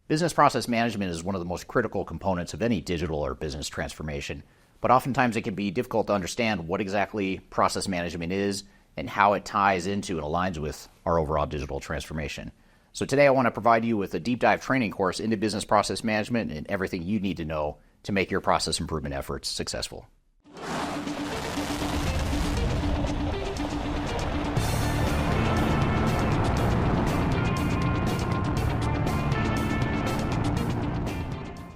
Business process management is one of the most critical components of any digital or business transformation, but oftentimes it can be difficult to understand what exactly process management is and how it ties into and aligns with our overall digital transformation. So today I want to provide you with a deep dive training course into business process management and everything you need to know to make your process improvement efforts successful.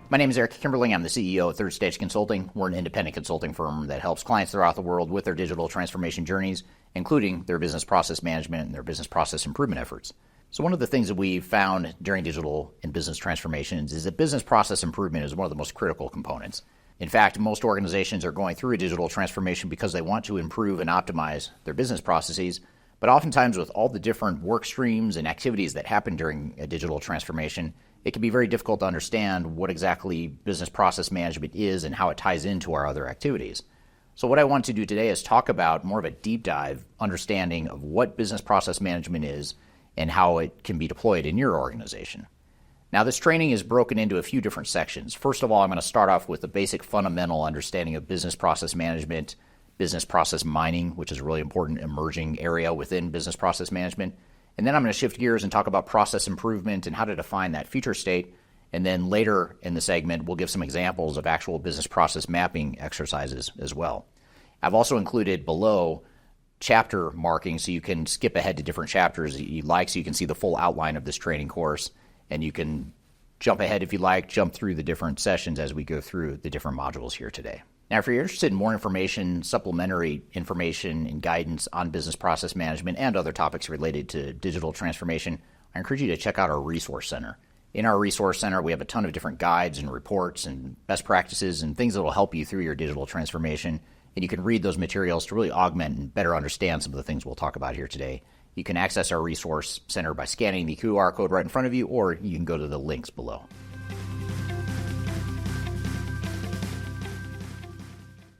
My name is Eric Kimberling. I'm the CEO of Third Stage Consulting. We're an independent consulting firm that helps clients throughout the world with their digital transformation journeys, including their business process management and their business process improvement efforts. So one of the things that we've found during digital and business transformations is that business process improvement is one of the most critical components. In fact, most organizations are going through a digital transformation because they want to improve and optimize their business processes, but oftentimes with all the different work streams and activities that happen during a digital transformation, it can be very difficult to understand what exactly business process management is and how it ties into our other activities. So what I want to do today is talk about more of a deep dive understanding of what business process management is and how it can be deployed in your organization. Now, this training is broken into a few different sections. First of all, I'm going to start off with the basic fundamental understanding of business process management, business process mining, which is a really important emerging area within business process management. And then I'm going to shift gears and talk about process improvement and how to define that future state. And then later in the segment, we'll give some examples of actual business process mapping exercises as well. I've also included below chapter marking so you can skip ahead to different chapters that you like so you can see the full outline of this training course. And you can jump ahead if you like, jump through the different sessions as we go through the different modules here today. Now, if you're interested in more information, supplementary information, and guidance on business process management and other topics related to digital transformation, I encourage you to check out our Resource Center. In our Resource Center, we have a ton of different guides and reports and best practices and things that will help you through your digital transformation. And you can read those materials to really augment and better understand some of the things we'll talk about here today. You can access our Resource Center by scanning the QR code right in front of you, or you can go to the links below.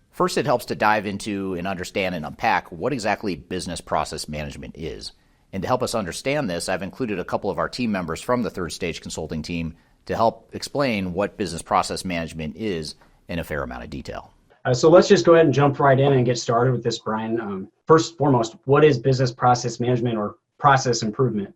First, it helps to dive into and understand and unpack what exactly business process management is. And to help us understand this, I've included a couple of our team members from the Third Stage Consulting team to help explain what business process management is in a fair amount of detail. So let's just go ahead and jump right in and get started with this, Brian. First and foremost, what is business process management or process improvement?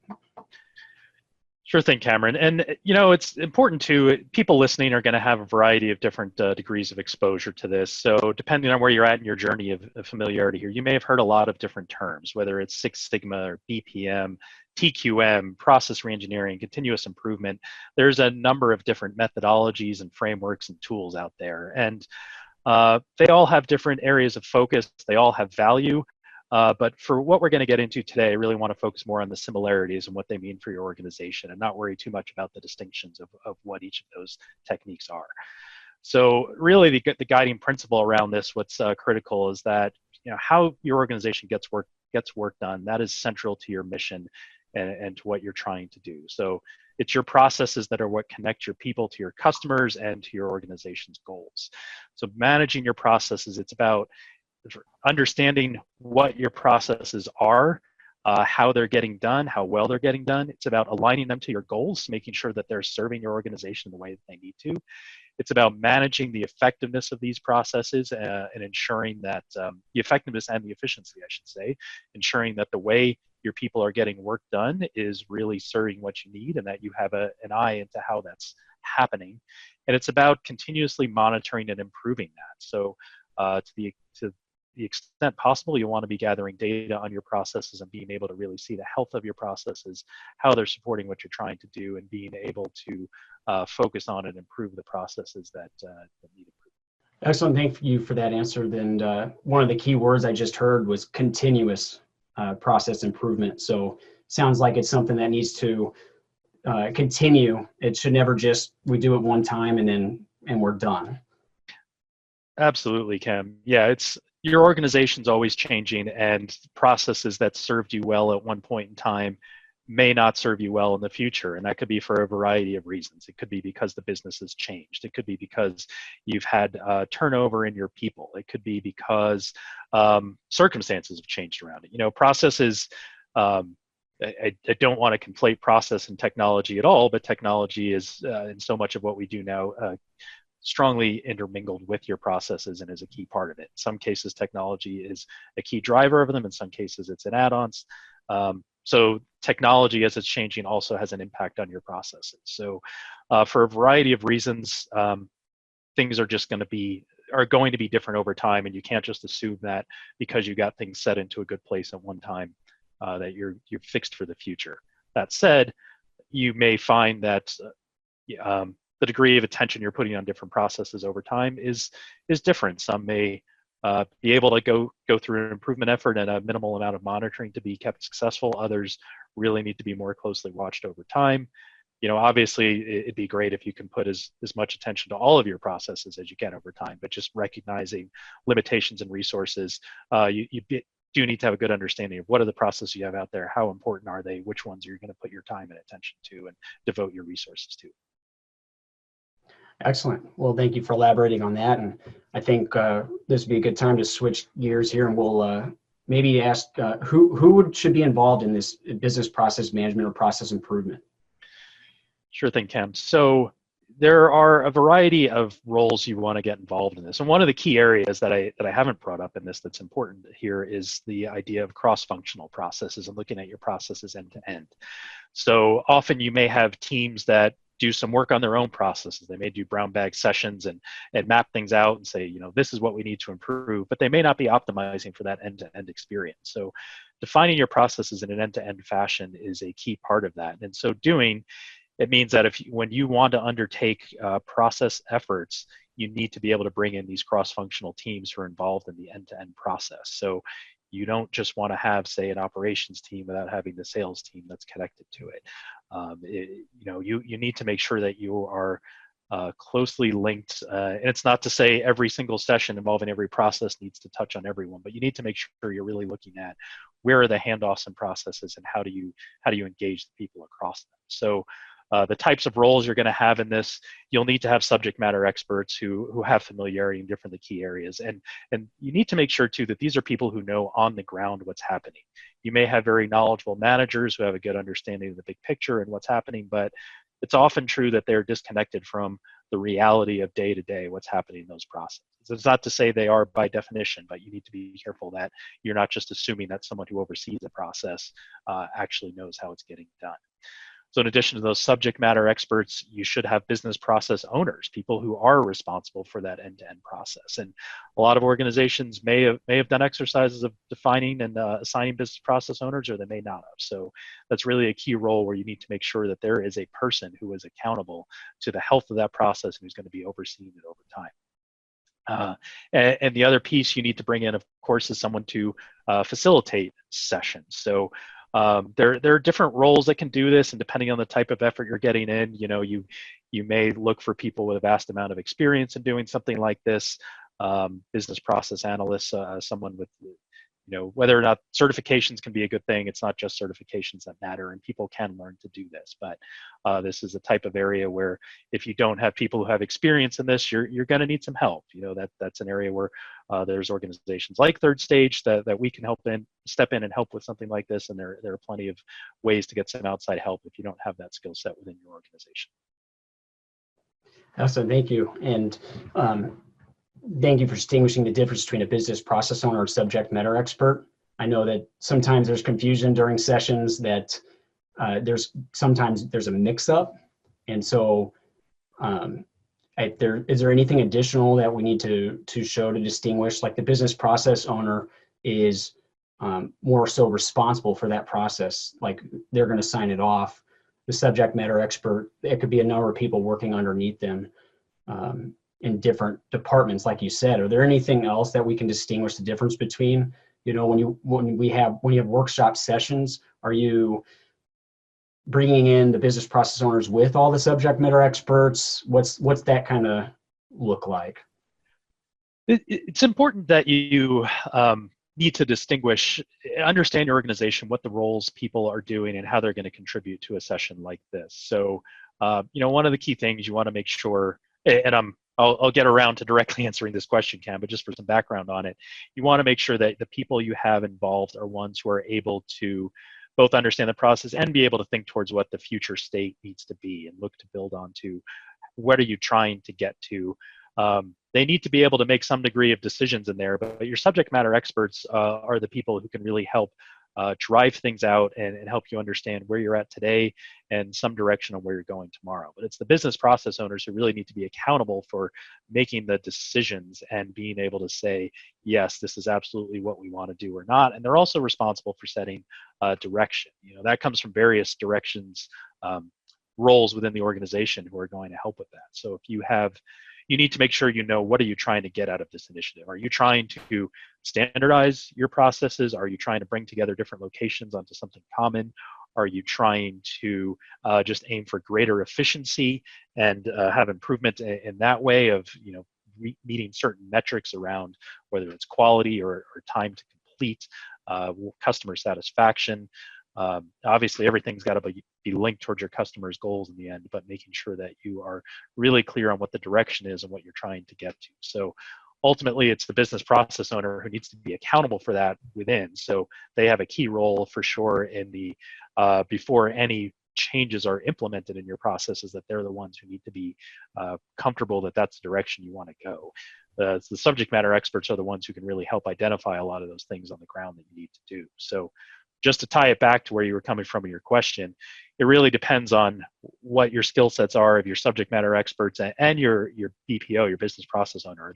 Sure thing, Cameron. And, it's important to, people listening are going to have a variety of different degrees of exposure to this. So depending on where you're at in your journey of familiarity here, you may have heard a lot of different terms, whether it's Six Sigma or BPM, TQM, process reengineering, continuous improvement. There's a number of different methodologies and frameworks and tools out there. And they all have different areas of focus. They all have value. But for what we're going to get into today, I really want to focus more on the similarities and what they mean for your organization and not worry too much about the distinctions of what each of those techniques are. So really the guiding principle around this, what's critical is that how your organization gets work done, that is central to your mission and to what you're trying to do. So it's your processes that are what connect your people to your customers and to your organization's goals. So managing your processes, it's about understanding what your processes are, how they're getting done, how well they're getting done. It's about aligning them to your goals, making sure that they're serving your organization the way that they need to. It's about managing the effectiveness of these processes and ensuring that the effectiveness and the efficiency, I should say, ensuring that the way your people are getting work done is really serving what you need and that you have an eye into how that's happening. And it's about continuously monitoring and improving that. So to the extent possible, you want to be gathering data on your processes and being able to really see the health of your processes, how they're supporting what you're trying to do, and being able to focus on and improve the processes that need improvement. Excellent. Thank you for that answer. Then one of the key words I just heard was continuous process improvement. So sounds like it's something that needs to continue. It should never just, we do it one time and we're done. Absolutely, Cam. Yeah, your organization's always changing, and processes that served you well at one point in time may not serve you well in the future. And that could be for a variety of reasons. It could be because the business has changed. It could be because you've had turnover in your people. It could be because circumstances have changed around it. Processes, I don't want to conflate process and technology at all, but technology is in so much of what we do now strongly intermingled with your processes and is a key part of it. In some cases, technology is a key driver of them. In some cases, it's an add-ons. So technology, as it's changing, also has an impact on your processes. So for a variety of reasons, things are just going to be different over time, and you can't just assume that because you got things set into a good place at one time that you're fixed for the future. That said, you may find that the degree of attention you're putting on different processes over time is different. Some may be able to go through an improvement effort and a minimal amount of monitoring to be kept successful. Others really need to be more closely watched over time. Obviously, it'd be great if you can put as much attention to all of your processes as you can over time, but just recognizing limitations and resources, you do need to have a good understanding of what are the processes you have out there, how important are they, which ones are you going to put your time and attention to and devote your resources to. Excellent. Well, thank you for elaborating on that. And I think this would be a good time to switch gears here, and we'll maybe ask who should be involved in this business process management or process improvement. Sure thing, Cam. So there are a variety of roles you want to get involved in this. And one of the key areas that I haven't brought up in this that's important here is the idea of cross-functional processes and looking at your processes end to end. So often you may have teams that do some work on their own processes. They may do brown bag sessions and map things out and say, this is what we need to improve, but they may not be optimizing for that end-to-end experience. So defining your processes in an end-to-end fashion is a key part of that. And so doing, it means that when you want to undertake process efforts, you need to be able to bring in these cross-functional teams who are involved in the end-to-end process. So you don't just want to have, say, an operations team without having the sales team that's connected to it. You need to make sure that you are closely linked. And it's not to say every single session involving every process needs to touch on everyone, but you need to make sure you're really looking at where are the handoffs and processes and how do you engage the people across them. So the types of roles you're going to have in this, you'll need to have subject matter experts who have familiarity in different key areas. And you need to make sure, too, that these are people who know on the ground what's happening. You may have very knowledgeable managers who have a good understanding of the big picture and what's happening, but it's often true that they're disconnected from the reality of day-to-day what's happening in those processes. It's not to say they are by definition, but you need to be careful that you're not just assuming that someone who oversees the process actually knows how it's getting done. So in addition to those subject matter experts, you should have business process owners, people who are responsible for that end-to-end process. And a lot of organizations may have done exercises of defining and assigning business process owners, or they may not have. So that's really a key role where you need to make sure that there is a person who is accountable to the health of that process and who's going to be overseeing it over time. And the other piece you need to bring in, of course, is someone to facilitate sessions. So there are different roles that can do this, and depending on the type of effort you're getting in, you may look for people with a vast amount of experience in doing something like this, business process analysts, someone with, whether or not certifications can be a good thing. It's not just certifications that matter, and people can learn to do this. But this is a type of area where if you don't have people who have experience in this, you're going to need some help. That's an area where there's organizations like Third Stage that we can step in and help with something like this. And there are plenty of ways to get some outside help if you don't have that skill set within your organization. Awesome, thank you. And thank you for distinguishing the difference between a business process owner and subject matter expert. I know that sometimes there's confusion during sessions that there's a mix-up. And so is there anything additional that we need to show to distinguish? Like the business process owner is more so responsible for that process, like they're going to sign it off. The subject matter expert, it could be a number of people working underneath them in different departments, like you said. Are there anything else that we can distinguish the difference between? When you have workshop sessions, are you bringing in the business process owners with all the subject matter experts? What's that kind of look like? It's important that you need to understand your organization, what the roles people are doing and how they're going to contribute to a session like this. So, one of the key things you want to make sure, and I'll get around to directly answering this question, Cam, but just for some background on it, you want to make sure that the people you have involved are ones who are able to both understand the process and be able to think towards what the future state needs to be and look to build onto what are you trying to get to. They need to be able to make some degree of decisions in there, but your subject matter experts are the people who can really help drive things out and help you understand where you're at today and some direction on where you're going tomorrow. But it's the business process owners who really need to be accountable for making the decisions and being able to say, yes, this is absolutely what we want to do or not. And they're also responsible for setting direction. That comes from various directions, roles within the organization who are going to help with that. So if you need to make sure what are you trying to get out of this initiative. Are you trying to standardize your processes? Are you trying to bring together different locations onto something common? Are you trying to just aim for greater efficiency and have improvement in that way of meeting certain metrics around whether it's quality or time to complete, customer satisfaction? Obviously, everything's got to be linked towards your customers' goals in the end, but making sure that you are really clear on what the direction is and what you're trying to get to. So ultimately, it's the business process owner who needs to be accountable for that within. So they have a key role for sure in the before any changes are implemented in your processes, that they're the ones who need to be comfortable that that's the direction you want to go. The subject matter experts are the ones who can really help identify a lot of those things on the ground that you need to do. So just to tie it back to where you were coming from in your question, it really depends on what your skill sets are of your subject matter experts and your BPO, your business process owner.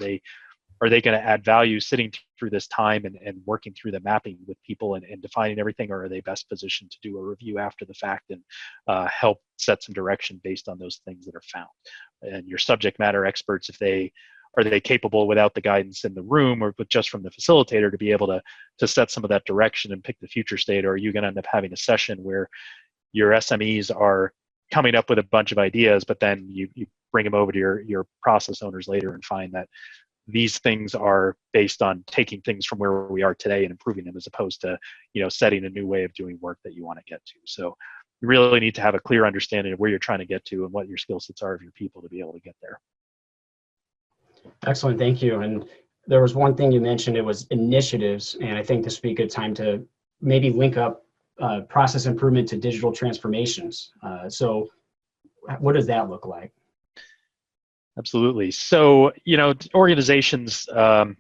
Are they going to add value sitting through this time and working through the mapping with people and defining everything, or are they best positioned to do a review after the fact and help set some direction based on those things that are found? And your subject matter experts, are they capable without the guidance in the room or just from the facilitator to be able to set some of that direction and pick the future state? Or are you going to end up having a session where your SMEs are coming up with a bunch of ideas, but then you bring them over to your process owners later and find that these things are based on taking things from where we are today and improving them, as opposed to setting a new way of doing work that you want to get to. So you really need to have a clear understanding of where you're trying to get to and what your skill sets are of your people to be able to get there. Excellent, thank you. And there was one thing you mentioned, it was initiatives, and I think this would be a good time to maybe link up process improvement to digital transformations. So what does that look like? Absolutely. So, organizations, the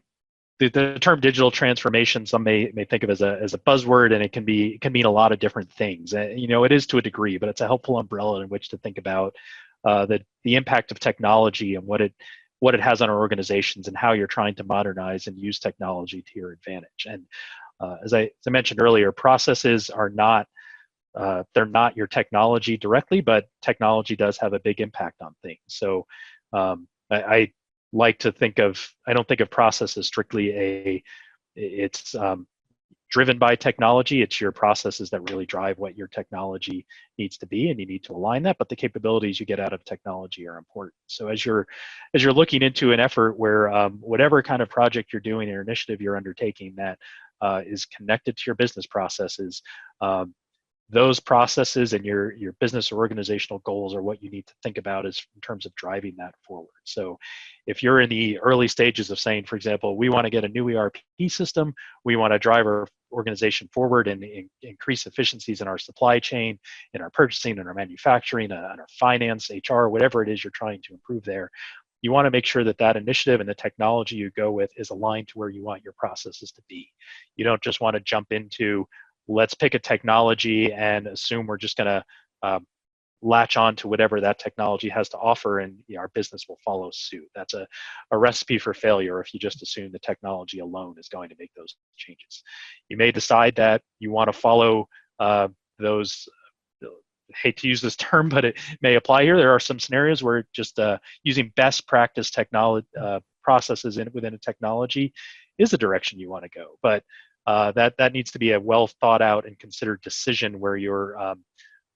term digital transformation, some may think of as a buzzword, and it can mean a lot of different things. It is to a degree, but it's a helpful umbrella in which to think about the impact of technology and what it has on our organizations and how you're trying to modernize and use technology to your advantage. And as I mentioned earlier, processes are not they're not your technology directly, but technology does have a big impact on things. So I like to I don't think of process as strictly it's driven by technology. It's your processes that really drive what your technology needs to be, and you need to align that, but the capabilities you get out of technology are important. So as you're looking into an effort where whatever kind of project you're doing or initiative you're undertaking that is connected to your business processes, those processes and your business or organizational goals are what you need to think about as in terms of driving that forward. So if you're in the early stages of saying, for example, we want to get a new ERP system, we want to drive our organization forward and increase efficiencies in our supply chain, in our purchasing, in our manufacturing, in our finance, HR, whatever it is you're trying to improve there, you want to make sure that initiative and the technology you go with is aligned to where you want your processes to be. You don't just want to jump into, let's pick a technology and assume we're just going to latch on to whatever that technology has to offer, and our business will follow suit. That's a recipe for failure if you just assume the technology alone is going to make those changes. You may decide that you want to follow those, I hate to use this term, but it may apply here. There are some scenarios where just using best practice technology processes within a technology is the direction you want to go. But that needs to be a well thought out and considered decision where you're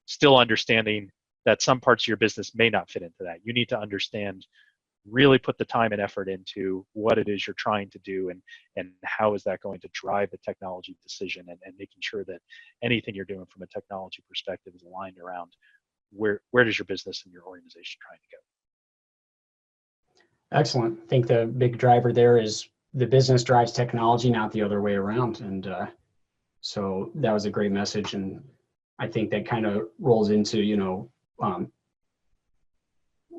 still understanding that some parts of your business may not fit into that. You need to understand, really put the time and effort into what it is you're trying to do and how is that going to drive the technology decision, and making sure that anything you're doing from a technology perspective is aligned around where does your business and your organization trying to go. Excellent. I think the big driver there is the business drives technology, not the other way around. And So that was a great message. And I think that kind of rolls into,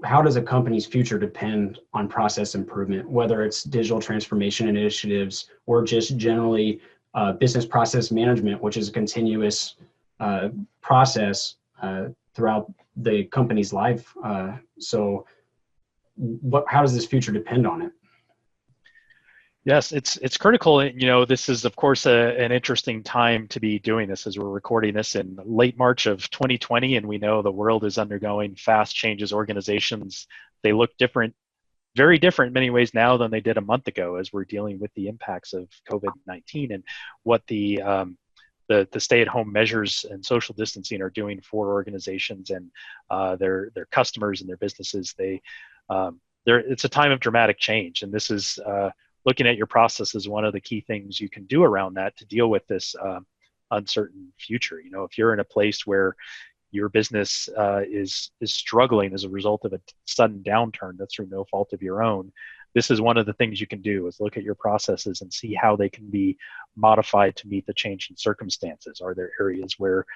how does a company's future depend on process improvement, whether it's digital transformation initiatives or just generally business process management, which is a continuous process throughout the company's life. So how does this future depend on it? Yes, it's critical. This is, of course, an interesting time to be doing this as we're recording this in late March of 2020, and we know the world is undergoing fast changes. Organizations, they look different, very different in many ways now than they did a month ago as we're dealing with the impacts of COVID-19 and what the stay-at-home measures and social distancing are doing for organizations and their customers and their businesses. It's a time of dramatic change, and this is looking at your process is one of the key things you can do around that to deal with this uncertain future. If you're in a place where your business is struggling as a result of a sudden downturn that's through no fault of your own, this is one of the things you can do is look at your processes and see how they can be modified to meet the changing circumstances. Are there areas where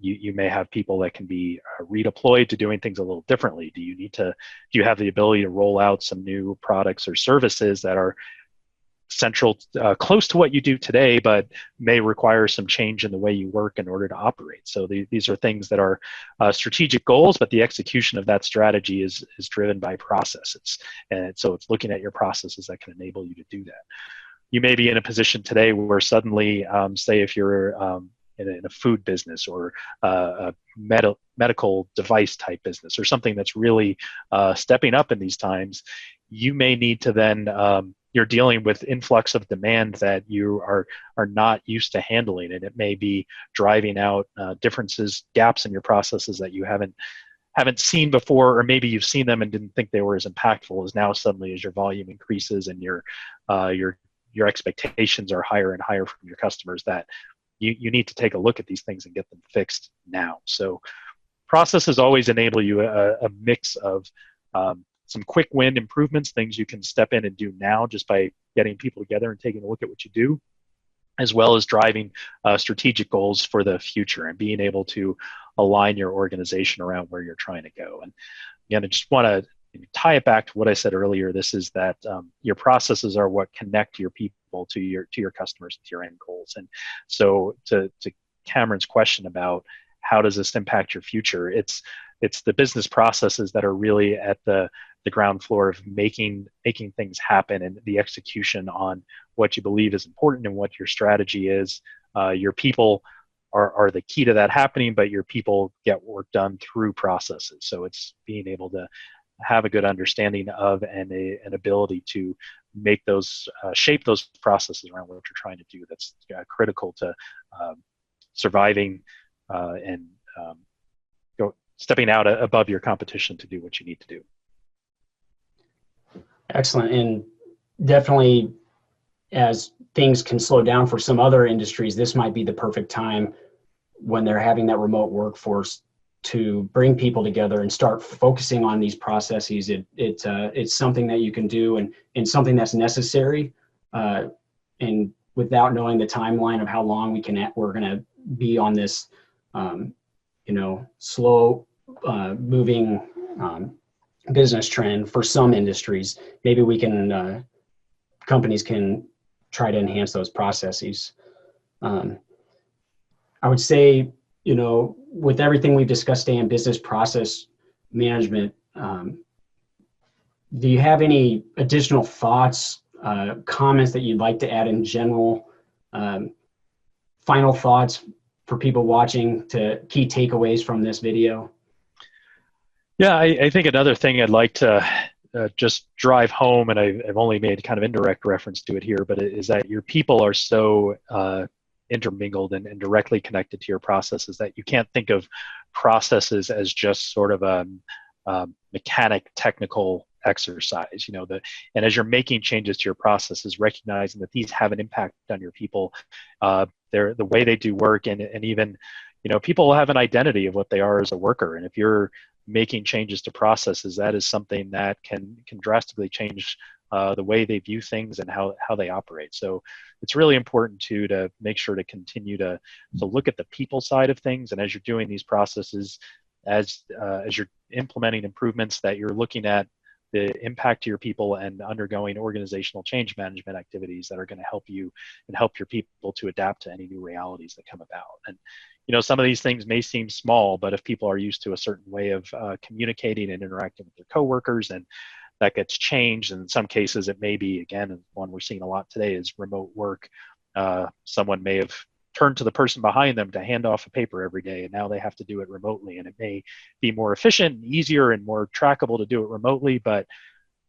you may have people that can be redeployed to doing things a little differently? Do you have the ability to roll out some new products or services that are central, close to what you do today, but may require some change in the way you work in order to operate? So these are things that are strategic goals, but the execution of that strategy is driven by processes. And so it's looking at your processes that can enable you to do that. You may be in a position today where suddenly, say if you're in a food business or a medical device type business or something that's really stepping up in these times, you may need to then, you're dealing with influx of demand that you are not used to handling, and it may be driving out differences, gaps in your processes that you haven't seen before, or maybe you've seen them and didn't think they were as impactful as now suddenly as your volume increases and your expectations are higher and higher from your customers, that you need to take a look at these things and get them fixed now. So processes always enable you a mix of some quick win improvements, things you can step in and do now just by getting people together and taking a look at what you do, as well as driving strategic goals for the future and being able to align your organization around where you're trying to go. And again, I just want to tie it back to what I said earlier. This is that your processes are what connect your people to your customers, to your end goals. And so to Cameron's question about how does this impact your future, it's the business processes that are really at the ground floor of making things happen, and the execution on what you believe is important and what your strategy is. Your people are the key to that happening, but your people get work done through processes. So it's being able to have a good understanding of and an ability to make those, shape those processes around what you're trying to do. That's critical to surviving and stepping out above your competition to do what you need to do. Excellent. And definitely, as things can slow down for some other industries, this might be the perfect time when they're having that remote workforce to bring people together and start focusing on these processes. It's something that you can do and something that's necessary. And without knowing the timeline of how long we're going to be on this, slow moving business trend for some industries, maybe we can, companies can try to enhance those processes. I would say, with everything we've discussed today in business process management, do you have any additional thoughts, comments that you'd like to add in general? Final thoughts for people watching, to key takeaways from this video? Yeah, I think another thing I'd like to just drive home, and I've only made kind of indirect reference to it here, but it is that your people are so intermingled and directly connected to your processes that you can't think of processes as just sort of a mechanic technical exercise. And as you're making changes to your processes, recognizing that these have an impact on your people, the way they do work, and even people have an identity of what they are as a worker. And if you're making changes to processes, that is something that can drastically change the way they view things and how they operate. So it's really important to make sure to continue to look at the people side of things. And as you're doing these processes, as you're implementing improvements, that you're looking at the impact to your people and undergoing organizational change management activities that are going to help you and help your people to adapt to any new realities that come about. And some of these things may seem small, but if people are used to a certain way of communicating and interacting with their coworkers, and that gets changed, and in some cases it may be, again, one we're seeing a lot today is remote work. Someone may have turned to the person behind them to hand off a paper every day, and now they have to do it remotely, and it may be more efficient and easier and more trackable to do it remotely, but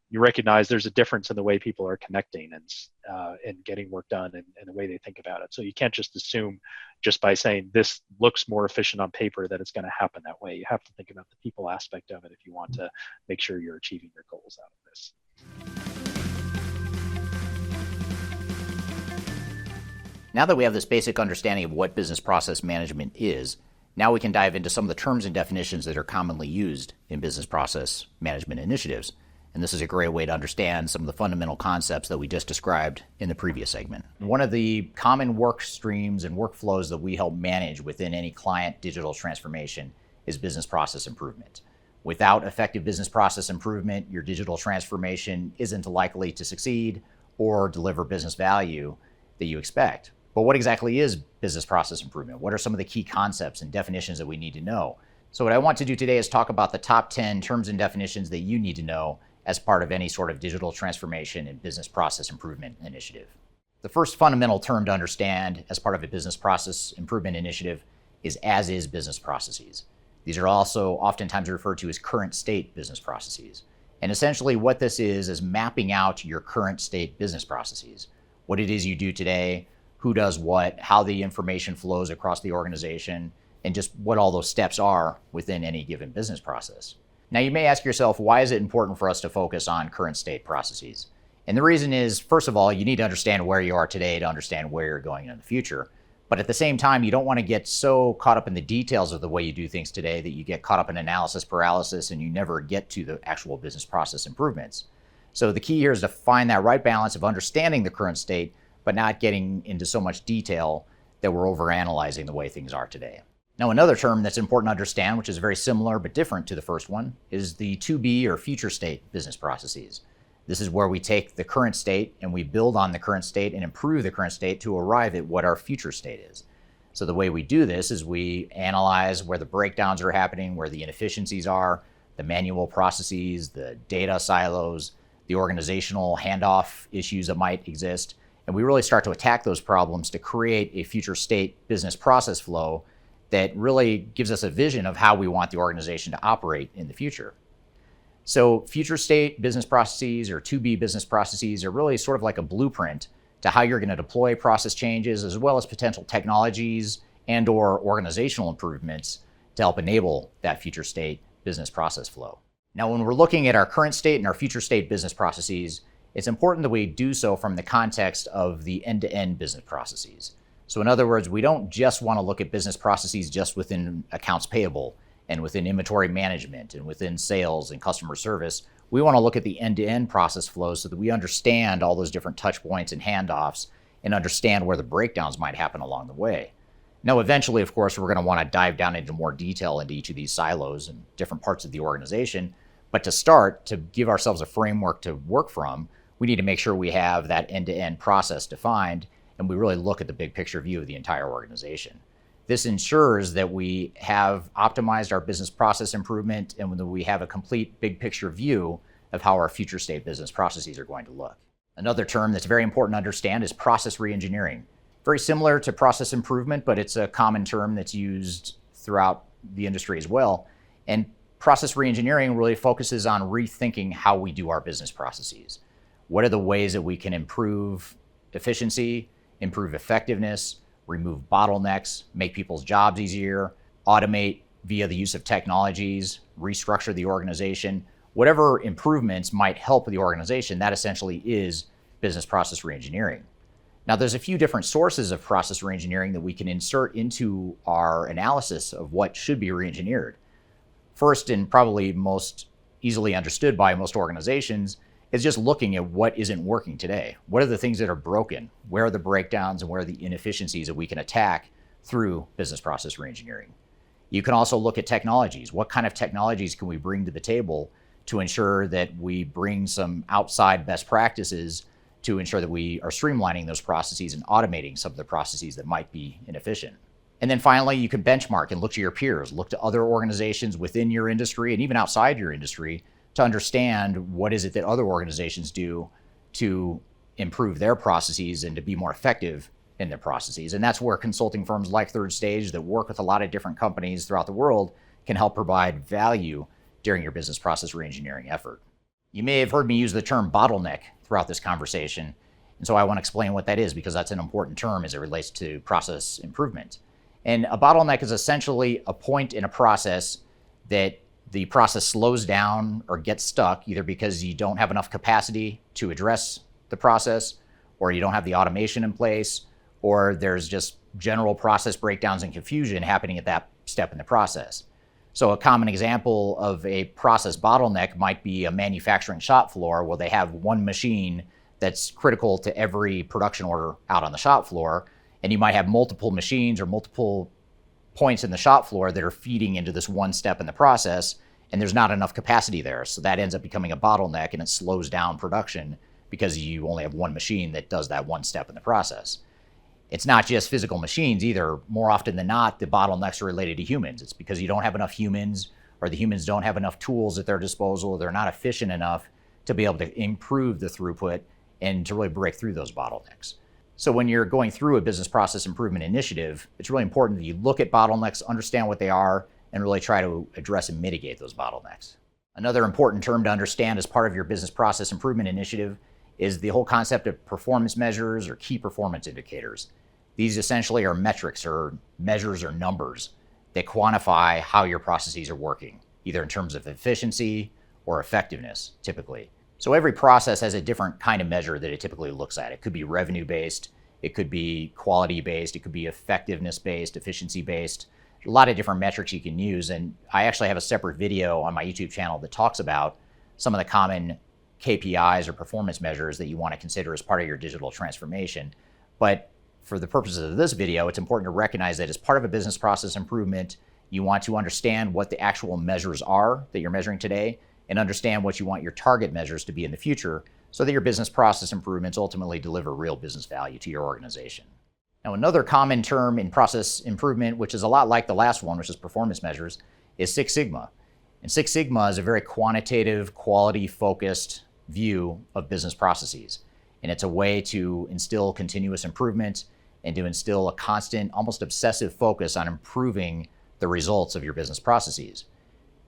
you recognize there's a difference in the way people are connecting and getting work done and the way they think about it. So you can't just assume just by saying this looks more efficient on paper that it's going to happen that way. You have to think about the people aspect of it if you want to make sure you're achieving your goals out of this. Now that we have this basic understanding of what business process management is, now we can dive into some of the terms and definitions that are commonly used in business process management initiatives. And this is a great way to understand some of the fundamental concepts that we just described in the previous segment. One of the common work streams and workflows that we help manage within any client digital transformation is business process improvement. Without effective business process improvement, your digital transformation isn't likely to succeed or deliver business value that you expect. But what exactly is business process improvement? What are some of the key concepts and definitions that we need to know? So what I want to do today is talk about the top 10 terms and definitions that you need to know as part of any sort of digital transformation and business process improvement initiative. The first fundamental term to understand as part of a business process improvement initiative is as-is business processes. These are also oftentimes referred to as current state business processes. And essentially what this is mapping out your current state business processes. What it is you do today, who does what, how the information flows across the organization, and just what all those steps are within any given business process. Now you may ask yourself, why is it important for us to focus on current state processes? And the reason is, first of all, you need to understand where you are today to understand where you're going in the future. But at the same time, you don't want to get so caught up in the details of the way you do things today that you get caught up in analysis paralysis and you never get to the actual business process improvements. So the key here is to find that right balance of understanding the current state, but not getting into so much detail that we're overanalyzing the way things are today. Now, another term that's important to understand, which is very similar but different to the first one, is the to-be or future state business processes. This is where we take the current state and we build on the current state and improve the current state to arrive at what our future state is. So the way we do this is we analyze where the breakdowns are happening, where the inefficiencies are, the manual processes, the data silos, the organizational handoff issues that might exist, and we really start to attack those problems to create a future state business process flow that really gives us a vision of how we want the organization to operate in the future. So future state business processes or to-be business processes are really sort of like a blueprint to how you're going to deploy process changes as well as potential technologies and or organizational improvements to help enable that future state business process flow. Now, when we're looking at our current state and our future state business processes, it's important that we do so from the context of the end-to-end business processes. So in other words, we don't just want to look at business processes just within accounts payable and within inventory management and within sales and customer service. We want to look at the end-to-end process flows so that we understand all those different touch points and handoffs and understand where the breakdowns might happen along the way. Now, eventually, of course, we're going to want to dive down into more detail into each of these silos and different parts of the organization. But to start, to give ourselves a framework to work from, we need to make sure we have that end-to-end process defined and we really look at the big picture view of the entire organization. This ensures that we have optimized our business process improvement and that we have a complete big picture view of how our future state business processes are going to look. Another term that's very important to understand is process reengineering. Very similar to process improvement, but it's a common term that's used throughout the industry as well. And process reengineering really focuses on rethinking how we do our business processes. What are the ways that we can improve efficiency, improve effectiveness, remove bottlenecks, make people's jobs easier, automate via the use of technologies, restructure the organization, whatever improvements might help the organization, that essentially is business process reengineering. Now, there's a few different sources of process reengineering that we can insert into our analysis of what should be reengineered. First, and probably most easily understood by most organizations, is just looking at what isn't working today. What are the things that are broken? Where are the breakdowns and where are the inefficiencies that we can attack through business process reengineering? You can also look at technologies. What kind of technologies can we bring to the table to ensure that we bring some outside best practices to ensure that we are streamlining those processes and automating some of the processes that might be inefficient? And then finally, you can benchmark and look to your peers, look to other organizations within your industry and even outside your industry to understand what is it that other organizations do to improve their processes and to be more effective in their processes. And that's where consulting firms like Third Stage that work with a lot of different companies throughout the world can help provide value during your business process reengineering effort. You may have heard me use the term bottleneck throughout this conversation, and so I want to explain what that is because that's an important term as it relates to process improvement. And a bottleneck is essentially a point in a process that the process slows down or gets stuck either because you don't have enough capacity to address the process, or you don't have the automation in place, or there's just general process breakdowns and confusion happening at that step in the process. So a common example of a process bottleneck might be a manufacturing shop floor where they have one machine that's critical to every production order out on the shop floor, and you might have multiple machines or multiple points in the shop floor that are feeding into this one step in the process, and there's not enough capacity there. So that ends up becoming a bottleneck and it slows down production because you only have one machine that does that one step in the process. It's not just physical machines either. More often than not, the bottlenecks are related to humans. It's because you don't have enough humans, or the humans don't have enough tools at their disposal, or they're not efficient enough to be able to improve the throughput and to really break through those bottlenecks. So when you're going through a business process improvement initiative, it's really important that you look at bottlenecks, understand what they are, and really try to address and mitigate those bottlenecks. Another important term to understand as part of your business process improvement initiative is the whole concept of performance measures or key performance indicators. These essentially are metrics or measures or numbers that quantify how your processes are working, either in terms of efficiency or effectiveness, typically. So every process has a different kind of measure that it typically looks at. It could be revenue-based, it could be quality-based, it could be effectiveness-based, efficiency-based. A lot of different metrics you can use, and I actually have a separate video on my YouTube channel that talks about some of the common KPIs or performance measures that you want to consider as part of your digital transformation. But for the purposes of this video, it's important to recognize that as part of a business process improvement, you want to understand what the actual measures are that you're measuring today and understand what you want your target measures to be in the future so that your business process improvements ultimately deliver real business value to your organization. Now, another common term in process improvement, which is a lot like the last one, which is performance measures, is Six Sigma. And Six Sigma is a very quantitative, quality-focused view of business processes. And it's a way to instill continuous improvement and to instill a constant, almost obsessive focus on improving the results of your business processes.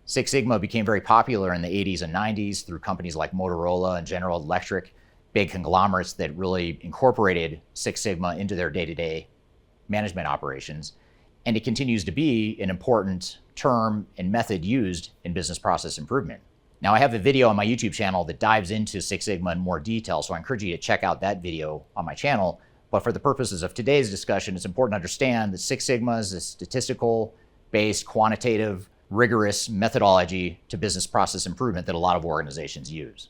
Six Sigma became very popular in the 80s and 90s through companies like Motorola and General Electric, big conglomerates that really incorporated Six Sigma into their day-to-day management operations. And it continues to be an important term and method used in business process improvement. Now, I have a video on my YouTube channel that dives into Six Sigma in more detail, so I encourage you to check out that video on my channel. But for the purposes of today's discussion, it's important to understand that Six Sigma is a statistical-based, quantitative, rigorous methodology to business process improvement that a lot of organizations use.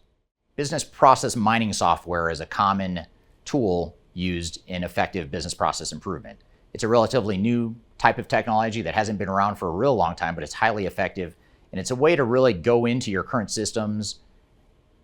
Business process mining software is a common tool used in effective business process improvement. It's a relatively new type of technology that hasn't been around for a real long time, but it's highly effective. And it's a way to really go into your current systems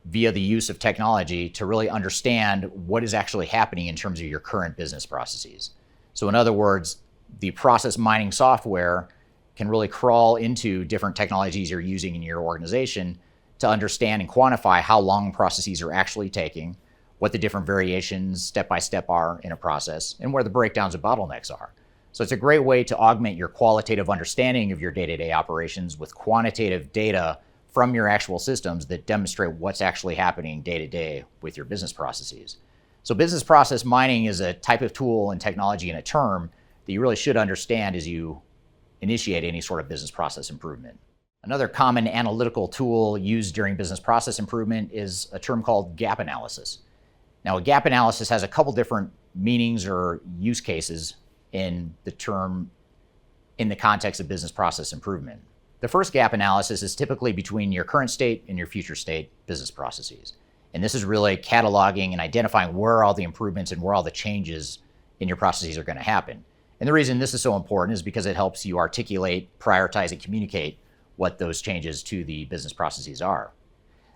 via the use of technology to really understand what is actually happening in terms of your current business processes. So in other words, the process mining software can really crawl into different technologies you're using in your organization to understand and quantify how long processes are actually taking, what the different variations step by step are in a process, and where the breakdowns and bottlenecks are. So it's a great way to augment your qualitative understanding of your day-to-day operations with quantitative data from your actual systems that demonstrate what's actually happening day-to-day with your business processes. So business process mining is a type of tool and technology and a term that you really should understand as you initiate any sort of business process improvement. Another common analytical tool used during business process improvement is a term called gap analysis. Now, a gap analysis has a couple different meanings or use cases in the term in the context of business process improvement. The first gap analysis is typically between your current state and your future state business processes. And this is really cataloging and identifying where all the improvements and where all the changes in your processes are going to happen. And the reason this is so important is because it helps you articulate, prioritize, and communicate what those changes to the business processes are.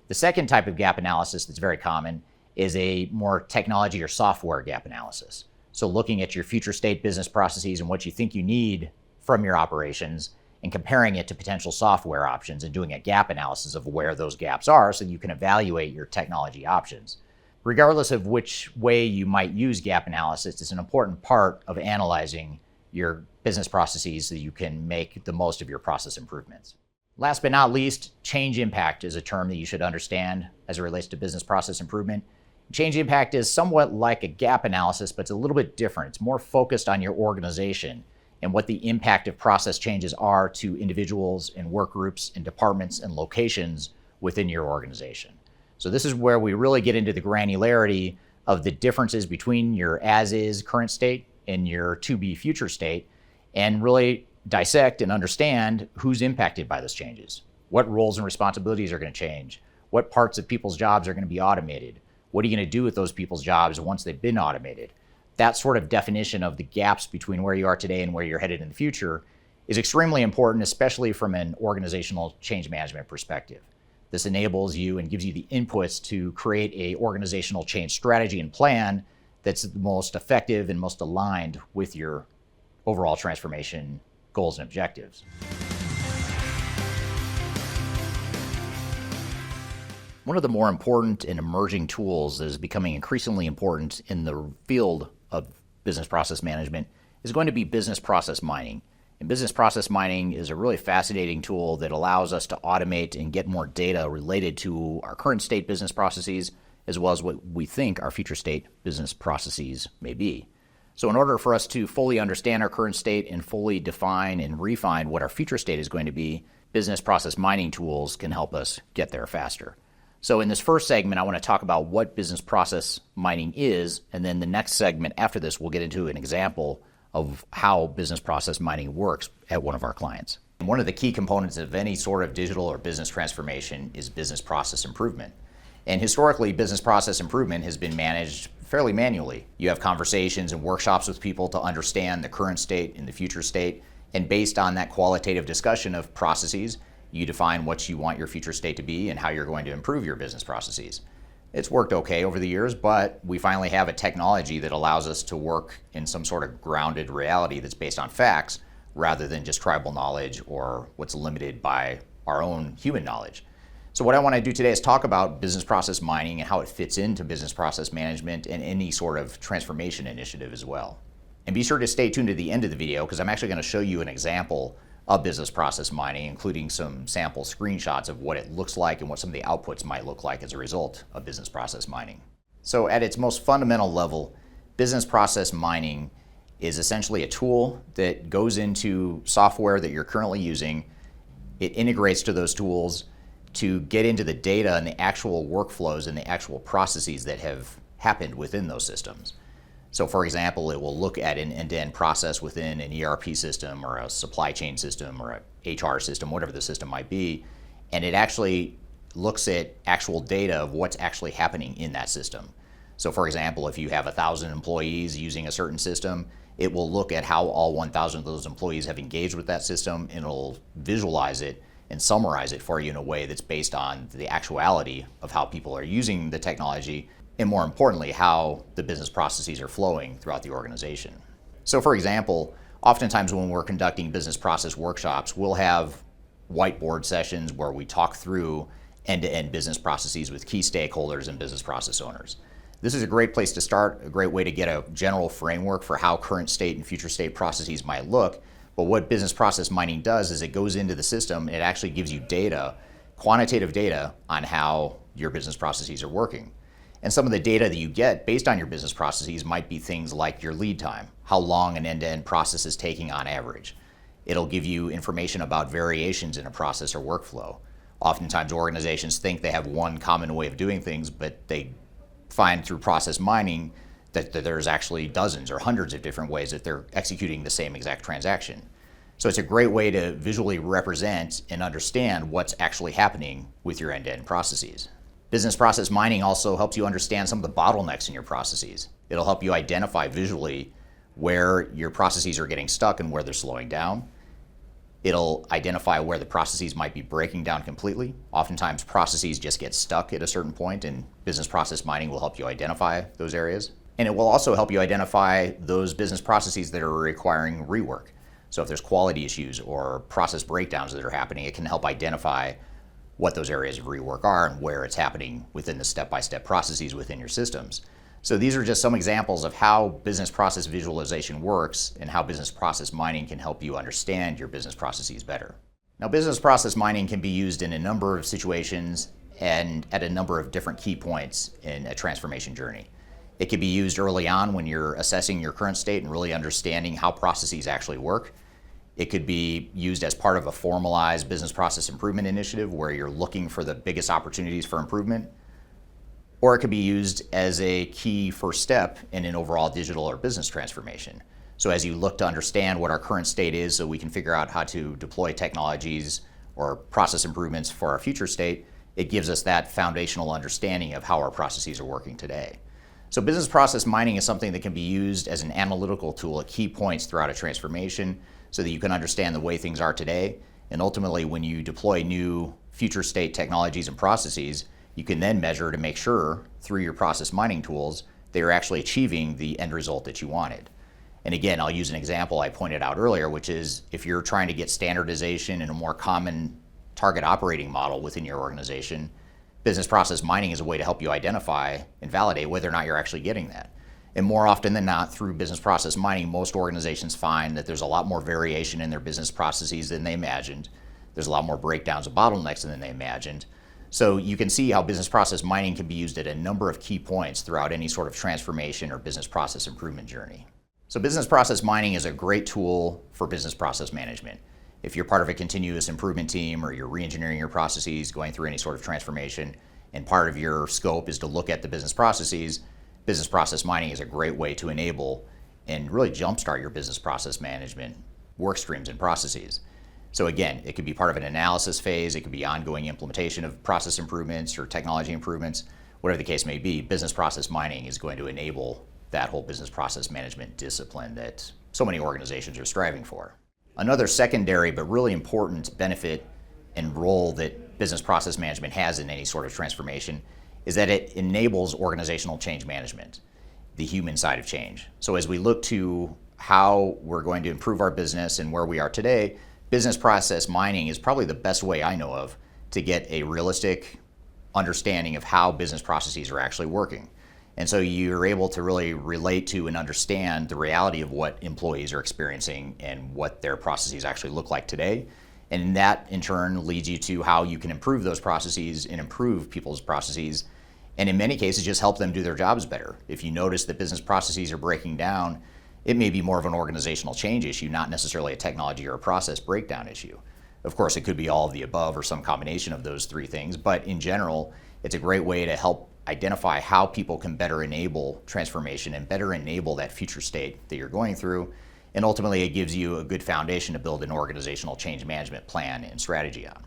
The second type of gap analysis that's very common is a more technology or software gap analysis. So looking at your future state business processes and what you think you need from your operations and comparing it to potential software options and doing a gap analysis of where those gaps are so you can evaluate your technology options. Regardless of which way you might use gap analysis, it's an important part of analyzing your business processes so you can make the most of your process improvements. Last but not least, change impact is a term that you should understand as it relates to business process improvement. Change impact is somewhat like a gap analysis, but it's a little bit different. It's more focused on your organization and what the impact of process changes are to individuals and work groups and departments and locations within your organization. So this is where we really get into the granularity of the differences between your as-is current state and your to-be future state, and really dissect and understand who's impacted by those changes. What roles and responsibilities are going to change? What parts of people's jobs are going to be automated? What are you going to do with those people's jobs once they've been automated? That sort of definition of the gaps between where you are today and where you're headed in the future is extremely important, especially from an organizational change management perspective. This enables you and gives you the inputs to create an organizational change strategy and plan that's the most effective and most aligned with your overall transformation goals and objectives. One of the more important and emerging tools that is becoming increasingly important in the field of business process management is going to be business process mining. And business process mining is a really fascinating tool that allows us to automate and get more data related to our current state business processes, as well as what we think our future state business processes may be. So in order for us to fully understand our current state and fully define and refine what our future state is going to be, business process mining tools can help us get there faster. So in this first segment, I want to talk about what business process mining is, and then the next segment after this, we'll get into an example of how business process mining works at one of our clients. And one of the key components of any sort of digital or business transformation is business process improvement. And historically, business process improvement has been managed fairly manually. You have conversations and workshops with people to understand the current state and the future state, and based on that qualitative discussion of processes, you define what you want your future state to be and how you're going to improve your business processes. It's worked okay over the years, but we finally have a technology that allows us to work in some sort of grounded reality that's based on facts rather than just tribal knowledge or what's limited by our own human knowledge. So what I want to do today is talk about business process mining and how it fits into business process management and any sort of transformation initiative as well. And be sure to stay tuned to the end of the video because I'm actually going to show you an example of business process mining, including some sample screenshots of what it looks like and what some of the outputs might look like as a result of business process mining. So at its most fundamental level, business process mining is essentially a tool that goes into software that you're currently using. It integrates to those tools to get into the data and the actual workflows and the actual processes that have happened within those systems. So for example, it will look at an end-to-end process within an ERP system or a supply chain system or a HR system, whatever the system might be, and it actually looks at actual data of what's actually happening in that system. So for example, if you have 1,000 employees using a certain system, it will look at how all 1,000 of those employees have engaged with that system, and it'll visualize it and summarize it for you in a way that's based on the actuality of how people are using the technology, and more importantly, how the business processes are flowing throughout the organization. So for example, oftentimes when we're conducting business process workshops, we'll have whiteboard sessions where we talk through end-to-end business processes with key stakeholders and business process owners. This is a great place to start, a great way to get a general framework for how current state and future state processes might look. But what business process mining does is it goes into the system and it actually gives you data, quantitative data on how your business processes are working. And some of the data that you get based on your business processes might be things like your lead time, how long an end-to-end process is taking on average. It'll give you information about variations in a process or workflow. Oftentimes organizations think they have one common way of doing things, but they find through process mining that there's actually dozens or hundreds of different ways that they're executing the same exact transaction. So it's a great way to visually represent and understand what's actually happening with your end-to-end processes. Business process mining also helps you understand some of the bottlenecks in your processes. It'll help you identify visually where your processes are getting stuck and where they're slowing down. It'll identify where the processes might be breaking down completely. Oftentimes processes just get stuck at a certain point, and business process mining will help you identify those areas. And it will also help you identify those business processes that are requiring rework. So if there's quality issues or process breakdowns that are happening, it can help identify what those areas of rework are and where it's happening within the step-by-step processes within your systems. So these are just some examples of how business process visualization works and how business process mining can help you understand your business processes better. Now, business process mining can be used in a number of situations and at a number of different key points in a transformation journey. It can be used early on when you're assessing your current state and really understanding how processes actually work. It could be used as part of a formalized business process improvement initiative where you're looking for the biggest opportunities for improvement. Or it could be used as a key first step in an overall digital or business transformation. So as you look to understand what our current state is so we can figure out how to deploy technologies or process improvements for our future state, it gives us that foundational understanding of how our processes are working today. So business process mining is something that can be used as an analytical tool at key points throughout a transformation so that you can understand the way things are today. And ultimately, when you deploy new future state technologies and processes, you can then measure to make sure through your process mining tools, they are actually achieving the end result that you wanted. And again, I'll use an example I pointed out earlier, which is if you're trying to get standardization and a more common target operating model within your organization, business process mining is a way to help you identify and validate whether or not you're actually getting that. And more often than not, through business process mining, most organizations find that there's a lot more variation in their business processes than they imagined. There's a lot more breakdowns of bottlenecks than they imagined. So you can see how business process mining can be used at a number of key points throughout any sort of transformation or business process improvement journey. So business process mining is a great tool for business process management. If you're part of a continuous improvement team or you're re-engineering your processes, going through any sort of transformation, and part of your scope is to look at the business processes, business process mining is a great way to enable and really jumpstart your business process management work streams and processes. So again, it could be part of an analysis phase, it could be ongoing implementation of process improvements or technology improvements, whatever the case may be. Business process mining is going to enable that whole business process management discipline that so many organizations are striving for. Another secondary but really important benefit and role that business process management has in any sort of transformation is that it enables organizational change management, the human side of change. So as we look to how we're going to improve our business and where we are today, business process mining is probably the best way I know of to get a realistic understanding of how business processes are actually working. And so you're able to really relate to and understand the reality of what employees are experiencing and what their processes actually look like today. And that in turn leads you to how you can improve those processes and improve people's processes. And in many cases, just help them do their jobs better. If you notice that business processes are breaking down, it may be more of an organizational change issue, not necessarily a technology or a process breakdown issue. Of course, it could be all of the above or some combination of those three things, but in general, it's a great way to help identify how people can better enable transformation and better enable that future state that you're going through. And ultimately, it gives you a good foundation to build an organizational change management plan and strategy on.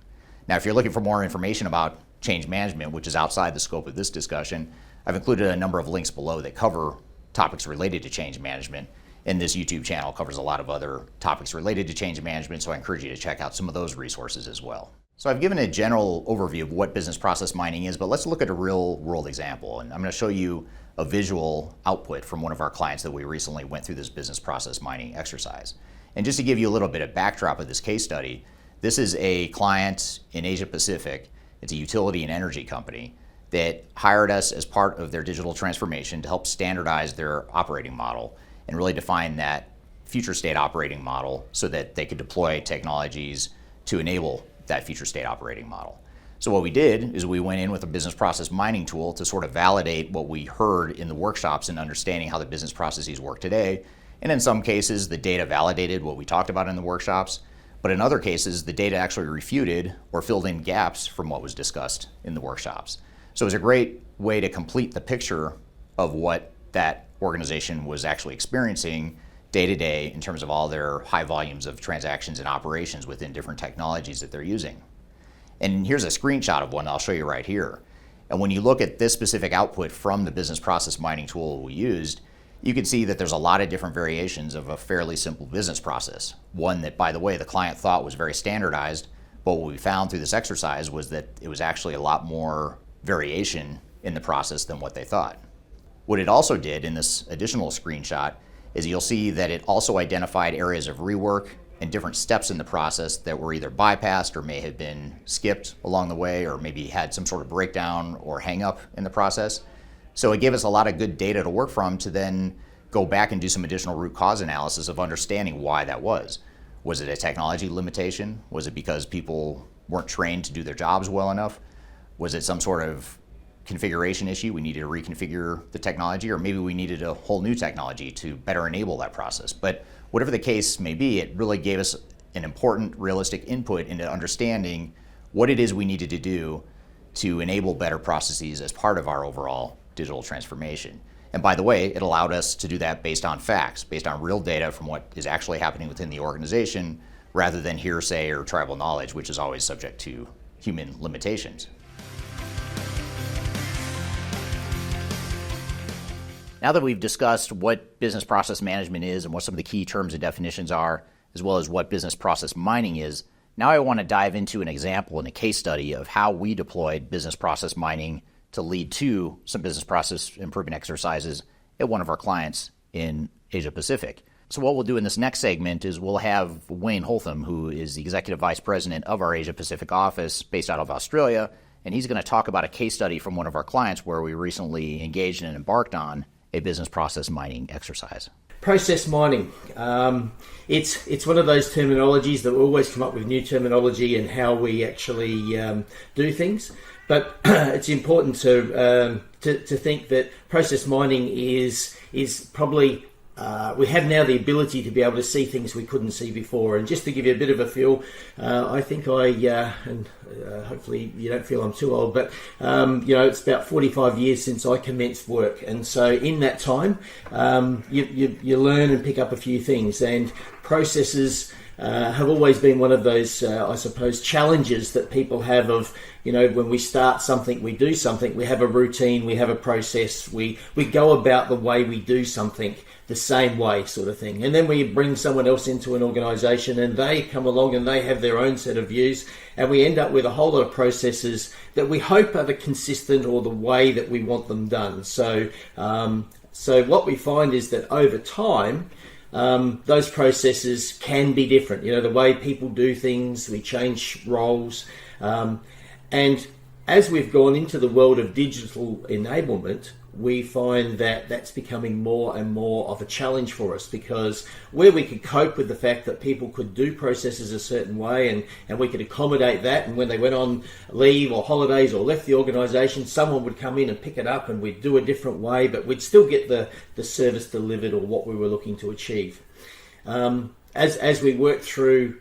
Now, if you're looking for more information about change management, which is outside the scope of this discussion, I've included a number of links below that cover topics related to change management. And this YouTube channel covers a lot of other topics related to change management, so I encourage you to check out some of those resources as well. So I've given a general overview of what business process mining is, but let's look at a real world example. And I'm going to show you a visual output from one of our clients that we recently went through this business process mining exercise. And just to give you a little bit of backdrop of this case study, this is a client in Asia Pacific. It's a utility and energy company that hired us as part of their digital transformation to help standardize their operating model and really define that future state operating model so that they could deploy technologies to enable that future state operating model. So what we did is we went in with a business process mining tool to sort of validate what we heard in the workshops and understanding how the business processes work today. And in some cases, the data validated what we talked about in the workshops. But in other cases, the data actually refuted or filled in gaps from what was discussed in the workshops. So it was a great way to complete the picture of what that organization was actually experiencing day to day in terms of all their high volumes of transactions and operations within different technologies that they're using. And here's a screenshot of one I'll show you right here. And when you look at this specific output from the business process mining tool we used, you can see that there's a lot of different variations of a fairly simple business process. One that, by the way, the client thought was very standardized, but what we found through this exercise was that it was actually a lot more variation in the process than what they thought. What it also did in this additional screenshot is you'll see that it also identified areas of rework and different steps in the process that were either bypassed or may have been skipped along the way, or maybe had some sort of breakdown or hang up in the process. So it gave us a lot of good data to work from to then go back and do some additional root cause analysis of understanding why that was. Was it a technology limitation? Was it because people weren't trained to do their jobs well enough? Was it some sort of configuration issue? We needed to reconfigure the technology, or maybe we needed a whole new technology to better enable that process. But whatever the case may be, it really gave us an important, realistic input into understanding what it is we needed to do to enable better processes as part of our overall digital transformation. And by the way, it allowed us to do that based on facts, based on real data from what is actually happening within the organization, rather than hearsay or tribal knowledge, which is always subject to human limitations. Now that we've discussed what business process management is and what some of the key terms and definitions are, as well as what business process mining is, now I want to dive into an example and a case study of how we deployed business process mining to lead to some business process improvement exercises at one of our clients in Asia Pacific. So what we'll do in this next segment is we'll have Wayne Holtham, who is the Executive Vice President of our Asia Pacific office based out of Australia, and he's going to talk about a case study from one of our clients where we recently engaged and embarked on a business process mining exercise. Process mining. It's one of those terminologies that we always come up with new terminology and how we actually do things. But it's important to think that process mining is probably we have now the ability to be able to see things we couldn't see before. And just to give you a bit of a feel, I think hopefully you don't feel I'm too old, but it's about 45 years since I commenced work. And so in that time, you learn and pick up a few things. And processes have always been one of those, I suppose, challenges that people have of, when we start something, we do something, we have a routine, we have a process, we go about the way we do something the same way, sort of thing. And then we bring someone else into an organization and they come along and they have their own set of views, and we end up with a whole lot of processes that we hope are the consistent or the way that we want them done. So what we find is that over time, those processes can be different. The way people do things, we change roles. And as we've gone into the world of digital enablement, we find that that's becoming more and more of a challenge for us, because where we could cope with the fact that people could do processes a certain way and we could accommodate that, and when they went on leave or holidays or left the organisation, someone would come in and pick it up and we'd do a different way, but we'd still get the service delivered or what we were looking to achieve. As we work through,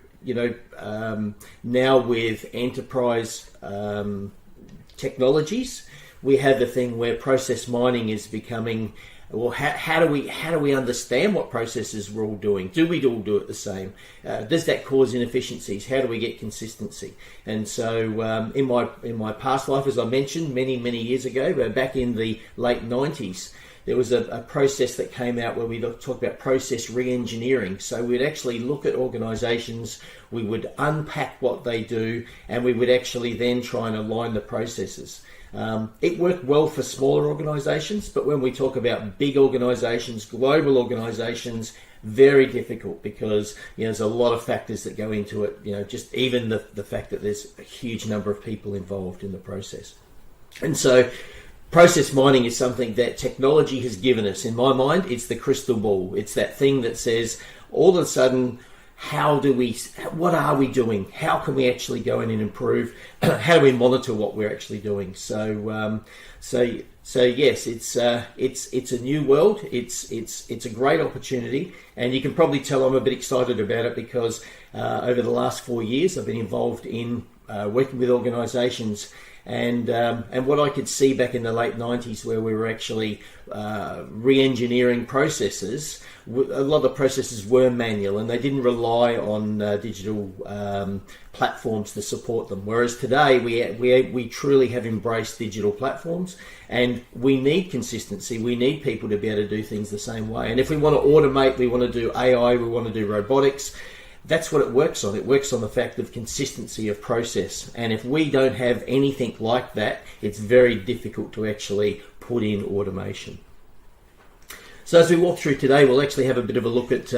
now with enterprise technologies, we have the thing where process mining is becoming, well, how do we understand what processes we're all doing? Do we all do it the same? Does that cause inefficiencies? How do we get consistency? And so in my past life, as I mentioned many years ago, back in the late 90s, there was a process that came out where we talked about process re-engineering. So we'd actually look at organisations, we would unpack what they do, and we would actually then try and align the processes. It worked well for smaller organisations, but when we talk about big organisations, global organisations, very difficult, because there's a lot of factors that go into it. Just even the fact that there's a huge number of people involved in the process. And so process mining is something that technology has given us. In my mind, it's the crystal ball. It's that thing that says, all of a sudden, what are we doing? How can we actually go in and improve? How do we monitor what we're actually doing? So yes, it's a new world. It's a great opportunity, and you can probably tell I'm a bit excited about it, because over the last 4 years I've been involved in working with organisations And what I could see back in the late 90s, where we were actually re-engineering processes, a lot of the processes were manual and they didn't rely on digital platforms to support them. Whereas today we truly have embraced digital platforms, and we need consistency. We need people to be able to do things the same way. And if we want to automate, we want to do AI, we want to do robotics. That's what it works on. It works on the fact of consistency of process. And if we don't have anything like that, it's very difficult to actually put in automation. So as we walk through today, we'll actually have a bit of a look at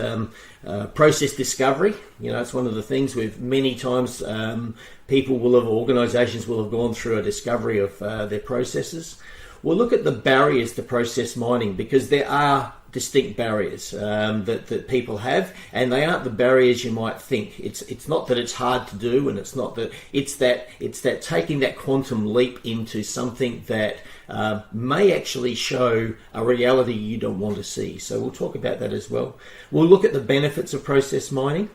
process discovery. You know, it's one of the things we've many times organisations will have gone through a discovery of their processes. We'll look at the barriers to process mining, because there are distinct barriers that people have, and they aren't the barriers you might think. It's not that it's hard to do, and it's that taking that quantum leap into something that may actually show a reality you don't want to see. So we'll talk about that as well. We'll look at the benefits of process mining,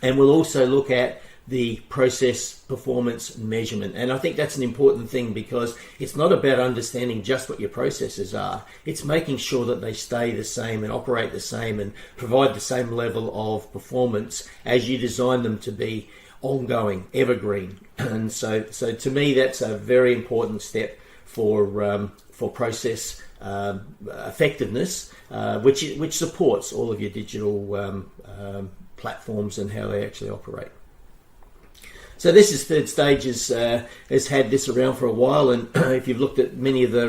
and we'll also look at the process performance measurement. And I think that's an important thing, because it's not about understanding just what your processes are. It's making sure that they stay the same and operate the same and provide the same level of performance as you design them to be ongoing, evergreen. And so to me, that's a very important step for process effectiveness, which supports all of your digital platforms and how they actually operate. So this is Third Stage has had this around for a while, and if you've looked at many of the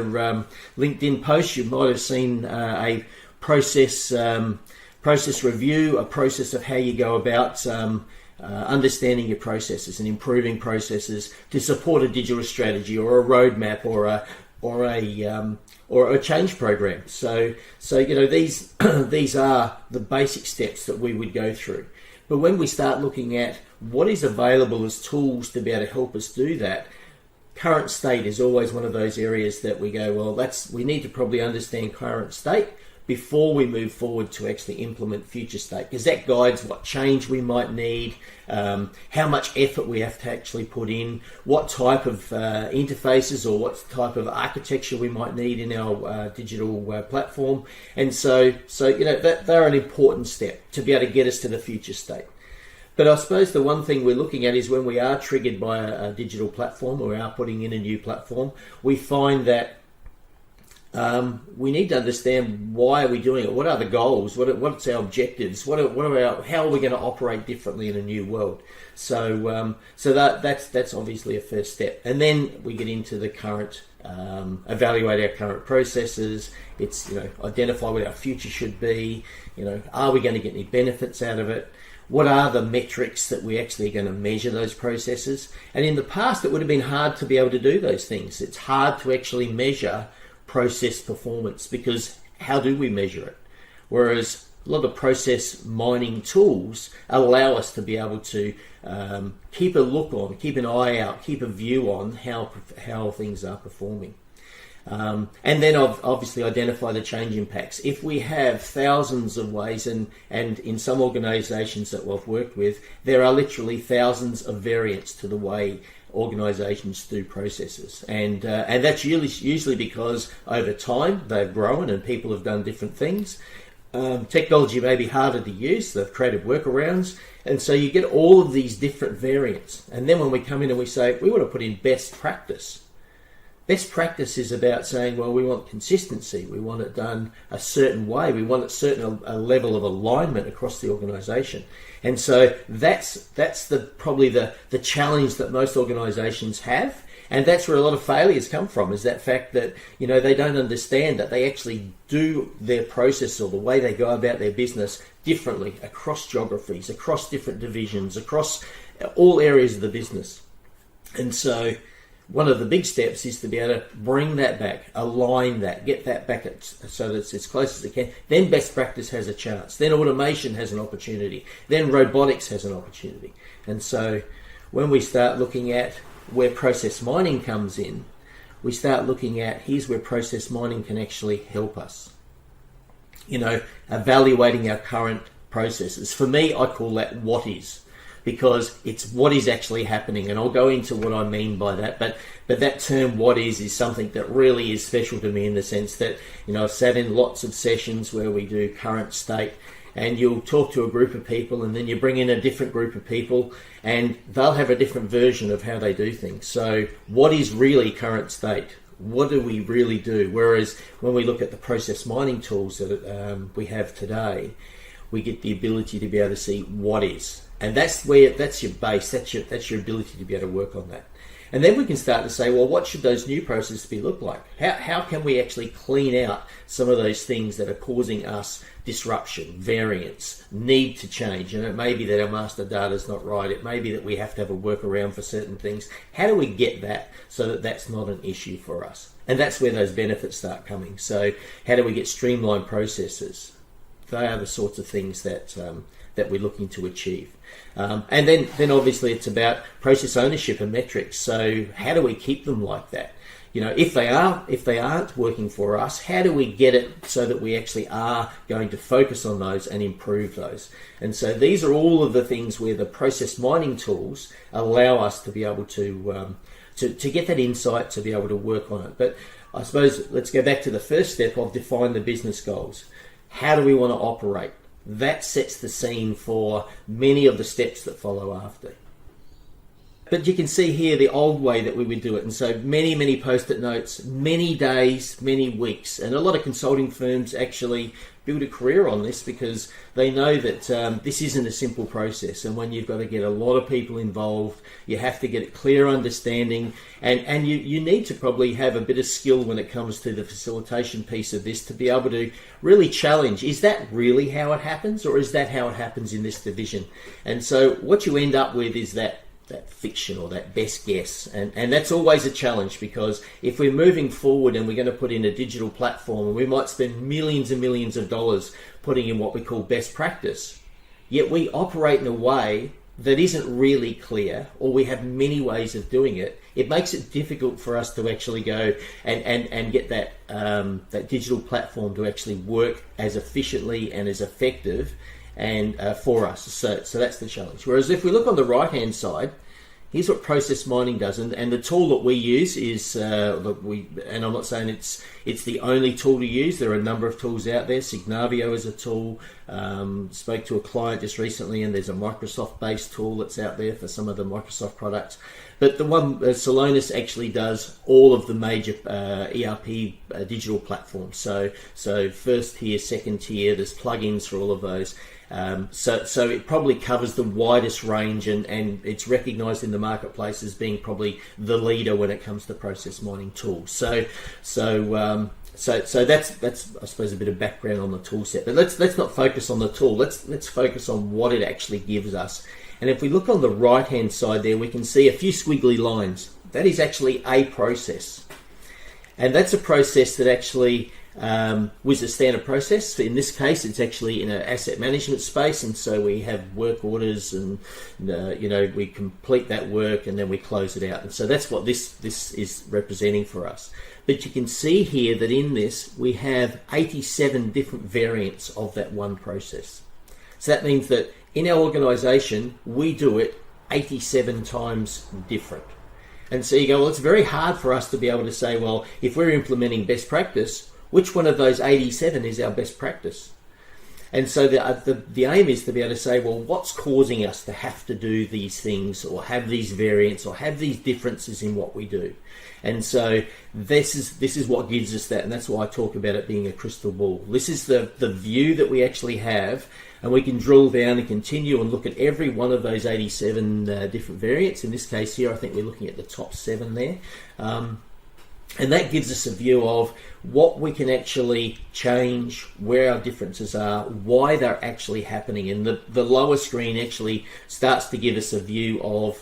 LinkedIn posts, you might have seen a process review, a process of how you go about understanding your processes and improving processes to support a digital strategy or a roadmap or a change program. So you know, these are the basic steps that we would go through. But when we start looking at what is available as tools to be able to help us do that, current state is always one of those areas that we go, well, we need to probably understand current state before we move forward to actually implement future state, because that guides what change we might need, how much effort we have to actually put in, what type of interfaces or what type of architecture we might need in our digital platform. And so you know, they're an important step to be able to get us to the future state. But I suppose the one thing we're looking at is when we are triggered by a digital platform, or we are putting in a new platform, we find that we need to understand, why are we doing it? What are the goals? What's our objectives? How are we going to operate differently in a new world? So that's obviously a first step. And then we get into the current, evaluate our current processes. It's, you know, identify what our future should be. You know, are we going to get any benefits out of it? What are the metrics that we're actually going to measure those processes? And in the past, it would have been hard to be able to do those things. It's hard to actually measure process performance, because how do we measure it? Whereas a lot of process mining tools allow us to be able to keep a look on, keep an eye out, keep a view on how things are performing. And then obviously identify the change impacts. If we have thousands of ways, and in some organisations that we've worked with, there are literally thousands of variants to the way organisations do processes, and that's usually because over time they've grown and people have done different things. Technology may be harder to use, they've created workarounds, and so you get all of these different variants. And then when we come in and we say we want to put in best practice, best practice is about saying, well, we want consistency, we want it done a certain way, we want a level of alignment across the organisation. And so that's probably the challenge that most organisations have, and that's where a lot of failures come from, is that fact that, you know, they don't understand that they actually do their process or the way they go about their business differently across geographies, across different divisions, across all areas of the business. And so one of the big steps is to be able to bring that back, align that, get that back so that it's as close as it can. Then best practice has a chance. Then automation has an opportunity. Then robotics has an opportunity. And so when we start looking at where process mining comes in, we start looking at, here's where process mining can actually help us. You know, evaluating our current processes. For me, I call that what is. because it's what is actually happening. And I'll go into what I mean by that. But that term "what is" something that really is special to me, in the sense that, I've sat in lots of sessions where we do current state, and you'll talk to a group of people, and then you bring in a different group of people, and they'll have a different version of how they do things. So what is really current state? What do we really do? Whereas when we look at the process mining tools that we have today, we get the ability to be able to see what is. And that's your base, that's your ability to be able to work on that. And then we can start to say, well, what should those new processes look like? How can we actually clean out some of those things that are causing us disruption, variance, need to change? And it may be that our master data is not right. It may be that we have to have a workaround for certain things. How do we get that so that that's not an issue for us? And that's where those benefits start coming. So how do we get streamlined processes? They are the sorts of things that we're looking to achieve. And then obviously it's about process ownership and metrics. So how do we keep them like that? If they aren't working for us, how do we get it so that we actually are going to focus on those and improve those? And so these are all of the things where the process mining tools allow us to be able to get that insight, to be able to work on it. But I suppose let's go back to the first step of define the business goals. How do we want to operate? That sets the scene for many of the steps that follow after. But you can see here the old way that we would do it. And so many post-it notes, many days, many weeks. And a lot of consulting firms actually build a career on this because they know that this isn't a simple process. And when you've got to get a lot of people involved, you have to get a clear understanding. And you need to probably have a bit of skill when it comes to the facilitation piece of this to be able to really challenge, is that really how it happens? Or is that how it happens in this division? And so what you end up with is that fiction or that best guess, and that's always a challenge, because if we're moving forward and we're going to put in a digital platform, and we might spend millions and millions of dollars putting in what we call best practice, yet we operate in a way that isn't really clear, or we have many ways of doing it, it makes it difficult for us to actually go and get that digital platform to actually work as efficiently and as effective and for us. So that's the challenge. Whereas if we look on the right hand side, here's what process mining does, and the tool that we use is and I'm not saying it's the only tool to use. There are a number of tools out there. Signavio is a tool. Spoke to a client just recently, and there's a Microsoft based tool that's out there for some of the Microsoft products. But the one Celonis actually does all of the major ERP digital platforms. So first tier, second tier, there's plugins for all of those. So it probably covers the widest range, and it's recognized in the marketplace as being probably the leader when it comes to process mining tools. So that's I suppose a bit of background on the tool set. But let's not focus on the tool. Let's focus on what it actually gives us. And if we look on the right hand side there, we can see a few squiggly lines. That is actually a process, and that's a process that actually was a standard process. In this case, it's actually in an asset management space, and so we have work orders, and we complete that work and then we close it out. And so that's what this is representing for us. But you can see here that in this we have 87 different variants of that one process. So that means that in our organization we do it 87 times different. And so you go, well, it's very hard for us to be able to say, well, if we're implementing best practice, which one of those 87 is our best practice? And so the aim is to be able to say, well, what's causing us to have to do these things, or have these variants, or have these differences in what we do? And so this is what gives us that, and that's why I talk about it being a crystal ball. This is the view that we actually have, and we can drill down and continue and look at every one of those 87 different variants. In this case here, I think we're looking at the top 7 there. And that gives us a view of what we can actually change, where our differences are, why they're actually happening. And the lower screen actually starts to give us a view of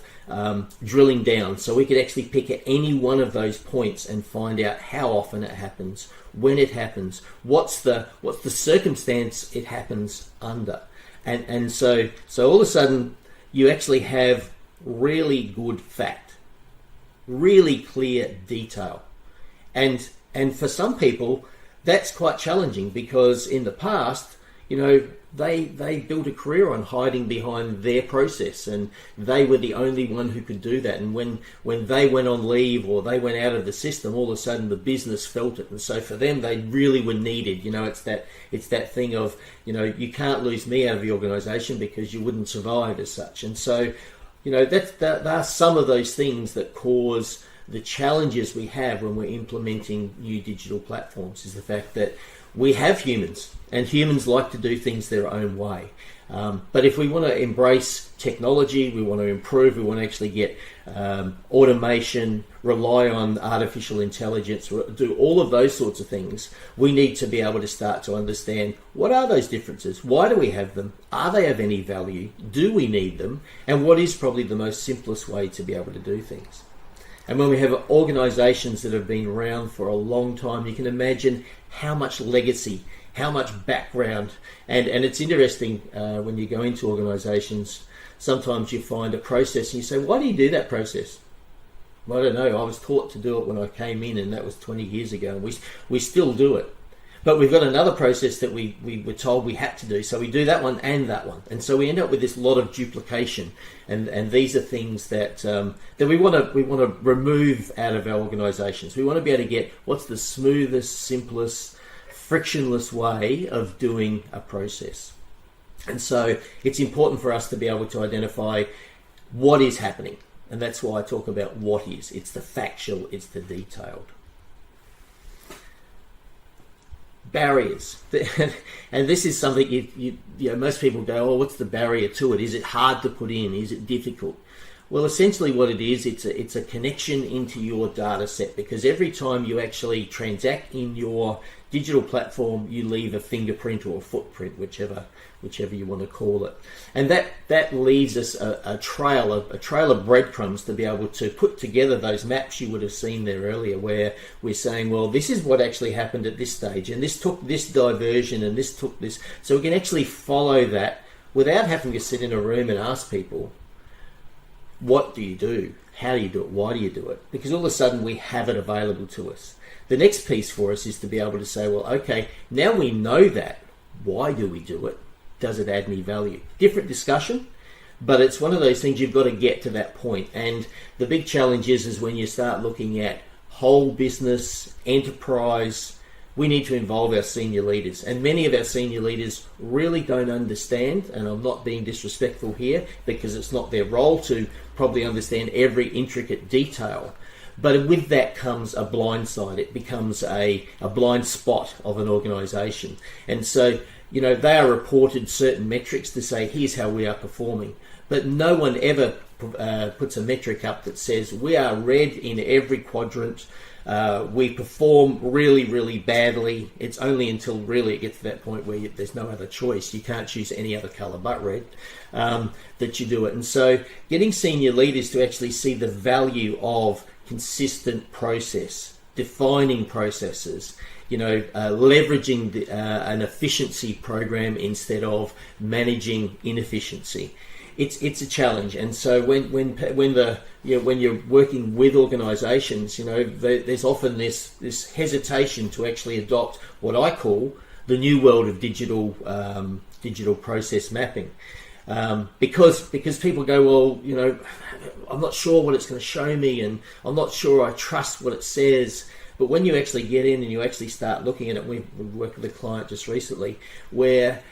drilling down. So we could actually pick at any one of those points and find out how often it happens, when it happens, what's the circumstance it happens under. And so all of a sudden you actually have really good fact, really clear detail. And for some people, that's quite challenging, because in the past, they built a career on hiding behind their process, and they were the only one who could do that. And when they went on leave or they went out of the system, all of a sudden the business felt it. And so for them, they really were needed. It's that thing of, you can't lose me out of the organization because you wouldn't survive as such. And so, that are some of those things that cause the challenges we have when we're implementing new digital platforms, is the fact that we have humans, and humans like to do things their own way. But if we want to embrace technology, we want to improve, we want to actually get automation, rely on artificial intelligence, do all of those sorts of things, we need to be able to start to understand, what are those differences? Why do we have them? Are they of any value? Do we need them? And what is probably the most simplest way to be able to do things? And when we have organisations that have been around for a long time, you can imagine how much legacy, how much background. And it's interesting when you go into organisations, sometimes you find a process and you say, why do you do that process? Well, I don't know. I was taught to do it when I came in, and that was 20 years ago. And we still do it. But we've got another process that we were told we had to do. So we do that one and that one. And so we end up with this lot of duplication. And these are things that that we want to remove out of our organisations. We want to be able to get what's the smoothest, simplest, frictionless way of doing a process. And so it's important for us to be able to identify what is happening. And that's why I talk about what is. It's the factual, it's the detailed. Barriers, and this is something you most people go, oh, what's the barrier to it? Is it hard to put in? Is it difficult? Well, essentially what it is, it's a connection into your data set, because every time you actually transact in your digital platform, you leave a fingerprint or a footprint, whichever you want to call it, and that leaves us a trail of breadcrumbs to be able to put together those maps you would have seen there earlier, where we're saying, well, this is what actually happened at this stage, and this took this diversion, and this took this, so we can actually follow that without having to sit in a room and ask people, what do you do? How do you do it? Why do you do it? Because all of a sudden we have it available to us. The next piece for us is to be able to say, well, okay, now we know that. Why do we do it? Does it add any value? Different discussion, but it's one of those things you've got to get to that point. And the big challenge is when you start looking at whole business, enterprise, we need to involve our senior leaders. And many of our senior leaders really don't understand, and I'm not being disrespectful here, because it's not their role to probably understand every intricate detail. But with that comes a blind side. It becomes a blind spot of an organisation. And so, they are reported certain metrics to say, here's how we are performing. But no one ever puts a metric up that says, we are red in every quadrant. We perform really, really badly. It's only until really it gets to that point where there's no other choice. You can't choose any other colour but red, that you do it. And so getting senior leaders to actually see the value of consistent process, defining processes, leveraging an efficiency program instead of managing inefficiency. It's a challenge. And so when you're working with organisations, there's often this hesitation to actually adopt what I call the new world of digital process mapping. Because people go, well, I'm not sure what it's going to show me, and I'm not sure I trust what it says. But when you actually get in and you actually start looking at it, we worked with a client just recently where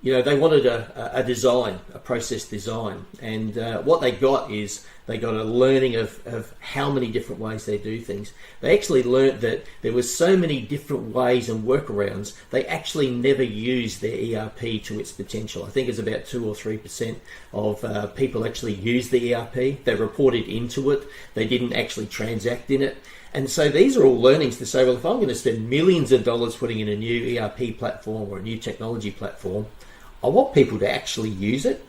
they wanted a design, a process design, and what they got is they got a learning of how many different ways they do things. They actually learnt that there was so many different ways and workarounds, they actually never used their ERP to its potential. I think it's about 2 or 3% of people actually use the ERP. They reported into it. They didn't actually transact in it. And so these are all learnings to say, well, if I'm going to spend millions of dollars putting in a new ERP platform or a new technology platform, I want people to actually use it,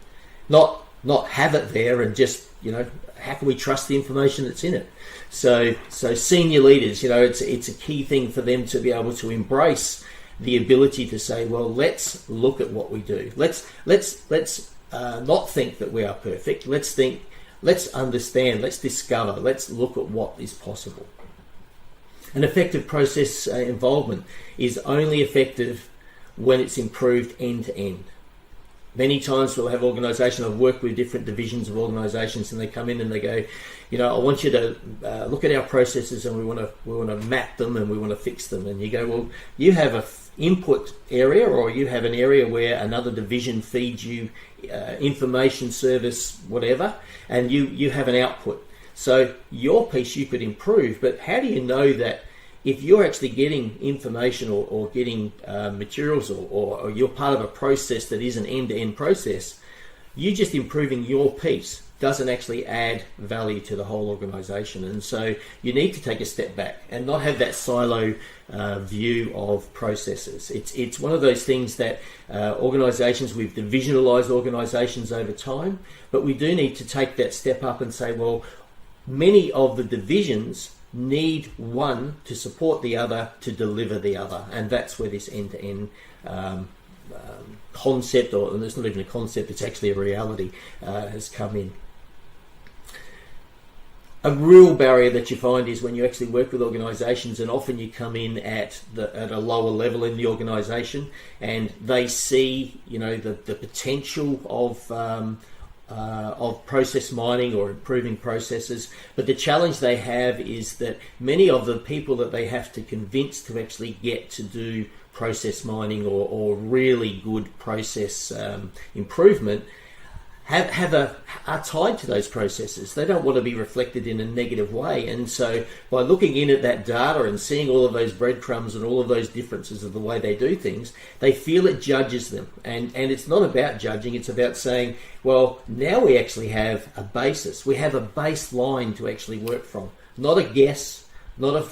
not have it there and just, how can we trust the information that's in it? So senior leaders, it's a key thing for them to be able to embrace the ability to say, well, let's look at what we do. Let's not think that we are perfect. Let's understand, let's discover, let's look at what is possible. An effective process involvement is only effective when it's improved end to end. Many times we'll have organisations, I've worked with different divisions of organisations, and they come in and they go, I want you to look at our processes, and we want to map them, and we want to fix them. And you go, well, you have a input area, or you have an area where another division feeds you information, service, whatever, and you have an output. So your piece you could improve, but how do you know that if you're actually getting information or getting materials or you're part of a process that is an end-to-end process, you just improving your piece doesn't actually add value to the whole organization. And so you need to take a step back and not have that silo view of processes. It's one of those things that organizations, we've divisionalized organizations over time, but we do need to take that step up and say, well, many of the divisions need one to support the other to deliver the other, and that's where this end-to-end concept, and it's not even a concept, it's actually a reality, has come in. A real barrier that you find is when you actually work with organisations, and often you come in at a lower level in the organisation, and they see the potential of process mining or improving processes, but the challenge they have is that many of the people that they have to convince to actually get to do process mining or really good process improvement are tied to those processes. They don't want to be reflected in a negative way, and so by looking in at that data and seeing all of those breadcrumbs and all of those differences of the way they do things, they feel it judges them. And it's not about judging, it's about saying, well, now we actually have a basis, we have a baseline to actually work from, not a guess, not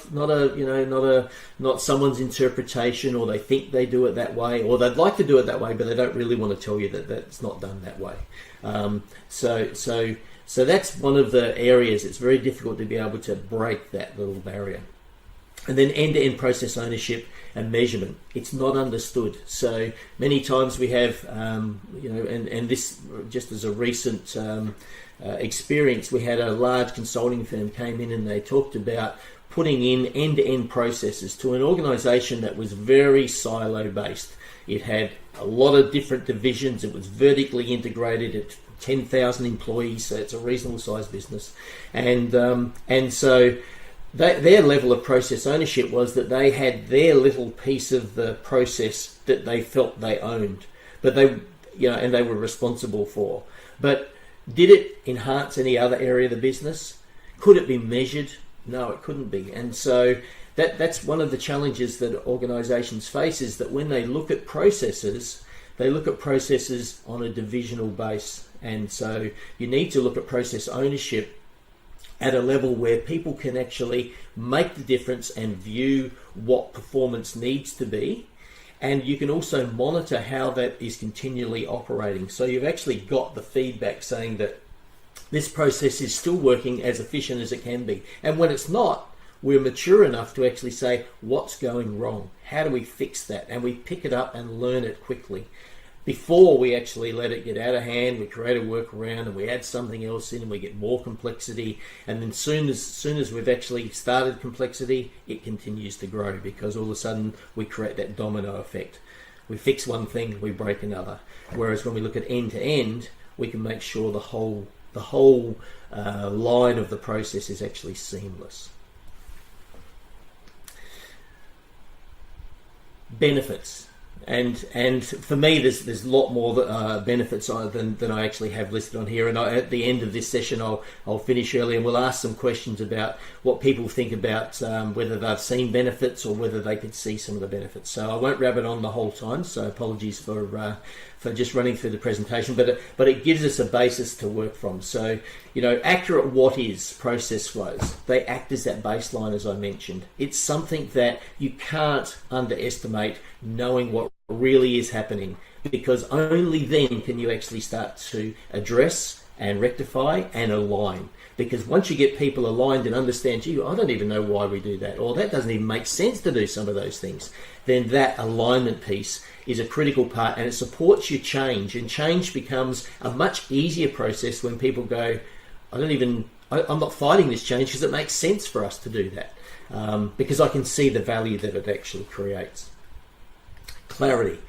someone's interpretation, or they think they do it that way, or they'd like to do it that way, but they don't really want to tell you that that's not done that way. So that's one of the areas. It's very difficult to be able to break that little barrier. And then end-to-end process ownership and measurement. It's not understood. So many times we have, and this just as a recent experience, we had a large consulting firm came in and they talked about putting in end-to-end processes to an organisation that was very silo-based. It had a lot of different divisions. It was vertically integrated at 10,000 employees, so it's a reasonable sized business. And so their level of process ownership was that they had their little piece of the process that they felt they owned, but and they were responsible for. But did it enhance any other area of the business? Could it be measured? No, it couldn't be. And so that's one of the challenges that organisations face, is that when they look at processes, they look at processes on a divisional base. And so you need to look at process ownership at a level where people can actually make the difference and view what performance needs to be. And you can also monitor how that is continually operating. So you've actually got the feedback saying that this process is still working as efficient as it can be. And when it's not, we're mature enough to actually say, what's going wrong? How do we fix that? And we pick it up and learn it quickly. Before we actually let it get out of hand, we create a workaround and we add something else in and we get more complexity. And then soon as we've actually started complexity, it continues to grow, because all of a sudden we create that domino effect. We fix one thing, we break another. Whereas when we look at end to end, we can make sure the whole line of the process is actually seamless. Benefits. And for me, there's a lot more benefits than I actually have listed on here. And at the end of this session, I'll finish early, and we'll ask some questions about what people think about whether they've seen benefits or whether they could see some of the benefits. So I won't rabbit on the whole time. So apologies for just running through the presentation, but it gives us a basis to work from. So accurate what is process flows. They act as that baseline, as I mentioned. It's something that you can't underestimate, knowing what really is happening, because only then can you actually start to address and rectify and align. Because once you get people aligned and understand, I don't even know why we do that, or that doesn't even make sense to do some of those things, then that alignment piece is a critical part, and it supports your change, and change becomes a much easier process when people go, I'm not fighting this change because it makes sense for us to do that, because I can see the value that it actually creates. Clarity.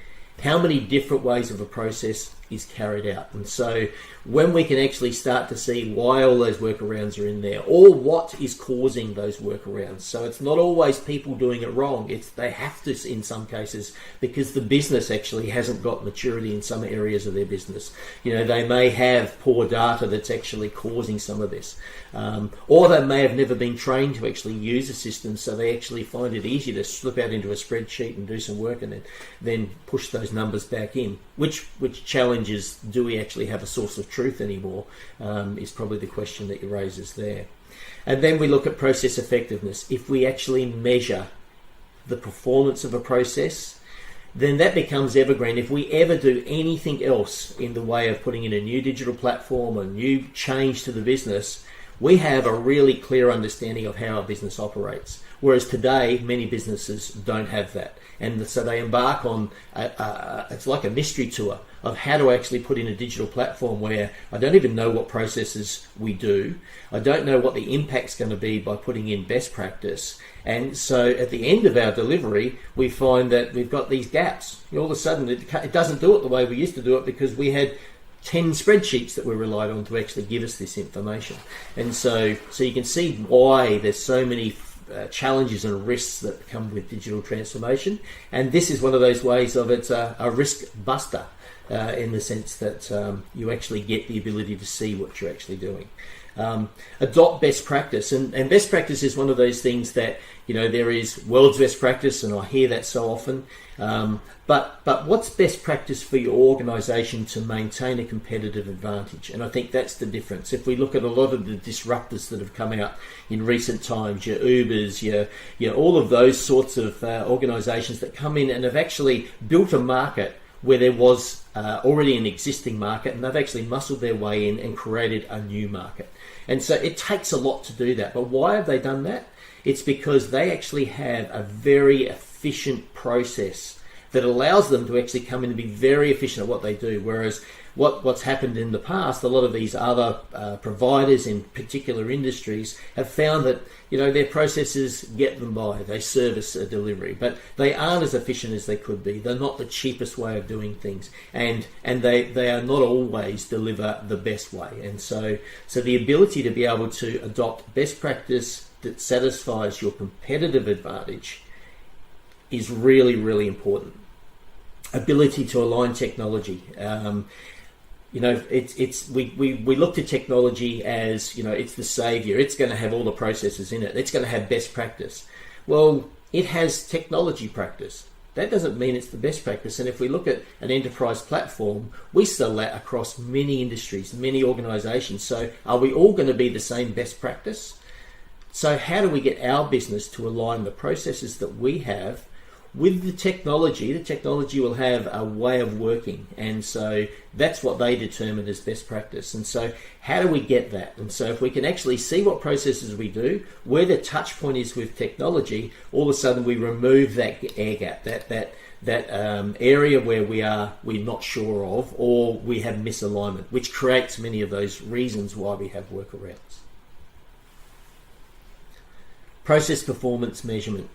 how many different ways of a process is carried out. And so when we can actually start to see why all those workarounds are in there, or what is causing those workarounds. So it's not always people doing it wrong. It's they have to in some cases, because the business actually hasn't got maturity in some areas of their business. They may have poor data that's actually causing some of this. Or they may have never been trained to actually use a system, so they actually find it easy to slip out into a spreadsheet and do some work and then push those numbers back in, which challenges, do we actually have a source of truth anymore, is probably the question that you raises there. And then we look at process effectiveness. If we actually measure the performance of a process, then that becomes evergreen. If we ever do anything else in the way of putting in a new digital platform, a new change to the business, we have a really clear understanding of how our business operates. Whereas today, many businesses don't have that. And so they embark on, it's like a mystery tour of how to actually put in a digital platform where I don't even know what processes we do. I don't know what the impact's going to be by putting in best practice. And so at the end of our delivery, we find that we've got these gaps. All of a sudden, it doesn't do it the way we used to do it because we had 10 spreadsheets that we relied on to actually give us this information. And so you can see why there's so many challenges and risks that come with digital transformation. And this is one of those ways of it's a risk buster in the sense that you actually get the ability to see what you're actually doing. Adopt best practice, and best practice is one of those things that there is world's best practice, and I hear that so often. But what's best practice for your organisation to maintain a competitive advantage? And I think that's the difference. If we look at a lot of the disruptors that have come out in recent times, your Ubers, your all of those sorts of organisations that come in and have actually built a market where there was already an existing market, and they've actually muscled their way in and created a new market. And so it takes a lot to do that. But why have they done that? It's because they actually have a very efficient process that allows them to actually come in and be very efficient at what they do. Whereas what's happened in the past, a lot of these other providers in particular industries have found that their processes get them by. They service a delivery, but they aren't as efficient as they could be. They're not the cheapest way of doing things, and they are not always deliver the best way. And so the ability to be able to adopt best practice that satisfies your competitive advantage is really, really important. Ability to align technology. We look to technology as it's the savior. It's going to have all the processes in it. It's going to have best practice. Well, it has technology practice. That doesn't mean it's the best practice. And if we look at an enterprise platform, we sell that across many industries, many organisations. So are we all going to be the same best practice? So how do we get our business to align the processes that we have with the technology? The technology will have a way of working, and so that's what they determine as best practice. And so how do we get that? And so if we can actually see what processes we do, where the touch point is with technology, all of a sudden we remove that air gap, that area where we're not sure of, or we have misalignment, which creates many of those reasons why we have workarounds. Process performance measurement.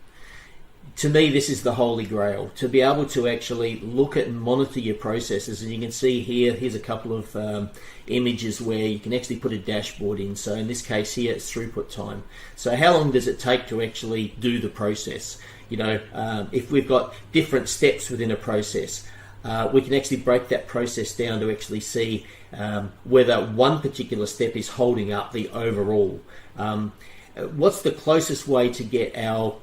To me, this is the holy grail, to be able to actually look at and monitor your processes. And you can see here's a couple of images where you can actually put a dashboard in. So in this case here, it's throughput time. So how long does it take to actually do the process? If we've got different steps within a process, we can actually break that process down to actually see whether one particular step is holding up the overall. What's the closest way to get our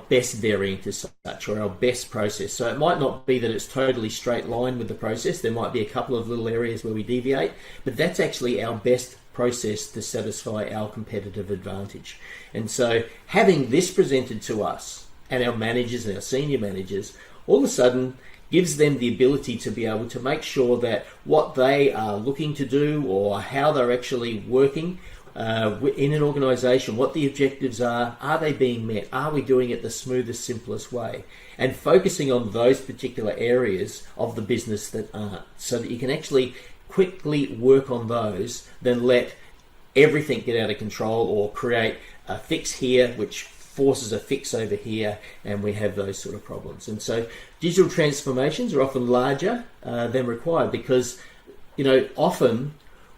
best variant as such, or our best process? So it might not be that it's totally straight line with the process. There might be a couple of little areas where we deviate, but that's actually our best process to satisfy our competitive advantage. And so having this presented to us and our managers and our senior managers, all of a sudden gives them the ability to be able to make sure that what they are looking to do, or how they're actually working in an organisation, what the objectives are they being met? Are we doing it the smoothest, simplest way? And focusing on those particular areas of the business that aren't, so that you can actually quickly work on those, then let everything get out of control, or create a fix here which forces a fix over here, and we have those sort of problems. And so digital transformations are often larger than required because, often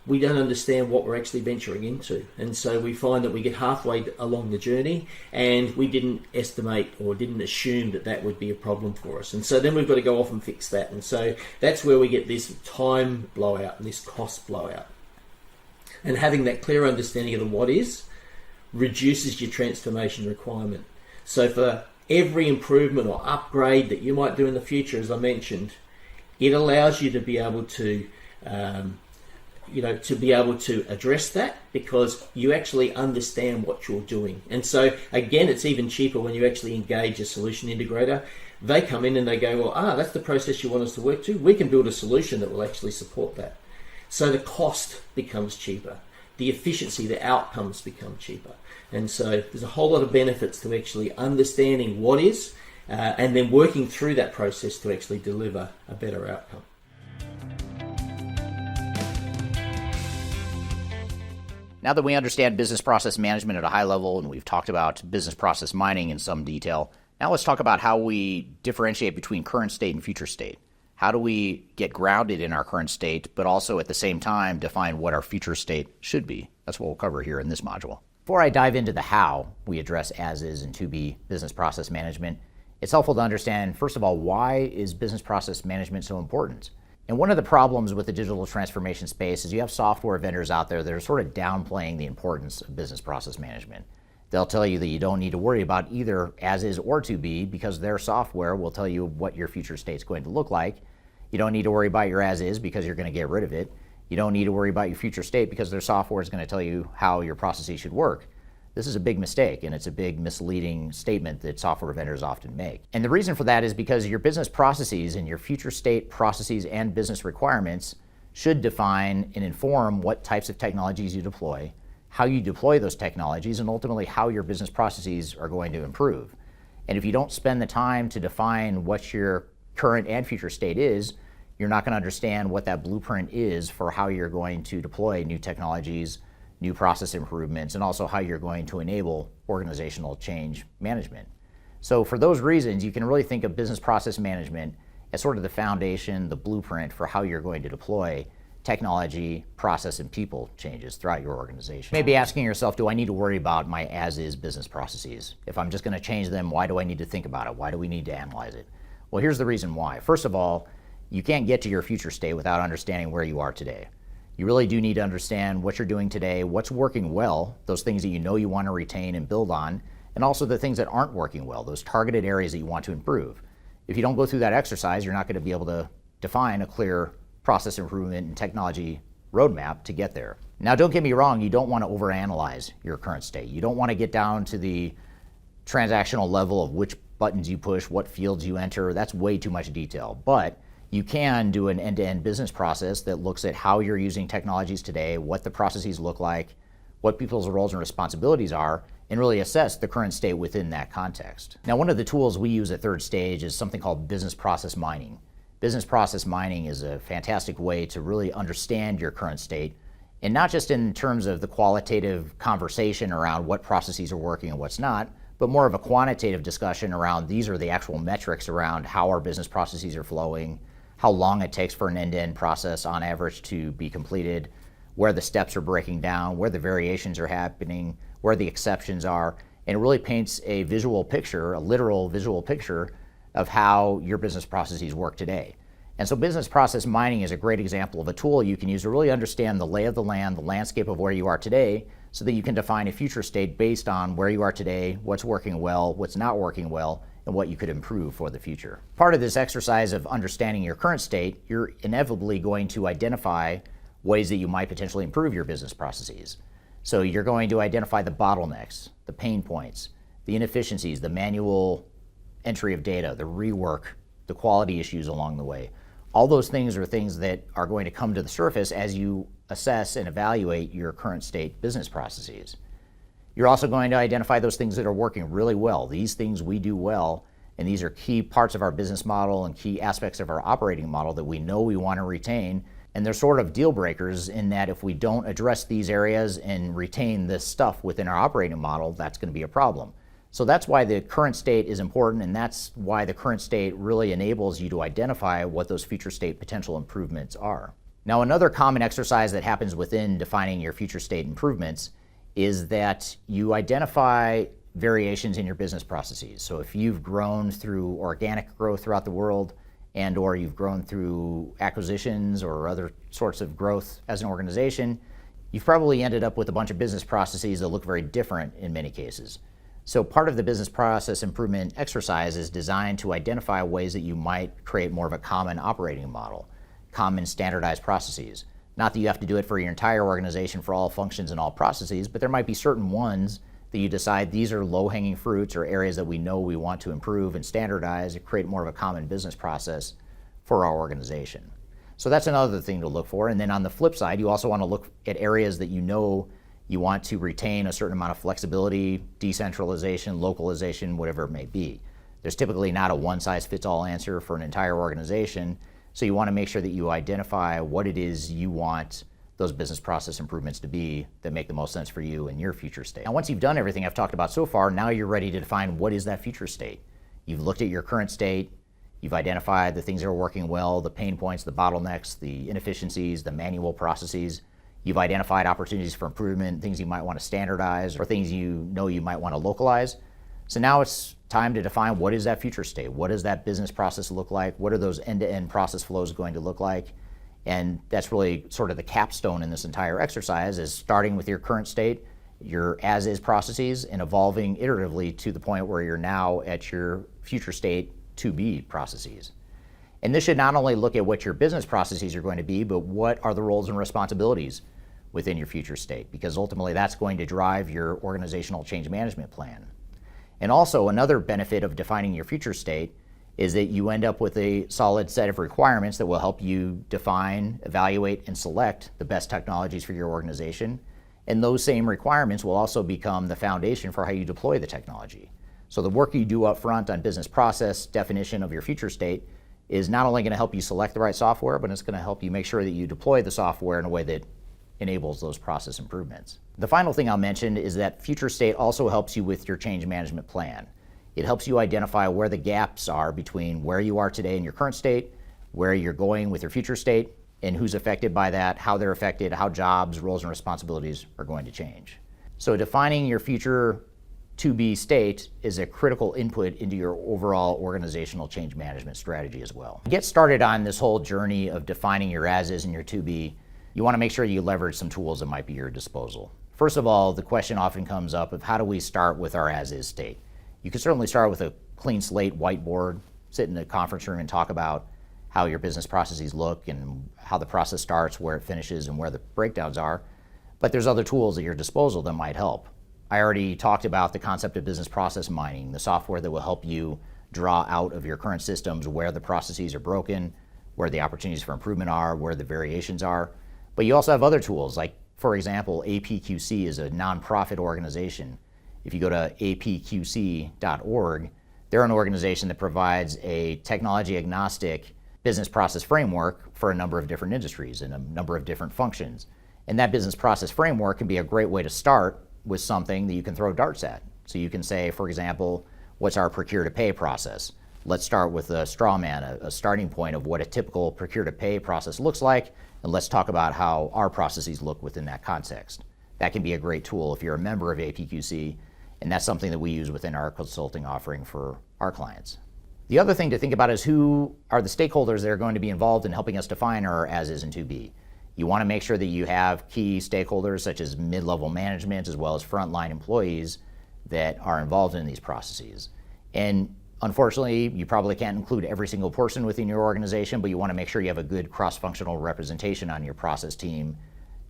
we don't understand what we're actually venturing into. And so we find that we get halfway along the journey and we didn't estimate or didn't assume that that would be a problem for us. And so then we've got to go off and fix that. And so that's where we get this time blowout and this cost blowout. And having that clear understanding of the what is reduces your transformation requirement. So for every improvement or upgrade that you might do in the future, as I mentioned, it allows you to be able to address that because you actually understand what you're doing. And so again, it's even cheaper when you actually engage a solution integrator. They come in and they go, well, that's the process you want us to work to. We can build a solution that will actually support that. So the cost becomes cheaper. The efficiency, the outcomes become cheaper. And so there's a whole lot of benefits to actually understanding what is and then working through that process to actually deliver a better outcome. Now that we understand business process management at a high level and we've talked about business process mining in some detail, now let's talk about how we differentiate between current state and future state. How do we get grounded in our current state, but also at the same time define what our future state should be? That's what we'll cover here in this module. Before I dive into the how we address as-is and to-be business process management, it's helpful to understand, first of all, why is business process management so important? And one of the problems with the digital transformation space is you have software vendors out there that are sort of downplaying the importance of business process management. They'll tell you that you don't need to worry about either as-is or to-be because their software will tell you what your future state's going to look like. You don't need to worry about your as-is because you're going to get rid of it. You don't need to worry about your future state because their software is going to tell you how your processes should work. This is a big mistake, and it's a big misleading statement that software vendors often make. And the reason for that is because your business processes and your future state processes and business requirements should define and inform what types of technologies you deploy, how you deploy those technologies, and ultimately how your business processes are going to improve. And if you don't spend the time to define what your current and future state is, you're not going to understand what that blueprint is for how you're going to deploy new technologies, new process improvements, and also how you're going to enable organizational change management. So for those reasons, you can really think of business process management as sort of the foundation, the blueprint for how you're going to deploy technology, process, and people changes throughout your organization. You may be asking yourself, do I need to worry about my as-is business processes? If I'm just going to change them, why do I need to think about it? Why do we need to analyze it? Well, here's the reason why. First of all, you can't get to your future state without understanding where you are today. You really do need to understand what you're doing today, what's working well, those things that you know you want to retain and build on, and also the things that aren't working well, those targeted areas that you want to improve. If you don't go through that exercise, you're not going to be able to define a clear process improvement and technology roadmap to get there. Now, don't get me wrong, you don't want to overanalyze your current state. You don't want to get down to the transactional level of which buttons you push, what fields you enter. That's way too much detail. But you can do an end-to-end business process that looks at how you're using technologies today, what the processes look like, what people's roles and responsibilities are, and really assess the current state within that context. Now, one of the tools we use at Third Stage is something called business process mining. Business process mining is a fantastic way to really understand your current state, and not just in terms of the qualitative conversation around what processes are working and what's not, but more of a quantitative discussion around these are the actual metrics around how our business processes are flowing, how long it takes for an end-to-end process on average to be completed, where the steps are breaking down, where the variations are happening, where the exceptions are, and it really paints a visual picture, a literal visual picture of how your business processes work today. And so business process mining is a great example of a tool you can use to really understand the lay of the land, the landscape of where you are today, so that you can define a future state based on where you are today, what's working well, what's not working well, and what you could improve for the future. Part of this exercise of understanding your current state, you're inevitably going to identify ways that you might potentially improve your business processes. So you're going to identify the bottlenecks, the pain points, the inefficiencies, the manual entry of data, the rework, the quality issues along the way. All those things are things that are going to come to the surface as you assess and evaluate your current state business processes. You're also going to identify those things that are working really well. These things we do well, and these are key parts of our business model and key aspects of our operating model that we know we want to retain. And they're sort of deal breakers in that if we don't address these areas and retain this stuff within our operating model, that's going to be a problem. So that's why the current state is important, and that's why the current state really enables you to identify what those future state potential improvements are. Now, another common exercise that happens within defining your future state improvements is that you identify variations in your business processes. So if you've grown through organic growth throughout the world and or you've grown through acquisitions or other sorts of growth as an organization, you've probably ended up with a bunch of business processes that look very different in many cases. So part of the business process improvement exercise is designed to identify ways that you might create more of a common operating model, common standardized processes. Not that you have to do it for your entire organization for all functions and all processes, but there might be certain ones that you decide these are low-hanging fruits or areas that we know we want to improve and standardize and create more of a common business process for our organization. So that's another thing to look for. And then on the flip side, you also want to look at areas that you know you want to retain a certain amount of flexibility, decentralization, localization, whatever it may be. There's typically not a one-size-fits-all answer for an entire organization, so you want to make sure that you identify what it is you want those business process improvements to be that make the most sense for you in your future state. Now, once you've done everything I've talked about so far, now you're ready to define what is that future state. You've looked at your current state, you've identified the things that are working well, the pain points, the bottlenecks, the inefficiencies, the manual processes. You've identified opportunities for improvement, things you might want to standardize, or things you know you might want to localize. So now it's time to define what is that future state? What does that business process look like? What are those end-to-end process flows going to look like? And that's really sort of the capstone in this entire exercise, is starting with your current state, your as-is processes, and evolving iteratively to the point where you're now at your future state to-be processes. And this should not only look at what your business processes are going to be, but what are the roles and responsibilities within your future state, because ultimately that's going to drive your organizational change management plan. And also, another benefit of defining your future state is that you end up with a solid set of requirements that will help you define, evaluate, and select the best technologies for your organization. And those same requirements will also become the foundation for how you deploy the technology. So the work you do up front on business process definition of your future state is not only going to help you select the right software, but it's going to help you make sure that you deploy the software in a way that enables those process improvements. The final thing I'll mention is that future state also helps you with your change management plan. It helps you identify where the gaps are between where you are today in your current state, where you're going with your future state, and who's affected by that, how they're affected, how jobs, roles, and responsibilities are going to change. So defining your future to-be state is a critical input into your overall organizational change management strategy as well. To get started on this whole journey of defining your as-is and your to-be, you want to make sure you leverage some tools that might be at your disposal. First of all, the question often comes up of how do we start with our as-is state? You can certainly start with a clean slate whiteboard, sit in a conference room and talk about how your business processes look and how the process starts, where it finishes, and where the breakdowns are. But there's other tools at your disposal that might help. I already talked about the concept of business process mining, the software that will help you draw out of your current systems where the processes are broken, where the opportunities for improvement are, where the variations are. But you also have other tools, like, for example, APQC is a nonprofit organization. If you go to apqc.org, they're an organization that provides a technology-agnostic business process framework for a number of different industries and a number of different functions. And that business process framework can be a great way to start with something that you can throw darts at. So you can say, for example, what's our procure-to-pay process? Let's start with a straw man, a starting point of what a typical procure-to-pay process looks like, and let's talk about how our processes look within that context. That can be a great tool if you're a member of APQC, and that's something that we use within our consulting offering for our clients. The other thing to think about is who are the stakeholders that are going to be involved in helping us define our as-is and to-be. You want to make sure that you have key stakeholders such as mid-level management as well as frontline employees that are involved in these processes. And unfortunately, you probably can't include every single person within your organization, but you want to make sure you have a good cross-functional representation on your process team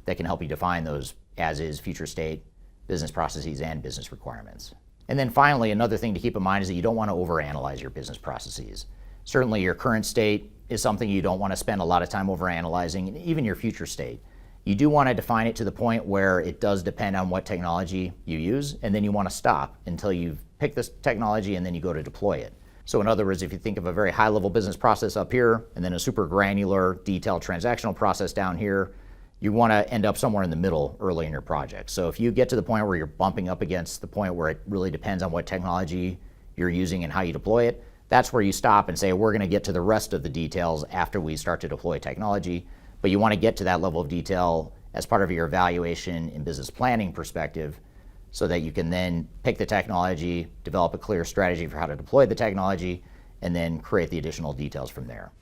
that can help you define those as-is, future state, business processes, and business requirements. And then finally, another thing to keep in mind is that you don't want to overanalyze your business processes. Certainly your current state is something you don't want to spend a lot of time overanalyzing, and even your future state. You do want to define it to the point where it does depend on what technology you use, and then you want to stop until you've picked this technology and then you go to deploy it. So in other words, if you think of a very high-level business process up here and then a super granular, detailed transactional process down here, you want to end up somewhere in the middle early in your project. So if you get to the point where you're bumping up against the point where it really depends on what technology you're using and how you deploy it, that's where you stop and say, we're going to get to the rest of the details after we start to deploy technology. But you want to get to that level of detail as part of your evaluation and business planning perspective so that you can then pick the technology, develop a clear strategy for how to deploy the technology, and then create the additional details from there.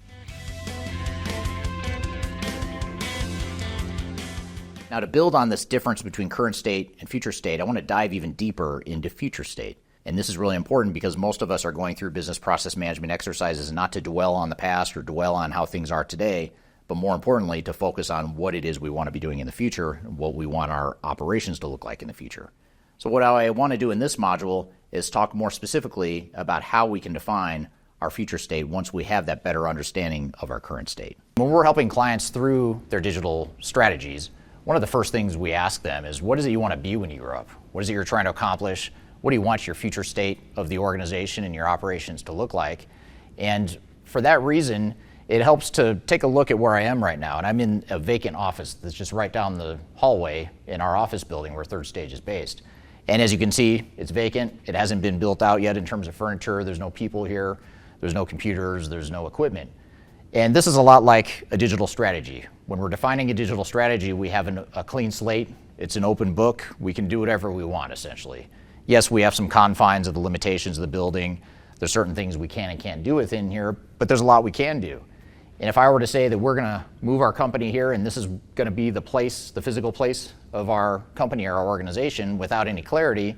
Now, to build on this difference between current state and future state, I want to dive even deeper into future state. And this is really important because most of us are going through business process management exercises not to dwell on the past or dwell on how things are today, but more importantly, to focus on what it is we want to be doing in the future and what we want our operations to look like in the future. So what I want to do in this module is talk more specifically about how we can define our future state once we have that better understanding of our current state. When we're helping clients through their digital strategies, one of the first things we ask them is, what is it you want to be when you grow up? What is it you're trying to accomplish? What do you want your future state of the organization and your operations to look like? And for that reason, it helps to take a look at where I am right now. And I'm in a vacant office that's just right down the hallway in our office building where Third Stage is based. And as you can see, it's vacant. It hasn't been built out yet in terms of furniture. There's no people here. There's no computers. There's no equipment. And this is a lot like a digital strategy. When we're defining a digital strategy, we have a clean slate. It's an open book. We can do whatever we want, essentially. Yes, we have some confines of the limitations of the building. There's certain things we can and can't do within here, but there's a lot we can do. And if I were to say that we're going to move our company here and this is going to be the place, the physical place of our company or our organization without any clarity,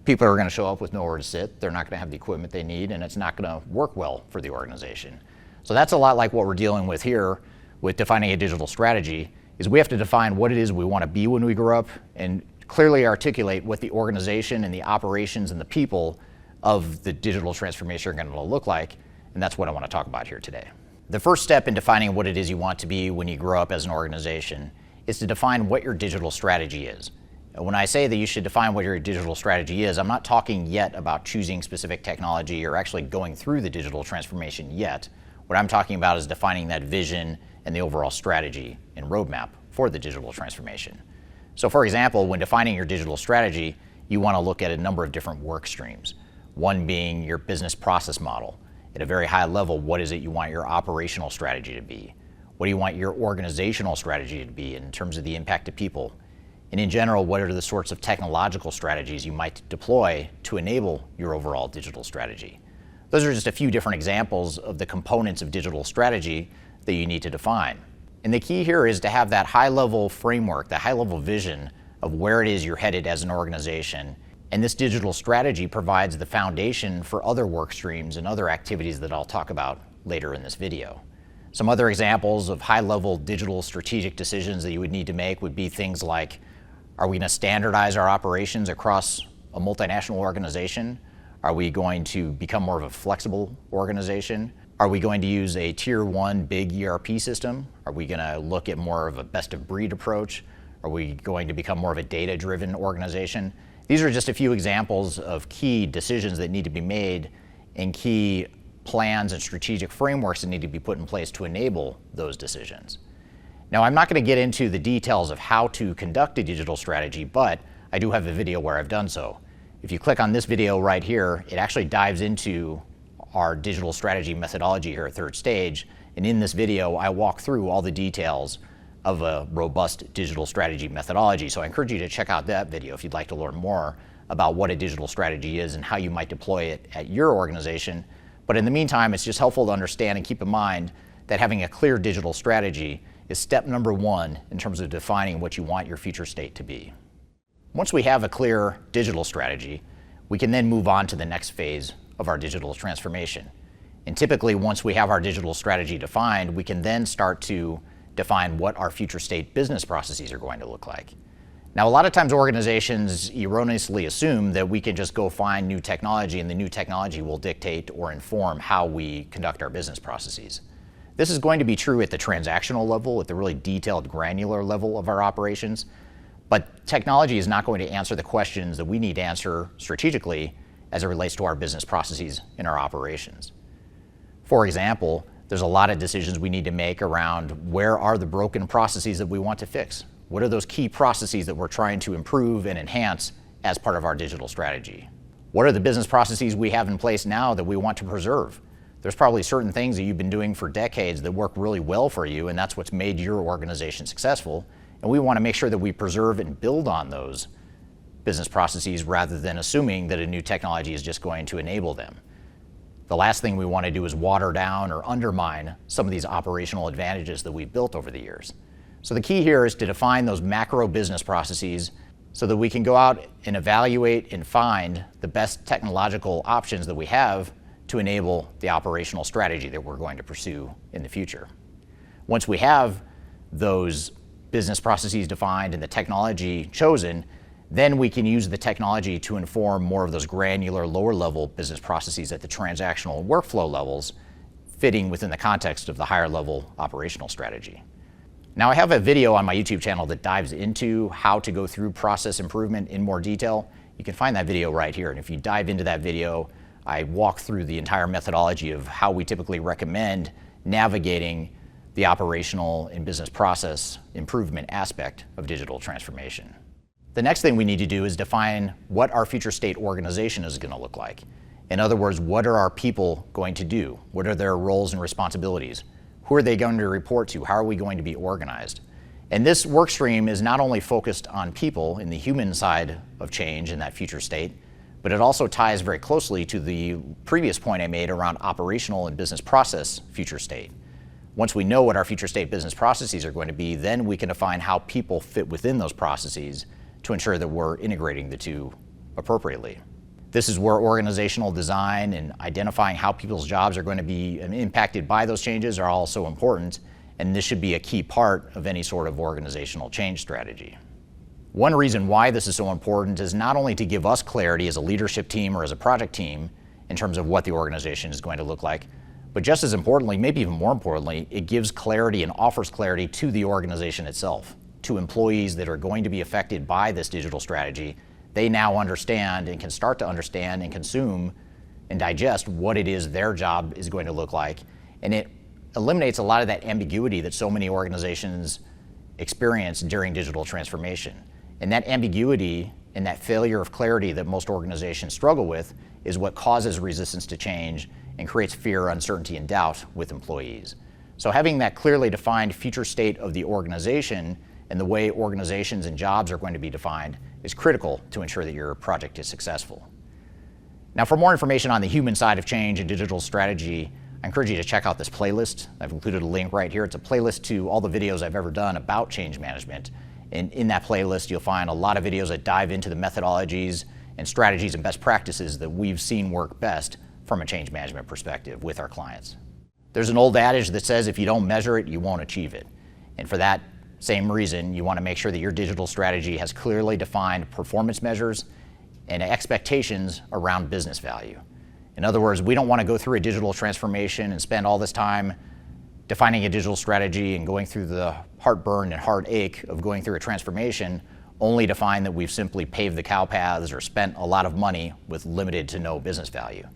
people are going to show up with nowhere to sit. They're not going to have the equipment they need, and it's not going to work well for the organization. So that's a lot like what we're dealing with here with defining a digital strategy, is we have to define what it is we want to be when we grow up and clearly articulate what the organization and the operations and the people of the digital transformation are going to look like, and that's what I want to talk about here today. The first step in defining what it is you want to be when you grow up as an organization is to define what your digital strategy is. When I say that you should define what your digital strategy is, I'm not talking yet about choosing specific technology or actually going through the digital transformation yet. What I'm talking about is defining that vision and the overall strategy and roadmap for the digital transformation. So for example, when defining your digital strategy, you want to look at a number of different work streams. One being your business process model. At a very high level, what is it you want your operational strategy to be? What do you want your organizational strategy to be in terms of the impact to people? And in general, what are the sorts of technological strategies you might deploy to enable your overall digital strategy? Those are just a few different examples of the components of digital strategy that you need to define. And the key here is to have that high-level framework, that high-level vision of where it is you're headed as an organization. And this digital strategy provides the foundation for other work streams and other activities that I'll talk about later in this video. Some other examples of high-level digital strategic decisions that you would need to make would be things like, are we going to standardize our operations across a multinational organization? Are we going to become more of a flexible organization? Are we going to use a tier 1 big ERP system? Are we going to look at more of a best of breed approach? Are we going to become more of a data-driven organization? These are just a few examples of key decisions that need to be made and key plans and strategic frameworks that need to be put in place to enable those decisions. Now, I'm not going to get into the details of how to conduct a digital strategy, but I do have a video where I've done so. If you click on this video right here, it actually dives into our digital strategy methodology here at Third Stage. And in this video, I walk through all the details of a robust digital strategy methodology. So I encourage you to check out that video if you'd like to learn more about what a digital strategy is and how you might deploy it at your organization. But in the meantime, it's just helpful to understand and keep in mind that having a clear digital strategy is step number 1 in terms of defining what you want your future state to be. Once we have a clear digital strategy, we can then move on to the next phase of our digital transformation. And typically, once we have our digital strategy defined, we can then start to define what our future state business processes are going to look like. Now, a lot of times organizations erroneously assume that we can just go find new technology and the new technology will dictate or inform how we conduct our business processes. This is going to be true at the transactional level, at the really detailed, granular level of our operations. But technology is not going to answer the questions that we need to answer strategically as it relates to our business processes and our operations. For example, There's a lot of decisions we need to make around where are the broken processes that we want to fix? What are those key processes that we're trying to improve and enhance as part of our digital strategy? What are the business processes we have in place now that we want to preserve? There's probably certain things that you've been doing for decades that work really well for you, and that's what's made your organization successful. And we want to make sure that we preserve and build on those business processes rather than assuming that a new technology is just going to enable them. The last thing we want to do is water down or undermine some of these operational advantages that we've built over the years. So the key here is to define those macro business processes so that we can go out and evaluate and find the best technological options that we have to enable the operational strategy that we're going to pursue in the future. Once we have those business processes defined and the technology chosen, then we can use the technology to inform more of those granular, lower-level business processes at the transactional and workflow levels, fitting within the context of the higher-level operational strategy. Now, I have a video on my YouTube channel that dives into how to go through process improvement in more detail. You can find that video right here, and if you dive into that video, I walk through the entire methodology of how we typically recommend navigating the operational and business process improvement aspect of digital transformation. The next thing we need to do is define what our future state organization is going to look like. In other words, what are our people going to do? What are their roles and responsibilities? Who are they going to report to? How are we going to be organized? And this work stream is not only focused on people in the human side of change in that future state, but it also ties very closely to the previous point I made around operational and business process future state. Once we know what our future state business processes are going to be, then we can define how people fit within those processes to ensure that we're integrating the two appropriately. This is where organizational design and identifying how people's jobs are going to be impacted by those changes are also important, and this should be a key part of any sort of organizational change strategy. One reason why this is so important is not only to give us clarity as a leadership team or as a project team in terms of what the organization is going to look like, but just as importantly, maybe even more importantly, it gives clarity and offers clarity to the organization itself, to employees that are going to be affected by this digital strategy. They now understand and can start to understand and consume and digest what it is their job is going to look like. And it eliminates a lot of that ambiguity that so many organizations experience during digital transformation. And that ambiguity and that failure of clarity that most organizations struggle with is what causes resistance to change and creates fear, uncertainty, and doubt with employees. So having that clearly defined future state of the organization and the way organizations and jobs are going to be defined is critical to ensure that your project is successful. Now, for more information on the human side of change and digital strategy, I encourage you to check out this playlist. I've included a link right here. It's a playlist to all the videos I've ever done about change management. And in that playlist, you'll find a lot of videos that dive into the methodologies and strategies and best practices that we've seen work best from a change management perspective with our clients. There's an old adage that says if you don't measure it, you won't achieve it. And for that same reason, you want to make sure that your digital strategy has clearly defined performance measures and expectations around business value. In other words, we don't want to go through a digital transformation and spend all this time defining a digital strategy and going through the heartburn and heartache of going through a transformation only to find that we've simply paved the cow paths or spent a lot of money with limited to no business value.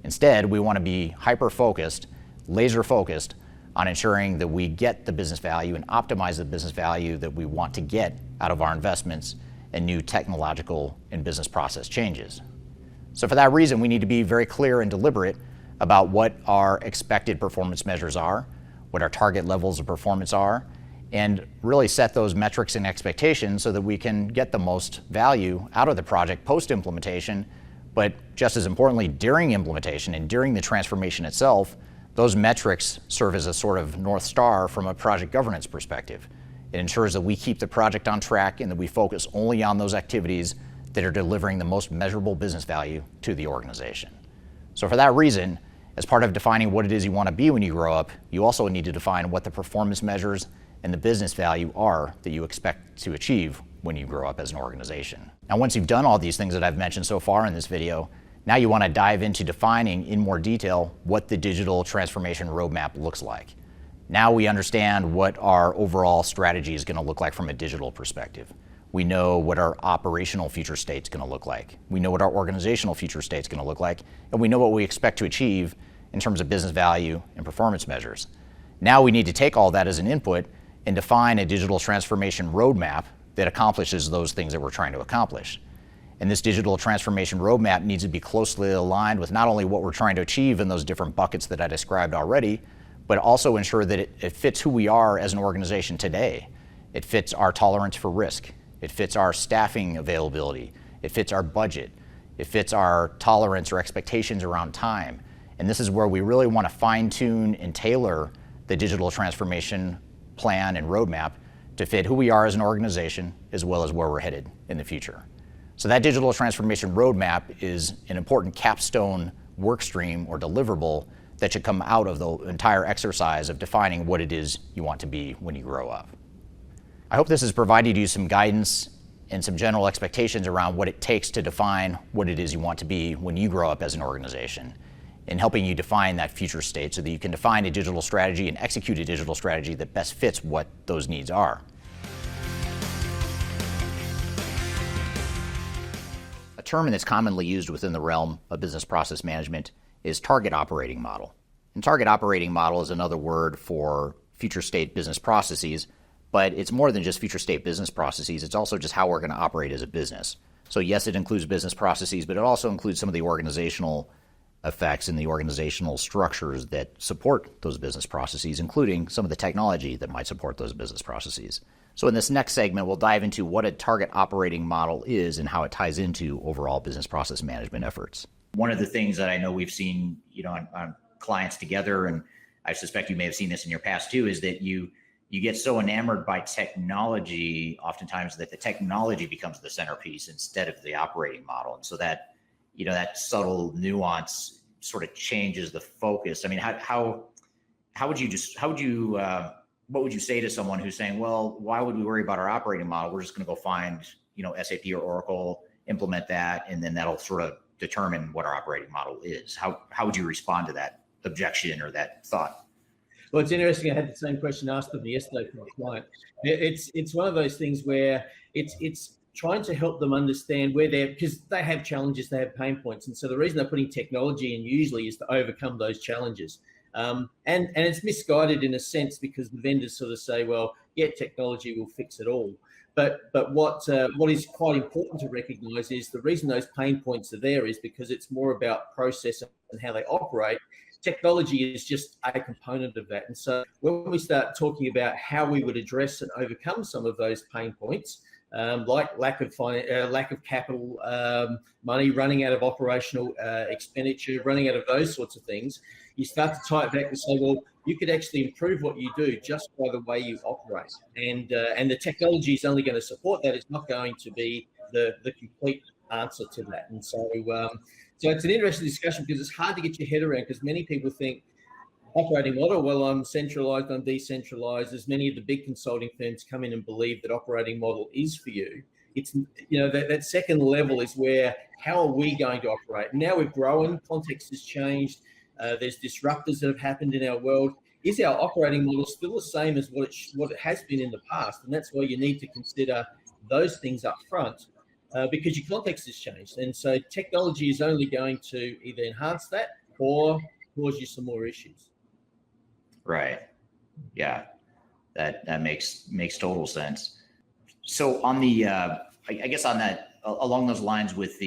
Instead, we want to be hyper-focused, laser-focused on ensuring that we get the business value and optimize the business value that we want to get out of our investments and new technological and business process changes. So for that reason, we need to be very clear and deliberate about what our expected performance measures are, what our target levels of performance are, and really set those metrics and expectations so that we can get the most value out of the project post-implementation, but just as importantly, during implementation and during the transformation itself, those metrics serve as a sort of North Star from a project governance perspective. It ensures that we keep the project on track and that we focus only on those activities that are delivering the most measurable business value to the organization. So for that reason, as part of defining what it is you want to be when you grow up, you also need to define what the performance measures and the business value are that you expect to achieve when you grow up as an organization. Now, once you've done all these things that I've mentioned so far in this video, now you want to dive into defining in more detail what the digital transformation roadmap looks like. Now we understand what our overall strategy is going to look like from a digital perspective. We know what our operational future state is going to look like. We know what our organizational future state is going to look like, and we know what we expect to achieve in terms of business value and performance measures. Now we need to take all that as an input and define a digital transformation roadmap that accomplishes those things that we're trying to accomplish. And this digital transformation roadmap needs to be closely aligned with not only what we're trying to achieve in those different buckets that I described already, but also ensure that it fits who we are as an organization today. It fits our tolerance for risk. It fits our staffing availability. It fits our budget. It fits our tolerance or expectations around time. And this is where we really want to fine-tune and tailor the digital transformation plan and roadmap to fit who we are as an organization, as well as where we're headed in the future. So that digital transformation roadmap is an important capstone work stream or deliverable that should come out of the entire exercise of defining what it is you want to be when you grow up. I hope this has provided you some guidance and some general expectations around what it takes to define what it is you want to be when you grow up as an organization, and helping you define that future state so that you can define a digital strategy and execute a digital strategy that best fits what those needs are. A term that's commonly used within the realm of business process management is target operating model. And target operating model is another word for future state business processes, but it's more than just future state business processes. It's also just how we're going to operate as a business. So yes, it includes business processes, but it also includes some of the organizational effects and the organizational structures that support those business processes, including some of the technology that might support those business processes. So in this next segment, we'll dive into what a target operating model is and how it ties into overall business process management efforts. One of the things that I know we've seen, on clients together, and I suspect you may have seen this in your past too, is that you get so enamored by technology oftentimes that the technology becomes the centerpiece instead of the operating model. And so that, that subtle nuance sort of changes the focus. I mean, what would you say to someone who's saying, well, why would we worry about our operating model? We're just going to go find, SAP or Oracle, implement that, and then that'll sort of determine what our operating model is. How would you respond to that objection or that thought? Well, it's interesting. I had the same question asked of me yesterday from a client. It's one of those things where it's trying to help them understand where because they have challenges, they have pain points. And so the reason they're putting technology in usually is to overcome those challenges. And it's misguided in a sense because the vendors sort of say, well, yeah, technology will fix it all. But what is quite important to recognize is the reason those pain points are there is because it's more about process and how they operate. Technology is just a component of that. And so when we start talking about how we would address and overcome some of those pain points, like lack of capital, money, running out of operational expenditure, running out of those sorts of things, you start to tie it back and say, well, you could actually improve what you do just by the way you operate. And the technology is only going to support that. It's not going to be the complete answer to that. And so it's an interesting discussion because it's hard to get your head around because many people think operating model, well, I'm centralized, I'm decentralized. As many of the big consulting firms come in and believe that operating model is for you. It's, that second level is where, how are we going to operate? Now we're growing, context has changed. There's disruptors that have happened in our world. Is our operating model still the same as what it has been in the past? And that's why you need to consider those things up front because your context has changed. And so technology is only going to either enhance that or cause you some more issues. Right. Yeah, that makes total sense. So on the, I guess on that, along those lines with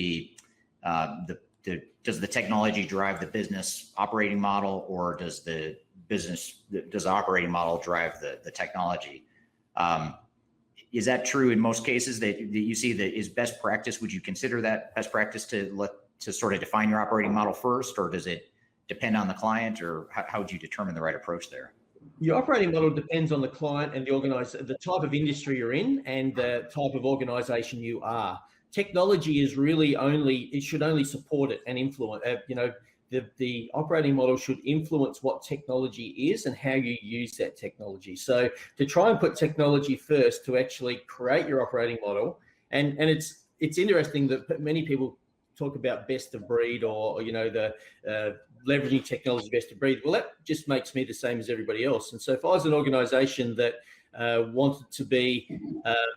does the technology drive the business operating model, or does the operating model drive the technology? Is that true in most cases that you see that is best practice? Would you consider that best practice to sort of define your operating model first, or does it depend on the client, or how would you determine the right approach there? Your operating model depends on the client and the type of industry you're in and the type of organization you are. Technology is really it should only support it and influence, the operating model should influence what technology is and how you use that technology. So to try and put technology first to actually create your operating model, and it's interesting that many people talk about best of breed or the leveraging technology best of breed. Well, that just makes me the same as everybody else. And so if I was an organization that wanted to be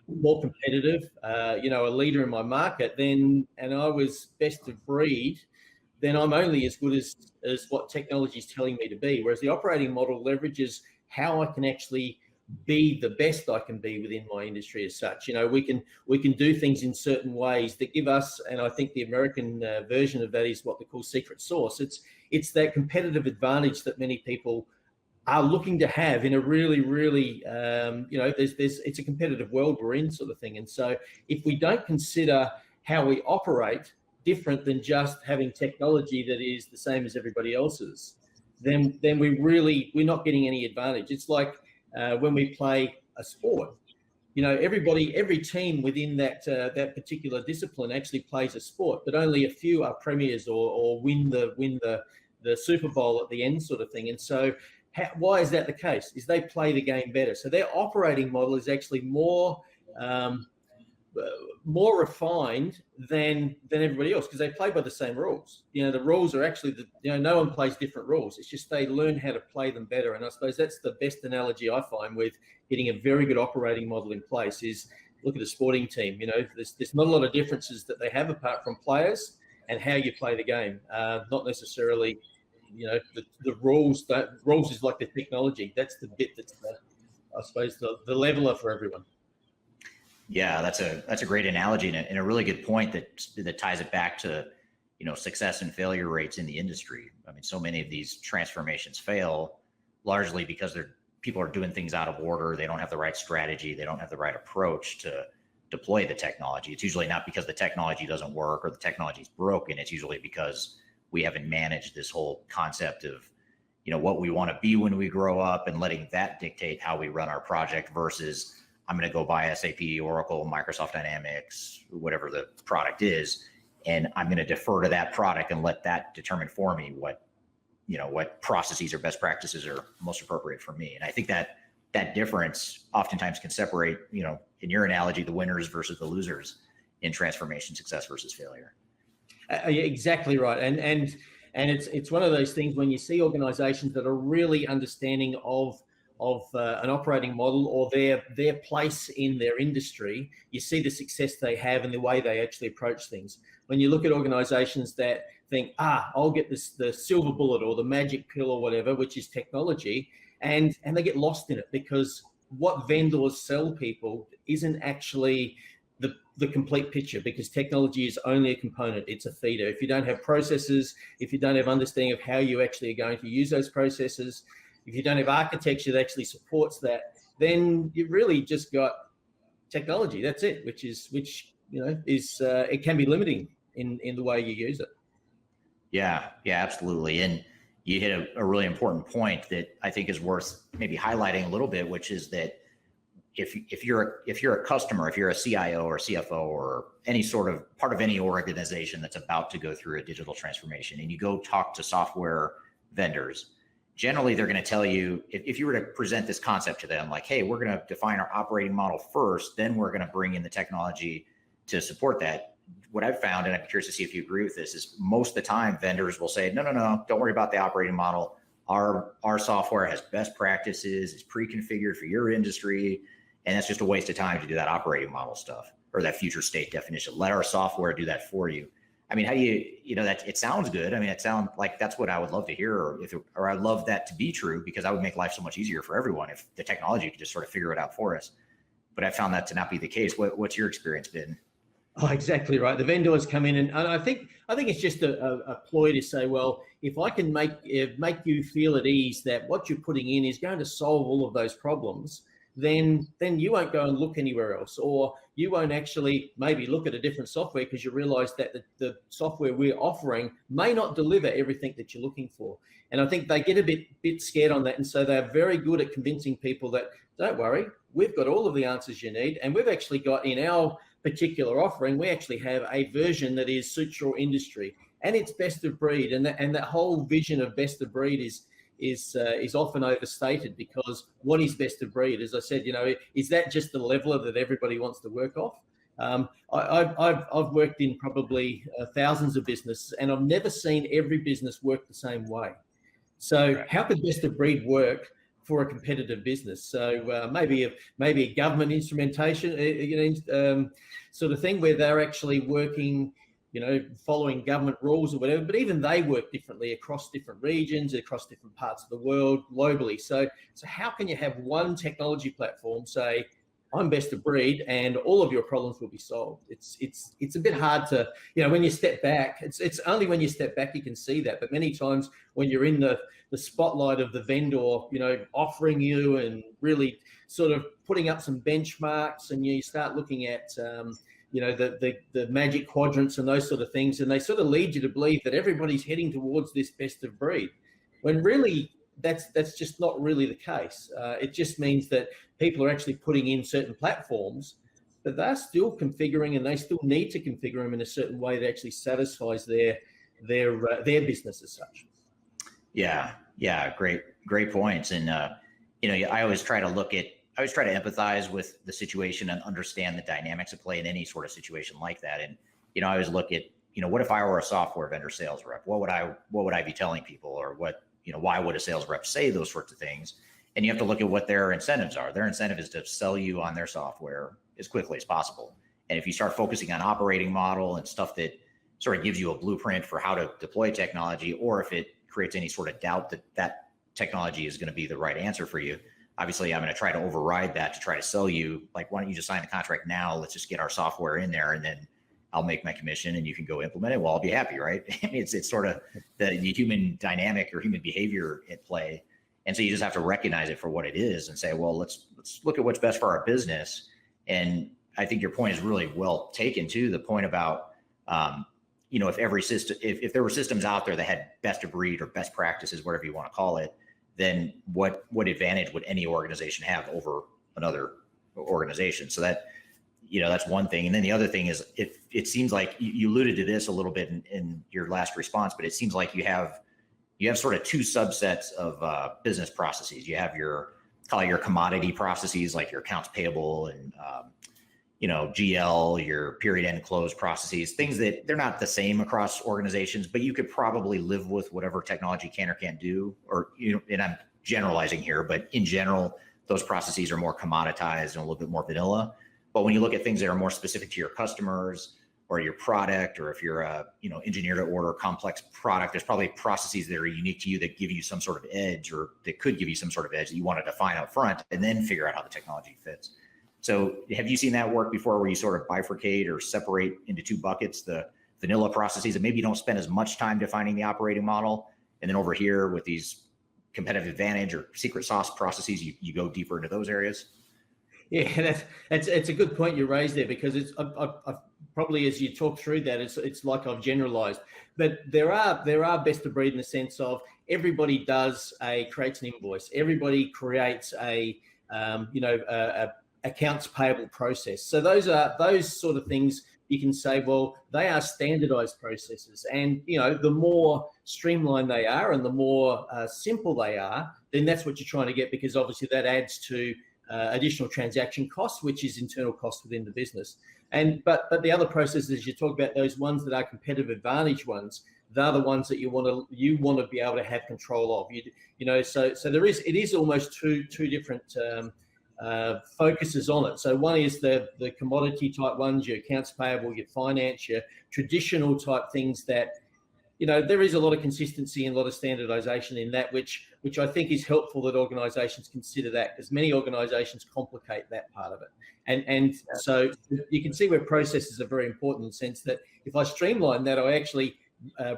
more competitive, a leader in my market, and I was best of breed, then I'm only as good as what technology is telling me to be. Whereas the operating model leverages how I can actually be the best I can be within my industry as such. We can do things in certain ways that give us, and I think the American version of that is what they call secret sauce. It's that competitive advantage that many people are looking to have in a really, really, it's a competitive world we're in, sort of thing. And so if we don't consider how we operate different than just having technology that is the same as everybody else's, then we're not getting any advantage. It's like when we play a sport, every team within that particular discipline actually plays a sport, but only a few are premiers or win the Super Bowl at the end, sort of thing. And so why is that the case? Is they play the game better. So their operating model is actually more refined than everybody else, because they play by the same rules. The rules are actually no one plays different rules. It's just they learn how to play them better. And I suppose that's the best analogy I find with getting a very good operating model in place is look at a sporting team. There's not a lot of differences that they have apart from players and how you play the game. Not necessarily, the rules. Rules is like the technology. That's the bit that's I suppose the leveler for everyone. Yeah, that's a great analogy and a really good point that ties it back to, success and failure rates in the industry. I mean, so many of these transformations fail largely because people are doing things out of order. They don't have the right strategy. They don't have the right approach to deploy the technology. It's usually not because the technology doesn't work or the technology is broken. It's usually because we haven't managed this whole concept of, what we want to be when we grow up and letting that dictate how we run our project versus I'm going to go buy SAP, Oracle, Microsoft Dynamics, whatever the product is, and I'm going to defer to that product and let that determine for me what processes or best practices are most appropriate for me. And I think that difference oftentimes can separate, in your analogy, the winners versus the losers in transformation, success versus failure. Yeah, exactly right. And it's one of those things when you see organizations that are really understanding of an operating model or their place in their industry, you see the success they have and the way they actually approach things. When you look at organizations that think, I'll get the silver bullet or the magic pill or whatever, which is technology, and they get lost in it because what vendors sell people isn't actually the complete picture, because technology is only a component. It's a feeder. If you don't have processes, if you don't have understanding of how you actually are going to use those processes, if you don't have architecture that actually supports that, then you've really just got technology. That's it, which it can be limiting in the way you use it. Yeah, absolutely. And you hit a really important point that I think is worth maybe highlighting a little bit, which is that if you're a customer, if you're a CIO or CFO or any sort of part of any organization that's about to go through a digital transformation, and you go talk to software vendors, generally they're going to tell you, if you were to present this concept to them, like, hey, we're going to define our operating model first, then we're going to bring in the technology to support that. What I've found, and I'm curious to see if you agree with this, is most of the time vendors will say, no, don't worry about the operating model. Our software has best practices, it's pre-configured for your industry, and that's just a waste of time to do that operating model stuff or that future state definition. Let our software do that for you. I mean, how do that? It sounds good. I mean, it sounds like that's what I would love to hear, or I'd love that to be true, because that would make life so much easier for everyone if the technology could just sort of figure it out for us. But I found that to not be the case. What's your experience been? Oh, exactly right. The vendors come in, and I think it's just a ploy to say, well, if I can make you feel at ease that what you're putting in is going to solve all of those problems, then you won't go and look anywhere else, or you won't actually maybe look at a different software because you realize that the software we're offering may not deliver everything that you're looking for. And I think they get a bit scared on that, and so they're very good at convincing people that, don't worry, we've got all of the answers you need, and we've actually got in our particular offering, we actually have a version that suits your industry, and it's best of breed. And that whole vision of best of breed is often overstated, because what is best of breed? As I said, is that just the leveler that everybody wants to work off? I've worked in probably thousands of businesses, and I've never seen every business work the same way. So right. How could best of breed work for a competitive business? So maybe a government instrumentation, sort of thing, where they're actually working following government rules or whatever, but even they work differently across different regions, across different parts of the world, globally. So how can you have one technology platform say, I'm best of breed, and all of your problems will be solved? It's a bit hard to, when you step back, it's only when you step back you can see that. But many times when you're in the spotlight of the vendor, offering you and really sort of putting up some benchmarks, and you start looking at, the magic quadrants and those sort of things, and they sort of lead you to believe that everybody's heading towards this best of breed, when really that's just not really the case. It just means that people are actually putting in certain platforms, but they're still configuring, and they still need to configure them in a certain way that actually satisfies their business as such. Yeah, great points. And I always try to empathize with the situation and understand the dynamics at play in any sort of situation like that. And I always look at, what if I were a software vendor sales rep? What would I be telling people, or what? Why would a sales rep say those sorts of things? And you have to look at what their incentives are. Their incentive is to sell you on their software as quickly as possible. And if you start focusing on operating model and stuff that sort of gives you a blueprint for how to deploy technology, or if it creates any sort of doubt that technology is going to be the right answer for you, obviously I'm going to try to override that to try to sell you, like, why don't you just sign the contract now? Let's just get our software in there, and then I'll make my commission and you can go implement it. Well, I'll be happy, right? I mean, it's sort of the human dynamic or human behavior at play. And so you just have to recognize it for what it is and say, well, let's look at what's best for our business. And I think your point is really well taken too. The point about, if every system, if there were systems out there that had best of breed or best practices, whatever you want to call it, then what advantage would any organization have over another organization? So that's one thing. And then the other thing is, it seems like you alluded to this a little bit in your last response, but it seems like you have sort of two subsets of business processes. You have your commodity processes, like your accounts payable and GL, your period end close processes, things that they're not the same across organizations, but you could probably live with whatever technology can or can't do. Or and I'm generalizing here, but in general, those processes are more commoditized and a little bit more vanilla. But when you look at things that are more specific to your customers or your product, or if you're a engineer to order complex product, there's probably processes that are unique to you that give you some sort of edge, or that could give you some sort of edge that you want to define up front and then figure out how the technology fits. So have you seen that work before, where you sort of bifurcate or separate into two buckets, the vanilla processes, and maybe you don't spend as much time defining the operating model, and then over here with these competitive advantage or secret sauce processes, you go deeper into those areas? Yeah, it's a good point you raised there, because it's I've probably, as you talk through that, it's like I've generalized, but there are best of breed in the sense of everybody creates an invoice, everybody creates a accounts payable process. So those sort of things you can say, well, they are standardized processes, and the more streamlined they are and the more simple they are, then that's what you're trying to get, because obviously that adds to additional transaction costs, which is internal costs within the business. But the other processes you talk about, those ones that are competitive advantage ones, they're the ones that you want to be able to have control of. So it is almost two different focuses on it. So one is the commodity type ones, your accounts payable, your finance, your traditional type things that there is a lot of consistency and a lot of standardization in that, which I think is helpful that organizations consider that, because many organizations complicate that part of it. And so you can see where processes are very important, in the sense that if I streamline that, I actually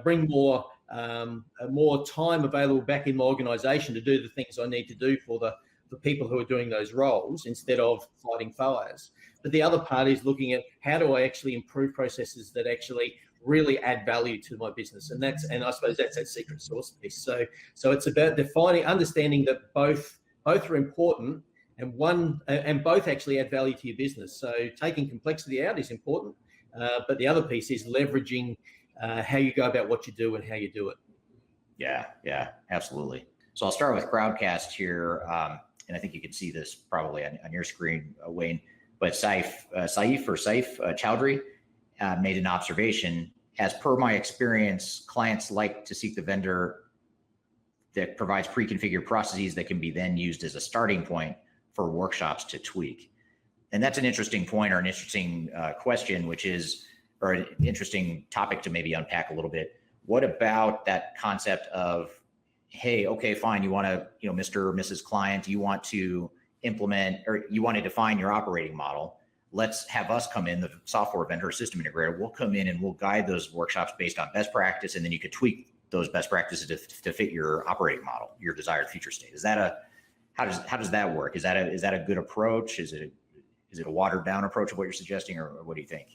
bring more time available back in my organization to do the things I need to do for the people who are doing those roles, instead of fighting fires. But the other part is looking at, how do I actually improve processes that actually really add value to my business, and I suppose that's that secret sauce piece. So it's about understanding that both are important, and both actually add value to your business. So taking complexity out is important, but the other piece is leveraging how you go about what you do and how you do it. Yeah, absolutely. So I'll start with Crowdcast here, and I think you can see this probably on your screen, Wayne. But Saif Chowdhury made an observation. As per my experience, clients like to seek the vendor that provides pre-configured processes that can be then used as a starting point for workshops to tweak. And that's an interesting point, or an interesting question, which is, or an interesting topic to maybe unpack a little bit. What about that concept of, hey, okay, fine, you want to, Mr. or Mrs. Client, you want to implement, or you want to define your operating model. Let's have us come in, the software vendor, system integrator. We'll come in and we'll guide those workshops based on best practice, and then you could tweak those best practices to fit your operating model, your desired future state. Is that how does that work? Is that a good approach? Is it a watered down approach of what you're suggesting, or what do you think?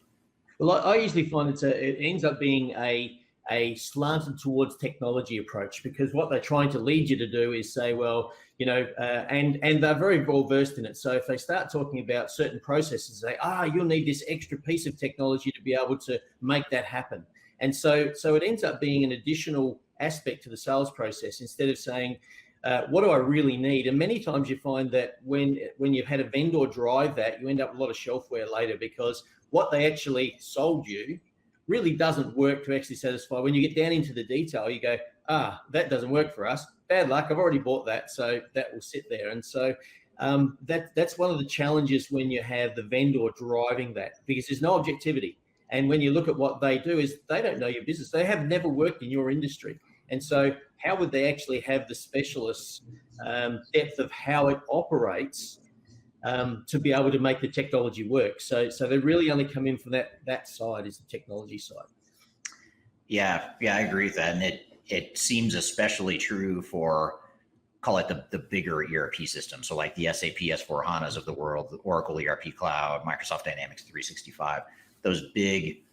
Well, I usually find it ends up being a slanted towards technology approach, because what they're trying to lead you to do is say, well, and they're very well versed in it. So if they start talking about certain processes, say, you'll need this extra piece of technology to be able to make that happen. And so it ends up being an additional aspect to the sales process, instead of saying, what do I really need? And many times you find that when you've had a vendor drive that, you end up with a lot of shelfware later, because what they actually sold you really doesn't work to actually satisfy. When you get down into the detail, you go, that doesn't work for us. Bad luck, I've already bought that, so that will sit there. And so that's one of the challenges when you have the vendor driving that, because there's no objectivity. And when you look at what they do, is they don't know your business. They have never worked in your industry. And so how would they actually have the specialist depth of how it operates to be able to make the technology work? So they really only come in from that side, is the technology side. Yeah, I agree with that. And it seems especially true for, call it the bigger ERP systems. So like the SAP S/4HANAs of the world, the Oracle ERP Cloud, Microsoft Dynamics 365, those big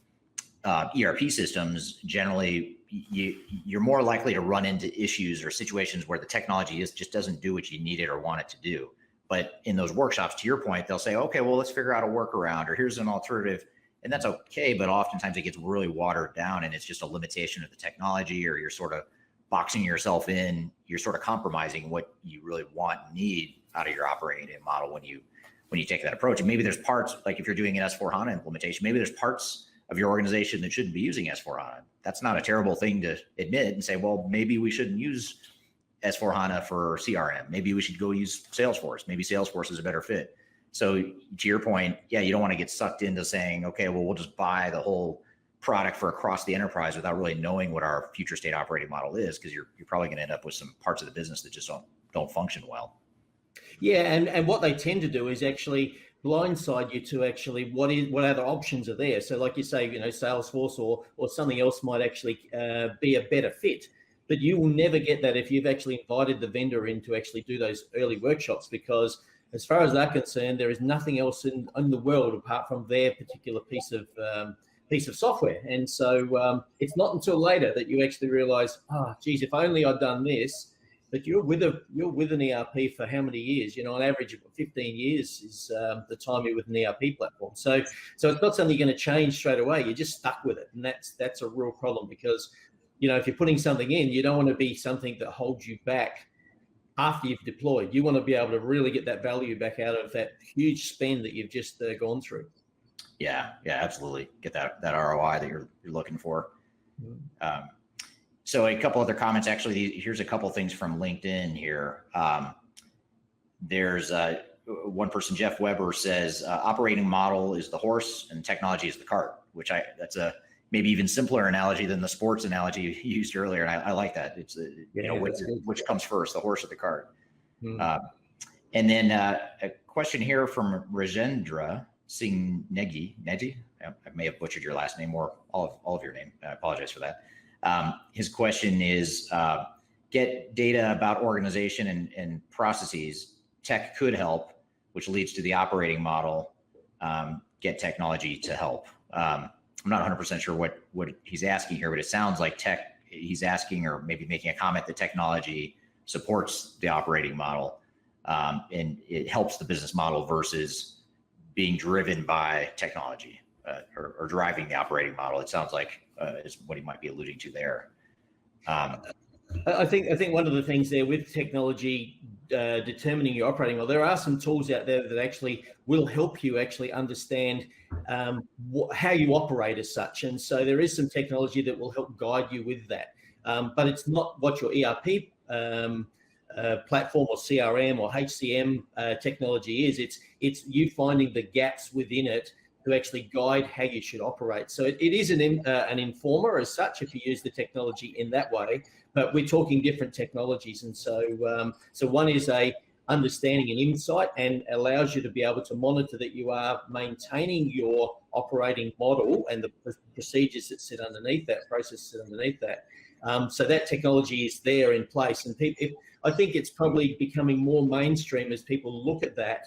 ERP systems, generally you're more likely to run into issues or situations where the technology just doesn't do what you need it or want it to do. But in those workshops, to your point, they'll say, okay, well, let's figure out a workaround, or here's an alternative. And that's okay, but oftentimes it gets really watered down, and it's just a limitation of the technology, or you're sort of boxing yourself in, you're sort of compromising what you really want and need out of your operating model when you take that approach. And maybe there's parts, like if you're doing an S/4HANA implementation, maybe there's parts of your organization that shouldn't be using S/4HANA. That's not a terrible thing to admit and say, well, maybe we shouldn't use S/4HANA for CRM. Maybe we should go use Salesforce. Maybe Salesforce is a better fit. So to your point, yeah, you don't want to get sucked into saying, okay, well, we'll just buy the whole product for across the enterprise without really knowing what our future state operating model is, because you're probably going to end up with some parts of the business that just don't function well. Yeah, and what they tend to do is actually blindside you to actually what other options are there. So like you say, Salesforce or something else might actually be a better fit. But you will never get that if you've actually invited the vendor in to actually do those early workshops, because as far as they're concerned, there is nothing else in the world apart from their particular piece of software. And so it's not until later that you actually realize, geez, if only I'd done this. But you're with an ERP for how many years? On average, 15 years is the time you're with an ERP platform. So it's not something you're going to change straight away. You're just stuck with it, and that's a real problem, because if you're putting something in, you don't want to be something that holds you back after you've deployed. You want to be able to really get that value back out of that huge spend that you've just gone through. Yeah, absolutely. Get that ROI that you're looking for. So a couple other comments, actually. Here's a couple things from LinkedIn here. There's one person, Jeff Weber, says operating model is the horse and technology is the cart, which that's a maybe even simpler analogy than the sports analogy you used earlier. And I like that. It's which comes first, the horse or the cart? And then a question here from Rajendra Singh Negi. I may have butchered your last name or all of your name. I apologize for that. His question is, get data about organization and processes. Tech could help, which leads to the operating model. Get technology to help. I'm not 100% sure what he's asking here, but it sounds like he's asking, or maybe making a comment that technology supports the operating model, and it helps the business model versus being driven by technology. Or driving the operating model. It sounds like is what he might be alluding to there. I think one of the things there with technology determining your operating model, there are some tools out there that actually will help you actually understand how you operate as such. And so there is some technology that will help guide you with that. But it's not what your ERP platform or CRM or HCM technology is. It's you finding the gaps within it to actually guide how you should operate. So it is an informer as such if you use the technology in that way, but we're talking different technologies. And so one is a understanding and insight and allows you to be able to monitor that you are maintaining your operating model and the procedures that sit underneath that, process sit underneath that. So that technology is there in place. And I think it's probably becoming more mainstream as people look at that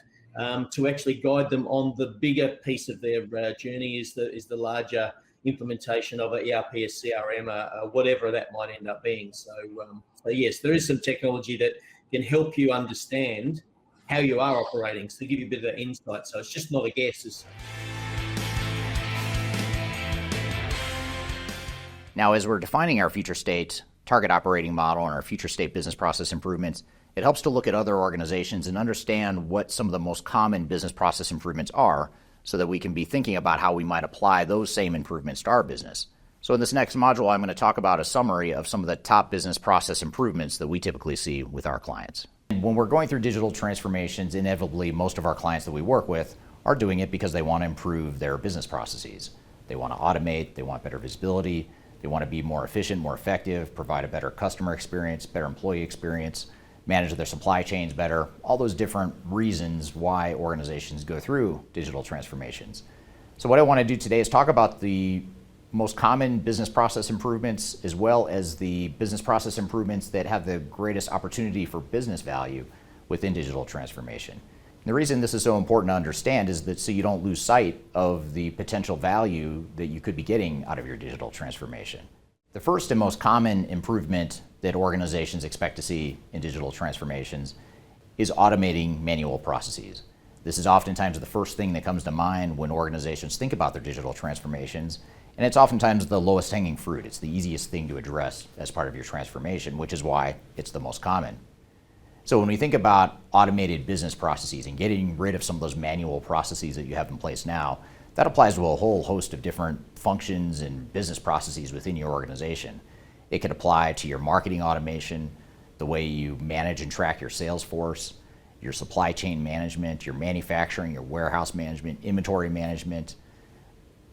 to actually guide them on the bigger piece of their journey is the larger implementation of a ERP, a CRM, whatever that might end up being. So yes, there is some technology that can help you understand how you are operating, so to give you a bit of insight. So it's just not a guess. Now, as we're defining our future state target operating model and our future state business process improvements, it helps to look at other organizations and understand what some of the most common business process improvements are so that we can be thinking about how we might apply those same improvements to our business. So in this next module, I'm going to talk about a summary of some of the top business process improvements that we typically see with our clients. And when we're going through digital transformations, inevitably most of our clients that we work with are doing it because they want to improve their business processes. They want to automate, they want better visibility, they want to be more efficient, more effective, provide a better customer experience, better employee experience, manage their supply chains better, all those different reasons why organizations go through digital transformations. So what I want to do today is talk about the most common business process improvements as well as the business process improvements that have the greatest opportunity for business value within digital transformation. And the reason this is so important to understand is that so you don't lose sight of the potential value that you could be getting out of your digital transformation. The first and most common improvement that organizations expect to see in digital transformations is automating manual processes. This is oftentimes the first thing that comes to mind when organizations think about their digital transformations, and it's oftentimes the lowest hanging fruit. It's the easiest thing to address as part of your transformation, which is why it's the most common. So when we think about automated business processes and getting rid of some of those manual processes that you have in place now, that applies to a whole host of different functions and business processes within your organization. It could apply to your marketing automation, the way you manage and track your sales force, your supply chain management, your manufacturing, your warehouse management, inventory management,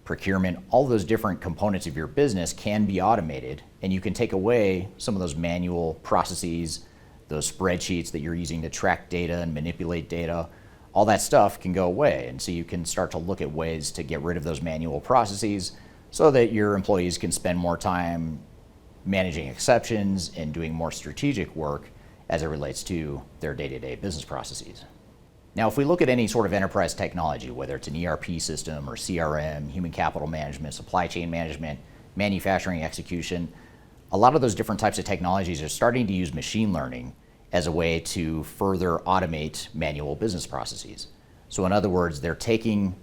procurement. All those different components of your business can be automated, and you can take away some of those manual processes, those spreadsheets that you're using to track data and manipulate data. All that stuff can go away, and so you can start to look at ways to get rid of those manual processes so that your employees can spend more time managing exceptions and doing more strategic work as it relates to their day-to-day business processes. Now, if we look at any sort of enterprise technology, whether it's an ERP system or CRM, human capital management, supply chain management, manufacturing execution, a lot of those different types of technologies are starting to use machine learning as a way to further automate manual business processes. So in other words, they're taking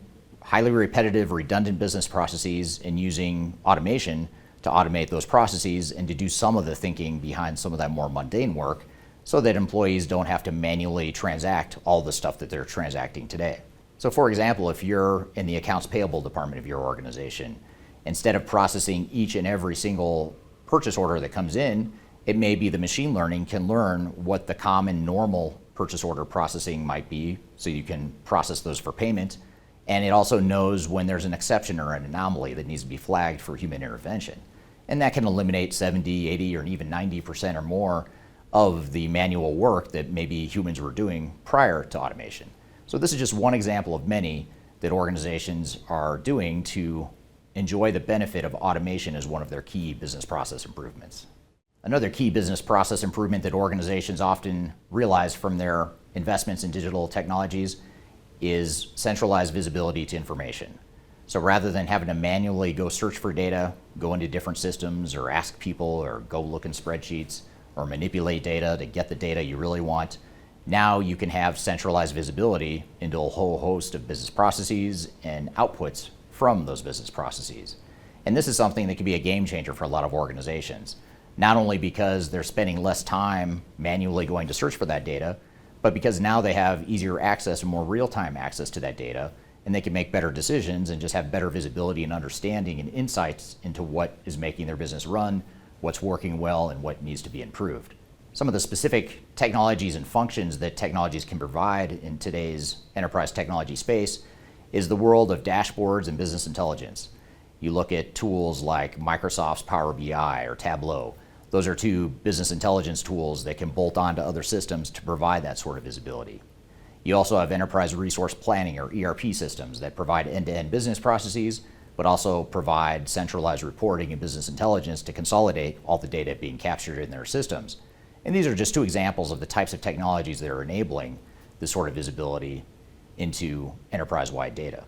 highly repetitive, redundant business processes and using automation to automate those processes and to do some of the thinking behind some of that more mundane work so that employees don't have to manually transact all the stuff that they're transacting today. So for example, if you're in the accounts payable department of your organization, instead of processing each and every single purchase order that comes in, it may be the machine learning can learn what the common normal purchase order processing might be so you can process those for payment. And it also knows when there's an exception or an anomaly that needs to be flagged for human intervention. And that can eliminate 70, 80, or even 90% or more of the manual work that maybe humans were doing prior to automation. So this is just one example of many that organizations are doing to enjoy the benefit of automation as one of their key business process improvements. Another key business process improvement that organizations often realize from their investments in digital technologies is centralized visibility to information. So rather than having to manually go search for data, go into different systems or ask people or go look in spreadsheets or manipulate data to get the data you really want, now you can have centralized visibility into a whole host of business processes and outputs from those business processes. And this is something that can be a game changer for a lot of organizations, not only because they're spending less time manually going to search for that data, but because now they have easier access and more real-time access to that data, and they can make better decisions and just have better visibility and understanding and insights into what is making their business run, what's working well, and what needs to be improved. Some of the specific technologies and functions that technologies can provide in today's enterprise technology space is the world of dashboards and business intelligence. You look at tools like Microsoft's Power BI or Tableau. Those are two business intelligence tools that can bolt onto other systems to provide that sort of visibility. You also have enterprise resource planning or ERP systems that provide end-to-end business processes, but also provide centralized reporting and business intelligence to consolidate all the data being captured in their systems. And these are just two examples of the types of technologies that are enabling this sort of visibility into enterprise-wide data.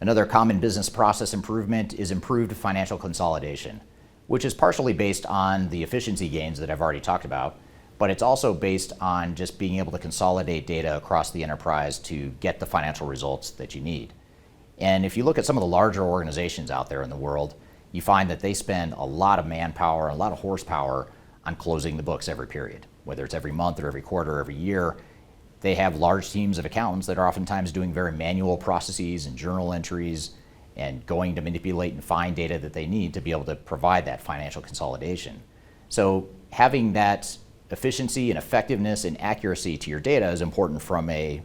Another common business process improvement is improved financial consolidation, which is partially based on the efficiency gains that I've already talked about, but it's also based on just being able to consolidate data across the enterprise to get the financial results that you need. And if you look at some of the larger organizations out there in the world, you find that they spend a lot of manpower, a lot of horsepower on closing the books every period, whether it's every month or every quarter or every year. They have large teams of accountants that are oftentimes doing very manual processes and journal entries and going to manipulate and find data that they need to be able to provide that financial consolidation. So having that efficiency and effectiveness and accuracy to your data is important from a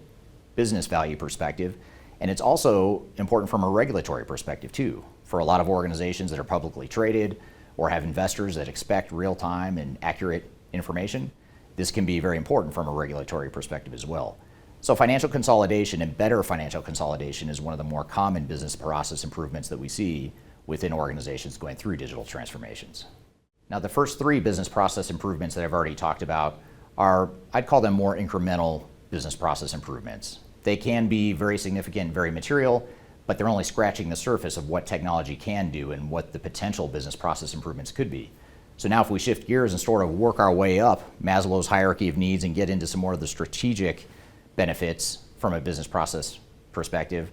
business value perspective, and it's also important from a regulatory perspective too. For a lot of organizations that are publicly traded or have investors that expect real-time and accurate information, this can be very important from a regulatory perspective as well. So financial consolidation and better financial consolidation is one of the more common business process improvements that we see within organizations going through digital transformations. Now, the first three business process improvements that I've already talked about are, I'd call them more incremental business process improvements. They can be very significant, very material, but they're only scratching the surface of what technology can do and what the potential business process improvements could be. So now if we shift gears and sort of work our way up Maslow's hierarchy of needs and get into some more of the strategic benefits from a business process perspective,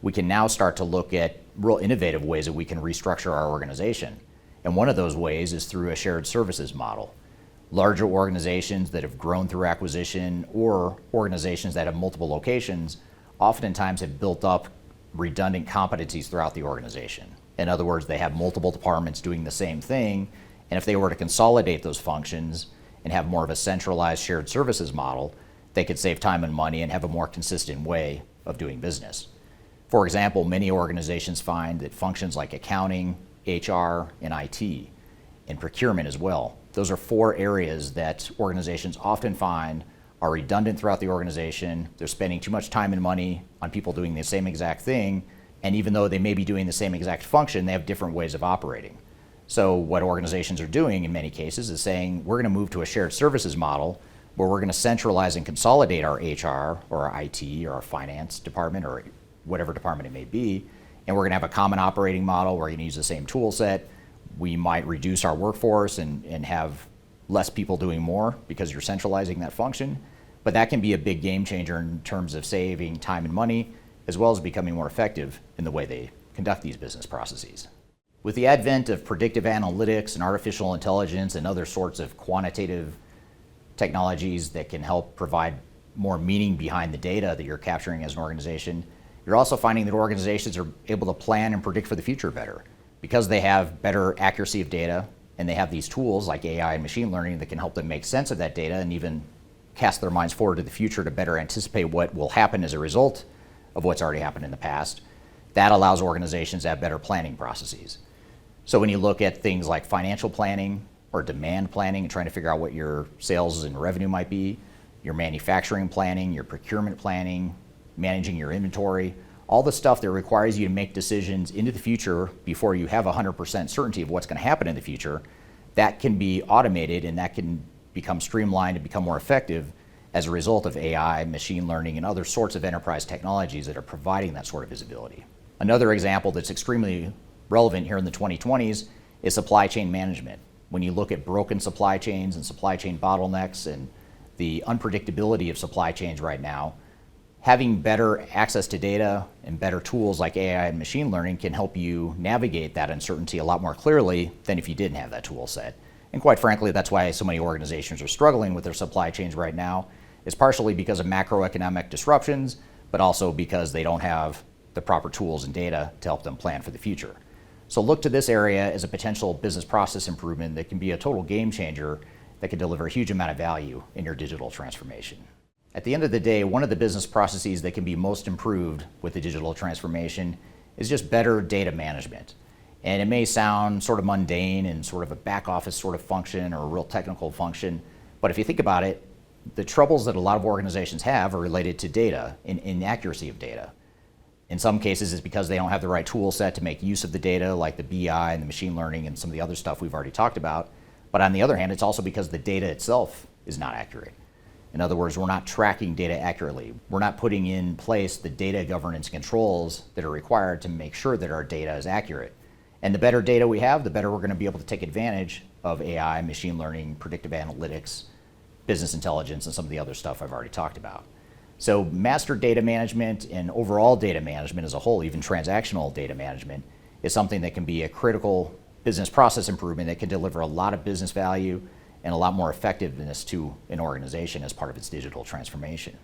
we can now start to look at real innovative ways that we can restructure our organization. And one of those ways is through a shared services model. Larger organizations that have grown through acquisition or organizations that have multiple locations oftentimes have built up redundant competencies throughout the organization. In other words, they have multiple departments doing the same thing, and if they were to consolidate those functions and have more of a centralized shared services model, they could save time and money and have a more consistent way of doing business. For example, many organizations find that functions like accounting, HR, and IT, and procurement as well, those are four areas that organizations often find are redundant throughout the organization. They're spending too much time and money on people doing the same exact thing, and even though they may be doing the same exact function, they have different ways of operating. So what organizations are doing in many cases is saying, we're going to move to a shared services model where we're going to centralize and consolidate our HR or our IT or our finance department or whatever department it may be, and we're going to have a common operating model. We're going to use the same tool set. We might reduce our workforce and have less people doing more because you're centralizing that function, but that can be a big game changer in terms of saving time and money, as well as becoming more effective in the way they conduct these business processes. With the advent of predictive analytics and artificial intelligence and other sorts of quantitative technologies that can help provide more meaning behind the data that you're capturing as an organization, you're also finding that organizations are able to plan and predict for the future better because they have better accuracy of data and they have these tools like AI and machine learning that can help them make sense of that data and even cast their minds forward to the future to better anticipate what will happen as a result of what's already happened in the past. That allows organizations to have better planning processes. So when you look at things like financial planning or demand planning and trying to figure out what your sales and revenue might be, your manufacturing planning, your procurement planning, managing your inventory, all the stuff that requires you to make decisions into the future before you have 100% certainty of what's going to happen in the future, that can be automated and that can become streamlined and become more effective as a result of AI, machine learning, and other sorts of enterprise technologies that are providing that sort of visibility. Another example that's extremely relevant here in the 2020s is supply chain management. When you look at broken supply chains and supply chain bottlenecks and the unpredictability of supply chains right now, having better access to data and better tools like AI and machine learning can help you navigate that uncertainty a lot more clearly than if you didn't have that tool set. And quite frankly, that's why so many organizations are struggling with their supply chains right now, is partially because of macroeconomic disruptions, but also because they don't have the proper tools and data to help them plan for the future. So look to this area as a potential business process improvement that can be a total game changer that can deliver a huge amount of value in your digital transformation. At the end of the day, one of the business processes that can be most improved with the digital transformation is just better data management. And it may sound sort of mundane and sort of a back office sort of function or a real technical function, but if you think about it, the troubles that a lot of organizations have are related to data and inaccuracy of data. In some cases, it's because they don't have the right tool set to make use of the data, like the BI and the machine learning and some of the other stuff we've already talked about. But on the other hand, it's also because the data itself is not accurate. In other words, we're not tracking data accurately. We're not putting in place the data governance controls that are required to make sure that our data is accurate. And the better data we have, the better we're going to be able to take advantage of AI, machine learning, predictive analytics, business intelligence, and some of the other stuff I've already talked about. So master data management and overall data management as a whole, even transactional data management, is something that can be a critical business process improvement that can deliver a lot of business value and a lot more effectiveness to an organization as part of its digital transformation.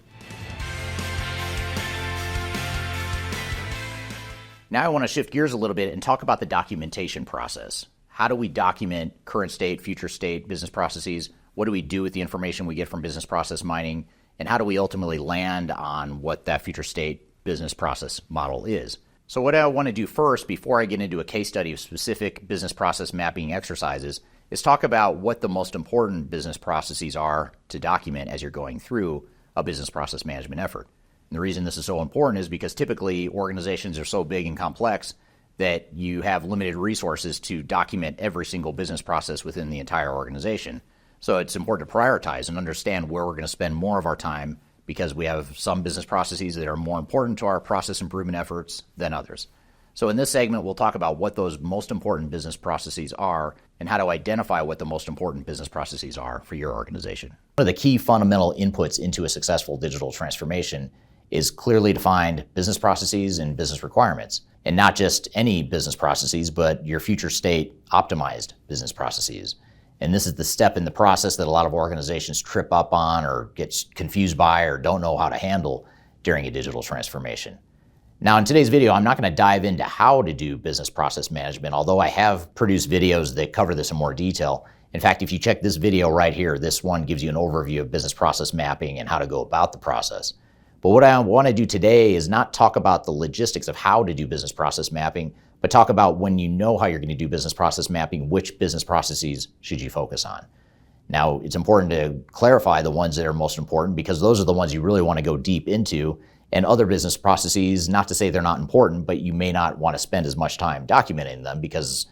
Now I want to shift gears a little bit and talk about the documentation process. How do we document current state, future state business processes? What do we do with the information we get from business process mining? And how do we ultimately land on what that future state business process model is? So what I want to do first, before I get into a case study of specific business process mapping exercises, is talk about what the most important business processes are to document as you're going through a business process management effort. And the reason this is so important is because typically organizations are so big and complex that you have limited resources to document every single business process within the entire organization. So it's important to prioritize and understand where we're going to spend more of our time, because we have some business processes that are more important to our process improvement efforts than others. So in this segment, we'll talk about what those most important business processes are and how to identify what the most important business processes are for your organization. One of the key fundamental inputs into a successful digital transformation is clearly defined business processes and business requirements. And not just any business processes, but your future state optimized business processes. And this is the step in the process that a lot of organizations trip up on or get confused by or don't know how to handle during a digital transformation. Now, in today's video, I'm not going to dive into how to do business process management, although I have produced videos that cover this in more detail. In fact, if you check this video right here, this one gives you an overview of business process mapping and how to go about the process. But what I want to do today is not talk about the logistics of how to do business process mapping, but talk about when you know how you're going to do business process mapping, which business processes should you focus on. Now, it's important to clarify the ones that are most important, because those are the ones you really want to go deep into, and other business processes, not to say they're not important, but you may not want to spend as much time documenting them because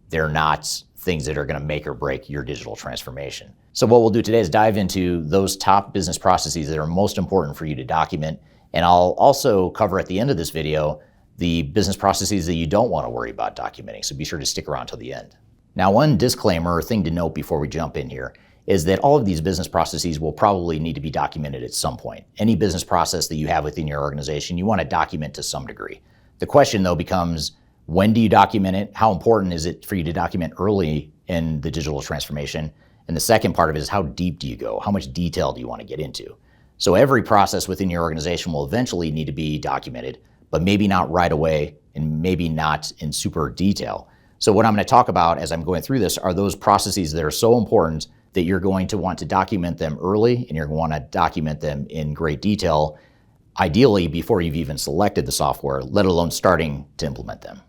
they're not things that are going to make or break your digital transformation. So what we'll do today is dive into those top business processes that are most important for you to document, and I'll also cover at the end of this video the business processes that you don't want to worry about documenting, so be sure to stick around till the end. Now, one disclaimer or thing to note before we jump in here is that all of these business processes will probably need to be documented at some point. Any business process that you have within your organization, you want to document to some degree. The question, though, becomes, when do you document it? How important is it for you to document early in the digital transformation? And the second part of it is, how deep do you go? How much detail do you want to get into? So every process within your organization will eventually need to be documented, but maybe not right away and maybe not in super detail. So what I'm going to talk about as I'm going through this are those processes that are so important that you're going to want to document them early, and you're going to want to document them in great detail, ideally before you've even selected the software, let alone starting to implement them.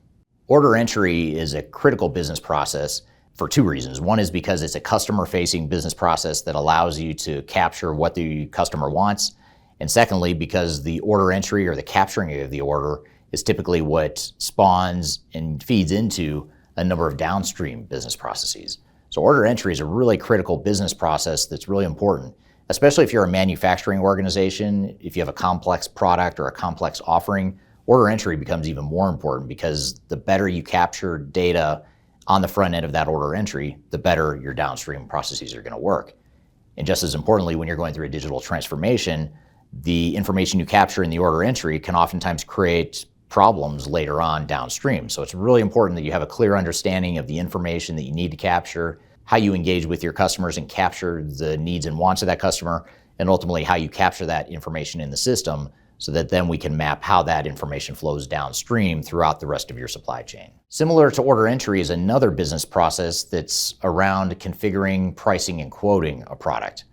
Order entry is a critical business process for two reasons. One is because it's a customer-facing business process that allows you to capture what the customer wants. And secondly, because the order entry or the capturing of the order is typically what spawns and feeds into a number of downstream business processes. So order entry is a really critical business process that's really important, especially if you're a manufacturing organization. If you have a complex product or a complex offering, order entry becomes even more important, because the better you capture data on the front end of that order entry, the better your downstream processes are going to work. And just as importantly, when you're going through a digital transformation, the information you capture in the order entry can oftentimes create problems later on downstream. So it's really important that you have a clear understanding of the information that you need to capture, how you engage with your customers and capture the needs and wants of that customer, and ultimately how you capture that information in the system, so that then we can map how that information flows downstream throughout the rest of your supply chain. Similar to order entry is another business process that's around configuring, pricing, and quoting a product.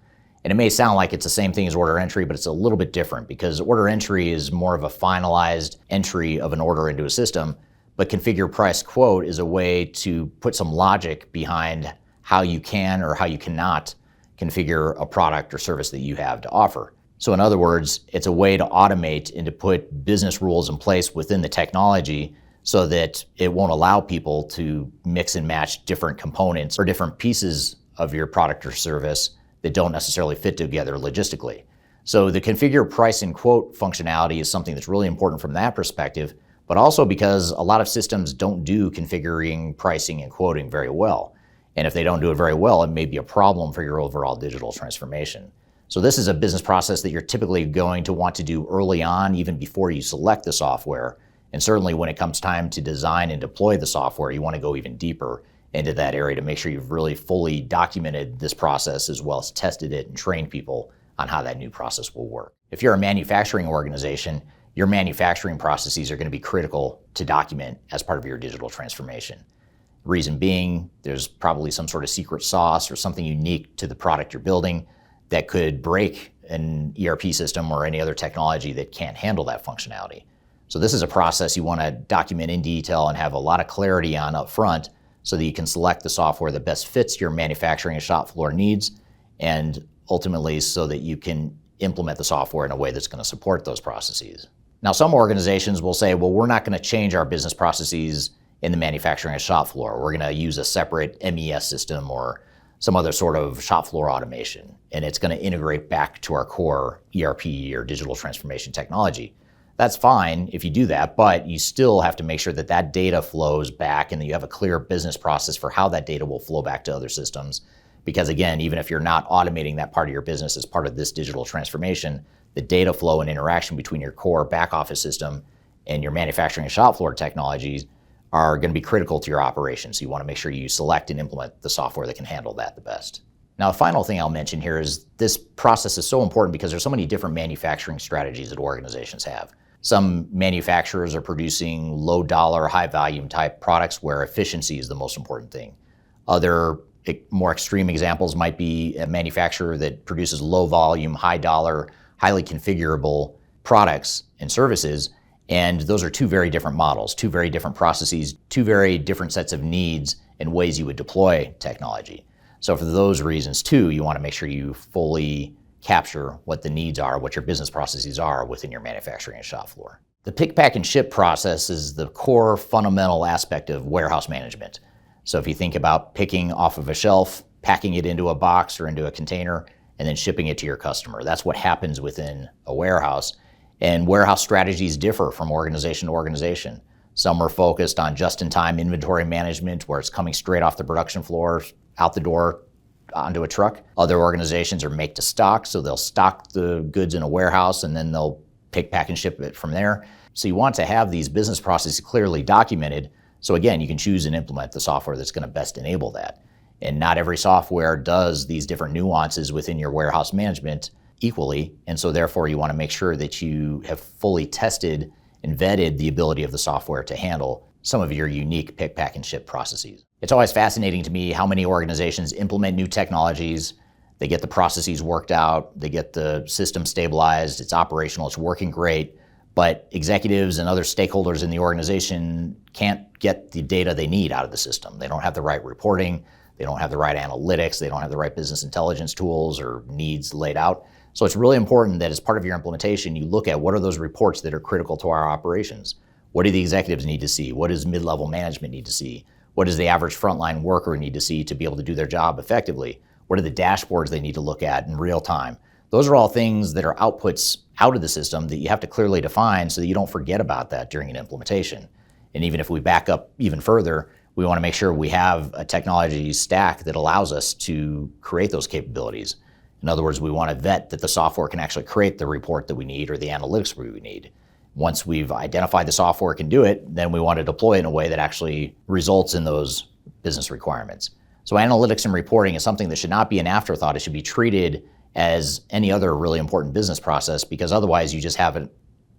And it may sound like it's the same thing as order entry, but it's a little bit different because order entry is more of a finalized entry of an order into a system, but configure price quote is a way to put some logic behind how you can or how you cannot configure a product or service that you have to offer. So in other words, it's a way to automate and to put business rules in place within the technology so that it won't allow people to mix and match different components or different pieces of your product or service that don't necessarily fit together logistically. So the configure price and quote functionality is something that's really important from that perspective, but also because a lot of systems don't do configuring pricing and quoting very well. And if they don't do it very well, it may be a problem for your overall digital transformation. So this is a business process that you're typically going to want to do early on, even before you select the software. And certainly when it comes time to design and deploy the software, you want to go even deeper into that area to make sure you've really fully documented this process as well as tested it and trained people on how that new process will work. If you're a manufacturing organization, your manufacturing processes are going to be critical to document as part of your digital transformation. Reason being, there's probably some sort of secret sauce or something unique to the product you're building that could break an ERP system or any other technology that can't handle that functionality. So this is a process you want to document in detail and have a lot of clarity on up front so that you can select the software that best fits your manufacturing and shop floor needs, and ultimately so that you can implement the software in a way that's going to support those processes. Now, some organizations will say, well, we're not going to change our business processes in the manufacturing and shop floor. We're going to use a separate MES system or some other sort of shop floor automation, and it's going to integrate back to our core ERP or digital transformation technology. That's fine if you do that, but you still have to make sure that that data flows back and that you have a clear business process for how that data will flow back to other systems. Because again, even if you're not automating that part of your business as part of this digital transformation, the data flow and interaction between your core back office system and your manufacturing and shop floor technologies are going to be critical to your operations. So you want to make sure you select and implement the software that can handle that the best. Now, the final thing I'll mention here is this process is so important because there's so many different manufacturing strategies that organizations have. Some manufacturers are producing low dollar, high volume type products where efficiency is the most important thing. Other more extreme examples might be a manufacturer that produces low volume, high dollar, highly configurable products and services. And those are two very different models, two very different processes, two very different sets of needs and ways you would deploy technology. So for those reasons too, you want to make sure you fully capture what the needs are, what your business processes are within your manufacturing and shop floor. The pick, pack, and ship process is the core fundamental aspect of warehouse management. So if you think about picking off of a shelf, packing it into a box or into a container, and then shipping it to your customer, that's what happens within a warehouse. And warehouse strategies differ from organization to organization. Some are focused on just-in-time inventory management, where it's coming straight off the production floor, out the door, onto a truck. Other organizations are make to stock, so they'll stock the goods in a warehouse and then they'll pick, pack, and ship it from there. So you want to have these business processes clearly documented. So again, you can choose and implement the software that's going to best enable that. And not every software does these different nuances within your warehouse management equally. And so therefore you want to make sure that you have fully tested and vetted the ability of the software to handle some of your unique pick, pack, and ship processes. It's always fascinating to me how many organizations implement new technologies. They get the processes worked out, they get the system stabilized, it's operational, it's working great, but executives and other stakeholders in the organization can't get the data they need out of the system. They don't have the right reporting, they don't have the right analytics, they don't have the right business intelligence tools or needs laid out. So it's really important that as part of your implementation, you look at what are those reports that are critical to our operations. What do the executives need to see? What does mid-level management need to see? What does the average frontline worker need to see to be able to do their job effectively? What are the dashboards they need to look at in real time? Those are all things that are outputs out of the system that you have to clearly define so that you don't forget about that during an implementation. And even if we back up even further, we want to make sure we have a technology stack that allows us to create those capabilities. In other words, we want to vet that the software can actually create the report that we need or the analytics we need. Once we've identified the software can do it, then we want to deploy it in a way that actually results in those business requirements. So analytics and reporting is something that should not be an afterthought. It should be treated as any other really important business process, because otherwise you just have a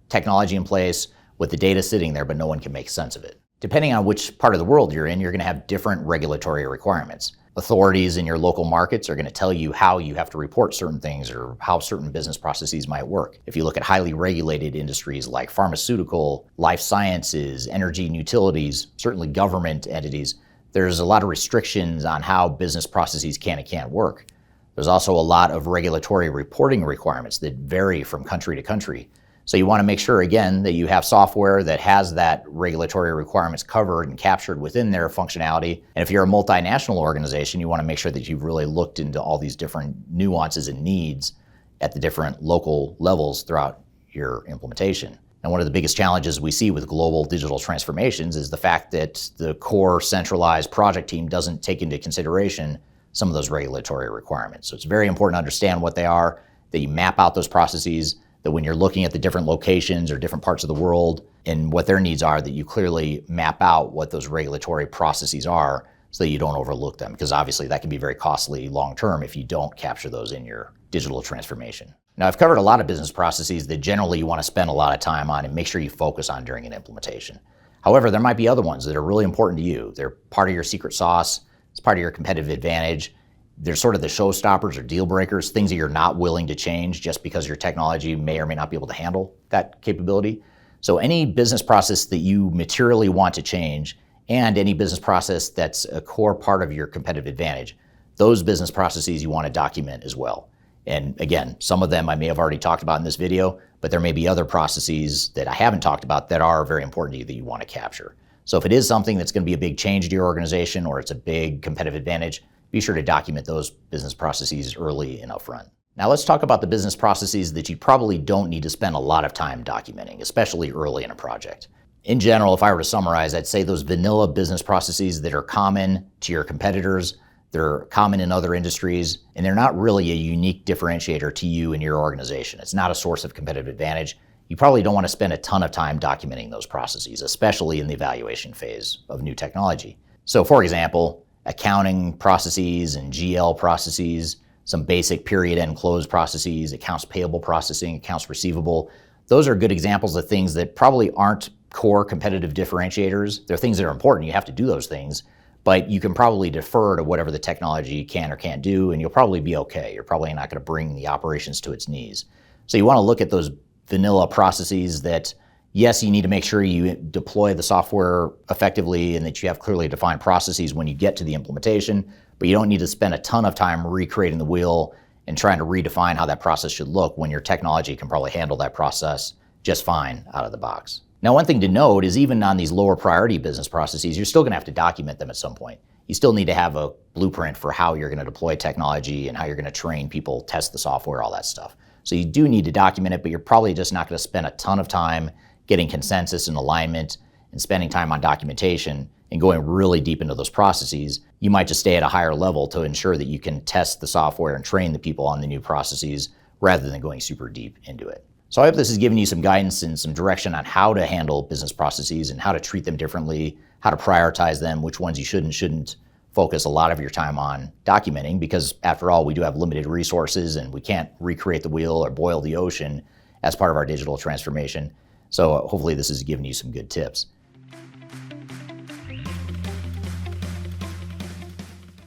technology in place with the data sitting there, but no one can make sense of it. Depending on which part of the world you're in, you're going to have different regulatory requirements. authorities in your local markets are going to tell you how you have to report certain things or how certain business processes might work. If you look at highly regulated industries like pharmaceutical, life sciences, energy and utilities, certainly government entities, there's a lot of restrictions on how business processes can and can't work. There's also a lot of regulatory reporting requirements that vary from country to country. So you want to make sure, again, that you have software that has that regulatory requirements covered and captured within their functionality. And if you're a multinational organization, you want to make sure that you've really looked into all these different nuances and needs at the different local levels throughout your implementation. And one of the biggest challenges we see with global digital transformations is the fact that the core centralized project team doesn't take into consideration some of those regulatory requirements. So it's very important to understand what they are, that you map out those processes, that when you're looking at the different locations or different parts of the world and what their needs are, that you clearly map out what those regulatory processes are so that you don't overlook them, because obviously that can be very costly long term if you don't capture those in your digital transformation. Now, I've covered a lot of business processes that generally you want to spend a lot of time on and make sure you focus on during an implementation. However, there might be other ones that are really important to you. They're part of your secret sauce. It's part of your competitive advantage. They're sort of the showstoppers or deal breakers, things that you're not willing to change just because your technology may or may not be able to handle that capability. So any business process that you materially want to change and any business process that's a core part of your competitive advantage, those business processes you want to document as well. And again, some of them I may have already talked about in this video, but there may be other processes that I haven't talked about that are very important to you that you want to capture. So if it is something that's going to be a big change to your organization or it's a big competitive advantage, be sure to document those business processes early and upfront. Now let's talk about the business processes that you probably don't need to spend a lot of time documenting, especially early in a project. In general, if I were to summarize, I'd say those vanilla business processes that are common to your competitors, they're common in other industries, and they're not really a unique differentiator to you and your organization. It's not a source of competitive advantage. You probably don't want to spend a ton of time documenting those processes, especially in the evaluation phase of new technology. So for example, accounting processes and GL processes, some basic period end close processes, accounts payable processing, accounts receivable. Those are good examples of things that probably aren't core competitive differentiators. They're things that are important. You have to do those things, but you can probably defer to whatever the technology can or can't do, and you'll probably be okay. You're probably not going to bring the operations to its knees. So you want to look at those vanilla processes that, yes, you need to make sure you deploy the software effectively and that you have clearly defined processes when you get to the implementation, but you don't need to spend a ton of time recreating the wheel and trying to redefine how that process should look when your technology can probably handle that process just fine out of the box. Now, one thing to note is even on these lower priority business processes, you're still going to have to document them at some point. You still need to have a blueprint for how you're going to deploy technology and how you're going to train people, test the software, all that stuff. So you do need to document it, but you're probably just not going to spend a ton of time getting consensus and alignment and spending time on documentation and going really deep into those processes. You might just stay at a higher level to ensure that you can test the software and train the people on the new processes rather than going super deep into it. So I hope this has given you some guidance and some direction on how to handle business processes and how to treat them differently, how to prioritize them, which ones you should and shouldn't focus a lot of your time on documenting, because after all, we do have limited resources and we can't recreate the wheel or boil the ocean as part of our digital transformation. So hopefully this has given you some good tips.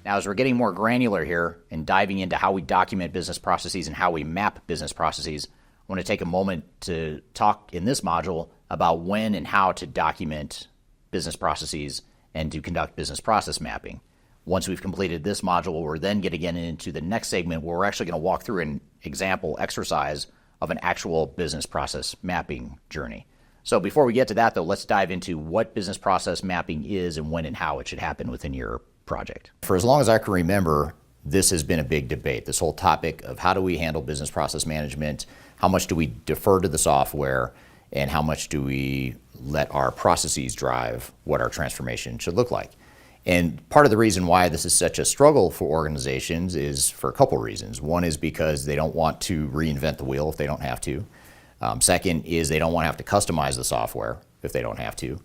Now, as we're getting more granular here and diving into how we document business processes and how we map business processes, I want to take a moment to talk in this module about when and how to document business processes and to conduct business process mapping. Once we've completed this module, we're then going to get into the next segment where we're actually going to walk through an example exercise of an actual business process mapping journey. So before we get to that, though, let's dive into what business process mapping is and when and how it should happen within your project. For as long as I can remember, this has been a big debate, this whole topic of how do we handle business process management, how much do we defer to the software, and how much do we let our processes drive what our transformation should look like. And part of the reason why this is such a struggle for organizations is for a couple reasons. One is because they don't want to reinvent the wheel if they don't have to. Second is they don't want to have to customize the software if they don't have to.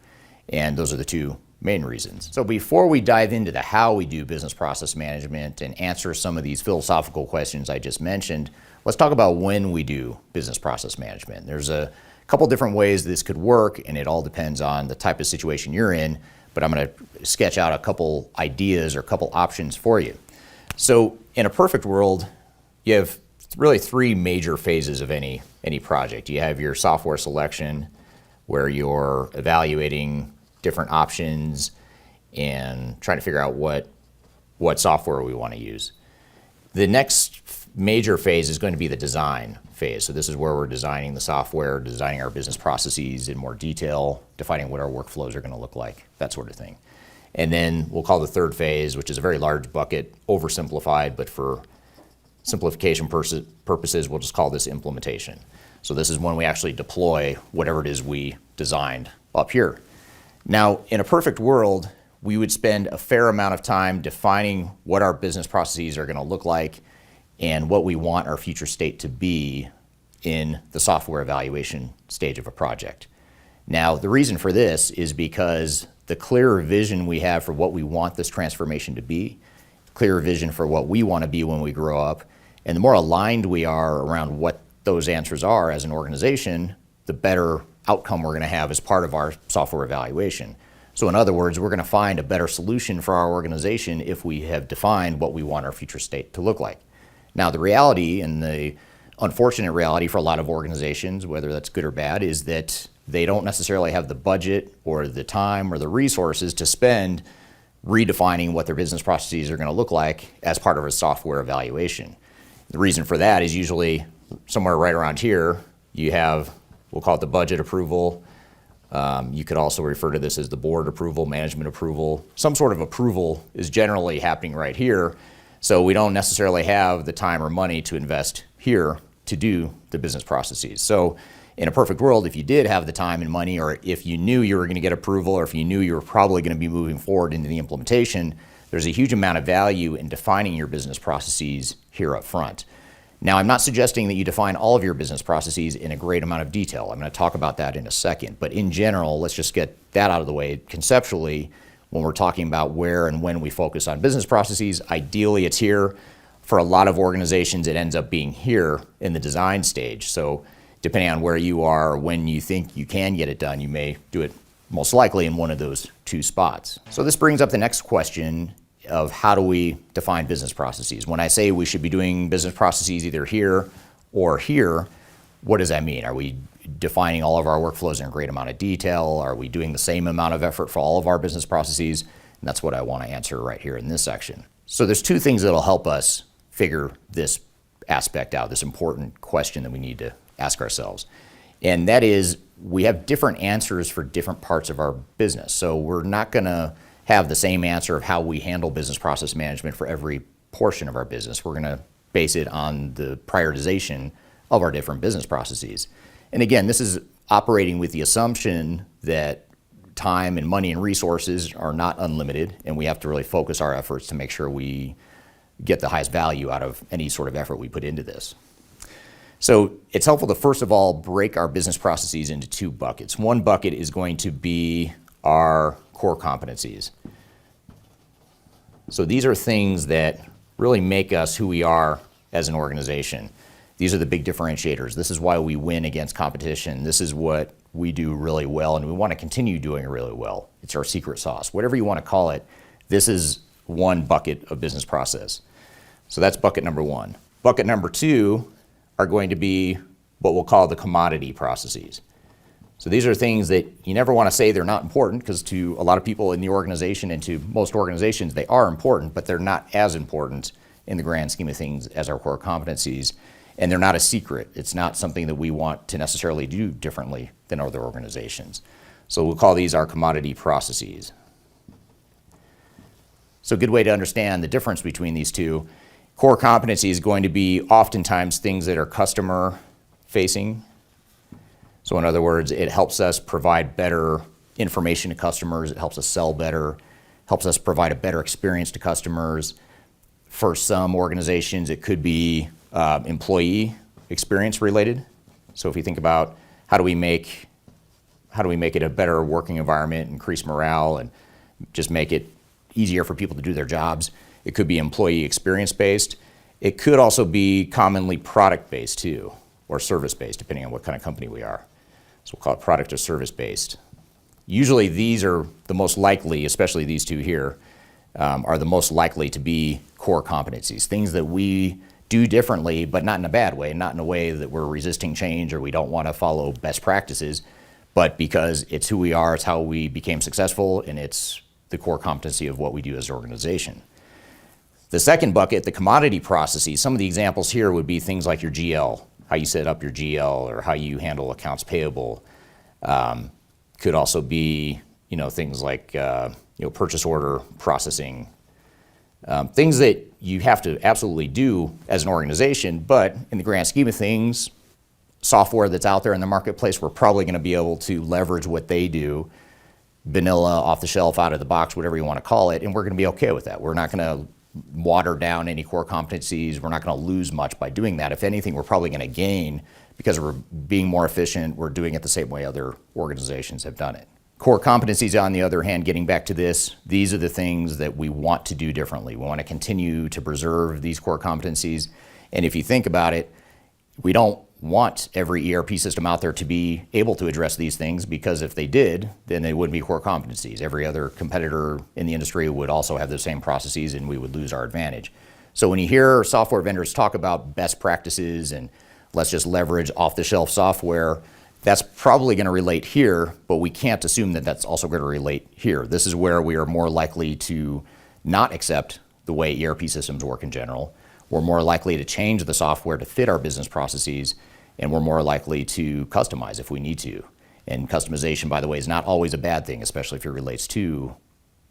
And those are the two main reasons. So before we dive into the how we do business process management and answer some of these philosophical questions I just mentioned, let's talk about when we do business process management. There's a couple different ways this could work, and it all depends on the type of situation you're in. but I'm going to sketch out a couple ideas or a couple options for you. So in a perfect world, you have really three major phases of any project. You have your software selection, where you're evaluating different options and trying to figure out what software we want to use. The next major phase is going to be the design phase. So this is where we're designing the software, designing our business processes in more detail, defining what our workflows are going to look like, that sort of thing. And then we'll call the third phase, which is a very large bucket, oversimplified, but for simplification purposes, we'll just call this implementation. So this is when we actually deploy whatever it is we designed up here. Now, in a perfect world, we would spend a fair amount of time defining what our business processes are going to look like and what we want our future state to be in the software evaluation stage of a project. Now, the reason for this is because the clearer vision we have for what we want this transformation to be, clearer vision for what we want to be when we grow up, and the more aligned we are around what those answers are as an organization, the better outcome we're going to have as part of our software evaluation. So in other words, we're going to find a better solution for our organization if we have defined what we want our future state to look like. Now, the reality and the unfortunate reality for a lot of organizations, whether that's good or bad, is that they don't necessarily have the budget or the time or the resources to spend redefining what their business processes are going to look like as part of a software evaluation. The reason for that is usually somewhere right around here. You have, we'll call it the budget approval. You could also refer to this as the board approval, management approval. Some sort of approval is generally happening right here. So we don't necessarily have the time or money to invest here to do the business processes. So in a perfect world, if you did have the time and money, or if you knew you were going to get approval, or if you knew you were probably going to be moving forward into the implementation, there's a huge amount of value in defining your business processes here up front. Now, I'm not suggesting that you define all of your business processes in a great amount of detail. I'm going to talk about that in a second. But in general, let's just get that out of the way. Conceptually, when we're talking about where and when we focus on business processes, ideally it's here. For a lot of organizations, it ends up being here in the design stage. So depending on where you are, when you think you can get it done, you may do it most likely in one of those two spots. So this brings up the next question of how do we define business processes? When I say we should be doing business processes either here or here, what does that mean? Are we defining all of our workflows in a great amount of detail? Are we doing the same amount of effort for all of our business processes? And that's what I want to answer right here in this section. So there's two things that'll help us figure this aspect out, this important question that we need to ask ourselves. And that is, we have different answers for different parts of our business. So we're not going to have the same answer of how we handle business process management for every portion of our business. We're going to base it on the prioritization of our different business processes. And again, this is operating with the assumption that time and money and resources are not unlimited, and we have to really focus our efforts to make sure we get the highest value out of any sort of effort we put into this. So it's helpful to, first of all, break our business processes into two buckets. One bucket is going to be our core competencies. So these are things that really make us who we are as an organization. These are the big differentiators. This is why we win against competition. This is what we do really well, and we want to continue doing really well. It's our secret sauce. Whatever you want to call it, this is one bucket of business process. So that's bucket number one. Bucket number two are going to be what we'll call the commodity processes. So these are things that you never want to say they're not important, because to a lot of people in the organization and to most organizations, they are important, but they're not as important in the grand scheme of things as our core competencies. And they're not a secret. It's not something that we want to necessarily do differently than other organizations. So we'll call these our commodity processes. So a good way to understand the difference between these two, core competency is going to be oftentimes things that are customer facing. So in other words, it helps us provide better information to customers. It helps us sell better, helps us provide a better experience to customers. For some organizations, it could be employee experience related. So if you think about how do we make it a better working environment, increase morale, and just make it easier for people to do their jobs, it could be employee experience based. It could also be commonly product based too, or service based, depending on what kind of company we are. So we'll call it product or service based. Usually these are the most likely, especially these two here, are the most likely to be core competencies, things that we do differently, but not in a bad way, not in a way that we're resisting change or we don't want to follow best practices, but because it's who we are, it's how we became successful, and it's the core competency of what we do as an organization. The second bucket, the commodity processes, some of the examples here would be things like your GL, how you set up your GL or how you handle accounts payable. Could also be, things like, purchase order processing, things that you have to absolutely do as an organization, but in the grand scheme of things, software that's out there in the marketplace, we're probably going to be able to leverage what they do, vanilla, off the shelf, out of the box, whatever you want to call it, and we're going to be okay with that. We're not going to water down any core competencies. We're not going to lose much by doing that. If anything, we're probably going to gain because we're being more efficient. We're doing it the same way other organizations have done it. Core competencies, on the other hand, getting back to this, these are the things that we want to do differently. We want to continue to preserve these core competencies. And if you think about it, we don't want every ERP system out there to be able to address these things, because if they did, then they wouldn't be core competencies. Every other competitor in the industry would also have the same processes and we would lose our advantage. So when you hear software vendors talk about best practices and let's just leverage off-the-shelf software, that's probably going to relate here, but we can't assume that that's also going to relate here. This is where we are more likely to not accept the way ERP systems work in general. We're more likely to change the software to fit our business processes, and we're more likely to customize if we need to. And customization, by the way, is not always a bad thing, especially if it relates to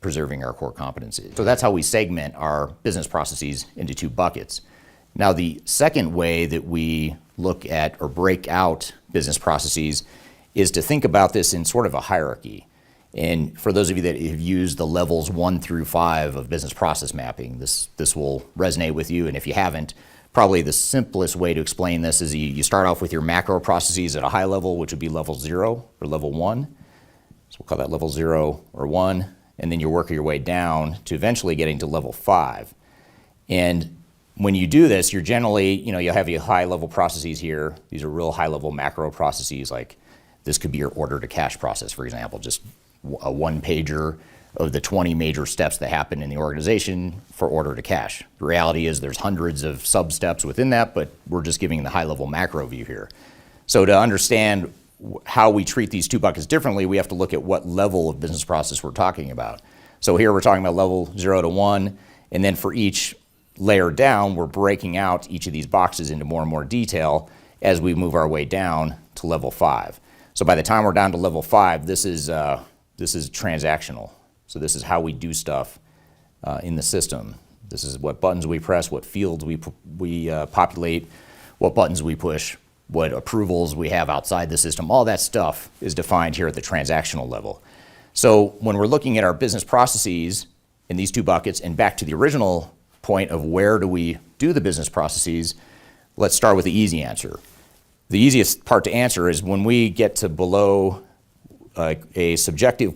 preserving our core competencies. So that's how we segment our business processes into two buckets. Now, the second way that we look at or break out business processes is to think about this in sort of a hierarchy. And for those of you that have used the levels 1 through 5 of business process mapping, this will resonate with you. And if you haven't, probably the simplest way to explain this is you start off with your macro processes at a high level, which would be level 0 or level 1. So we'll call that level 0 or 1. And then you work your way down to eventually getting to level 5. And when you do this, you're generally, you'll have your high level processes here. These are real high level macro processes, like this could be your order to cash process, for example, just a one pager of the 20 major steps that happen in the organization for order to cash. The reality is there's hundreds of sub steps within that, but we're just giving the high level macro view here. So to understand how we treat these two buckets differently, we have to look at what level of business process we're talking about. So here we're talking about level 0 to 1, and then for each layer down, we're breaking out each of these boxes into more and more detail as we move our way down to level 5. So by the time we're down to level 5, this is transactional. So this is how we do stuff in the system. This is what buttons we press, what fields we populate, what buttons we push, what approvals we have outside the system. All that stuff is defined here at the transactional level. So when we're looking at our business processes in these two buckets, and back to the original point of where do we do the business processes, let's start with the easy answer. The easiest part to answer is when we get to below a subjective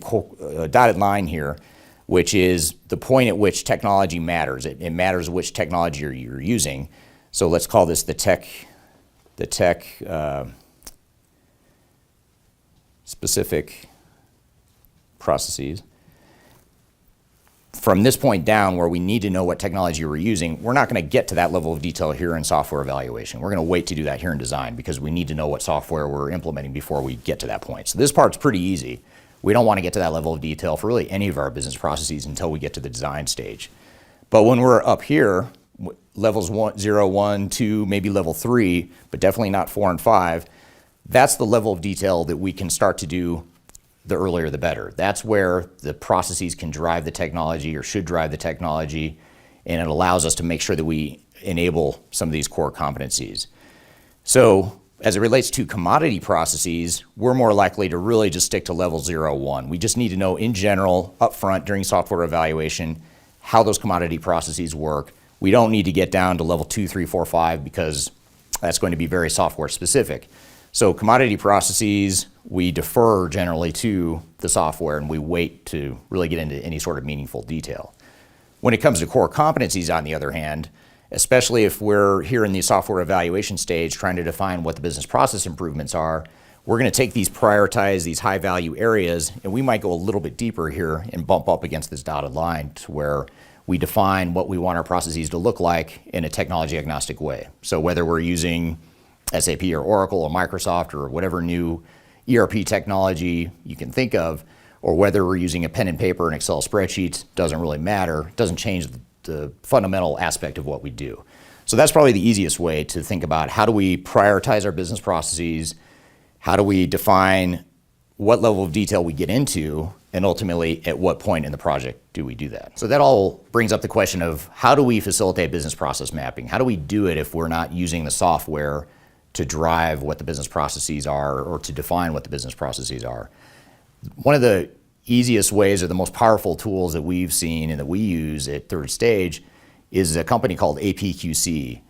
dotted line here, which is the point at which technology matters. It matters which technology you're using. So let's call this the tech specific processes. From this point down, where we need to know what technology we're using, we're not going to get to that level of detail here in software evaluation. We're going to wait to do that here in design because we need to know what software we're implementing before we get to that point. So this part's pretty easy. We don't want to get to that level of detail for really any of our business processes until we get to the design stage. But when we're up here, levels 0, 1, 2, maybe level 3, but definitely not 4 and 5, that's the level of detail that we can start to do. The earlier the better. That's where the processes can drive the technology or should drive the technology, and it allows us to make sure that we enable some of these core competencies. So as it relates to commodity processes, we're more likely to really just stick to level 0, 1. We just need to know in general, upfront during software evaluation, how those commodity processes work. We don't need to get down to level 2, 3, 4, 5 because that's going to be very software specific. So commodity processes, we defer generally to the software and we wait to really get into any sort of meaningful detail. When it comes to core competencies, on the other hand, especially if we're here in the software evaluation stage trying to define what the business process improvements are, we're going to take these prioritize these high value areas, and we might go a little bit deeper here and bump up against this dotted line to where we define what we want our processes to look like in a technology agnostic way. So whether we're using SAP or Oracle or Microsoft or whatever new ERP technology you can think of, or whether we're using a pen and paper and Excel spreadsheets, doesn't really matter. It doesn't change the fundamental aspect of what we do. So that's probably the easiest way to think about how do we prioritize our business processes, how do we define what level of detail we get into, and ultimately at what point in the project do we do that. So that all brings up the question of how do we facilitate business process mapping? How do we do it if we're not using the software to drive what the business processes are or to define what the business processes are? One of the easiest ways or the most powerful tools that we've seen and that we use at Third Stage is a company called APQC.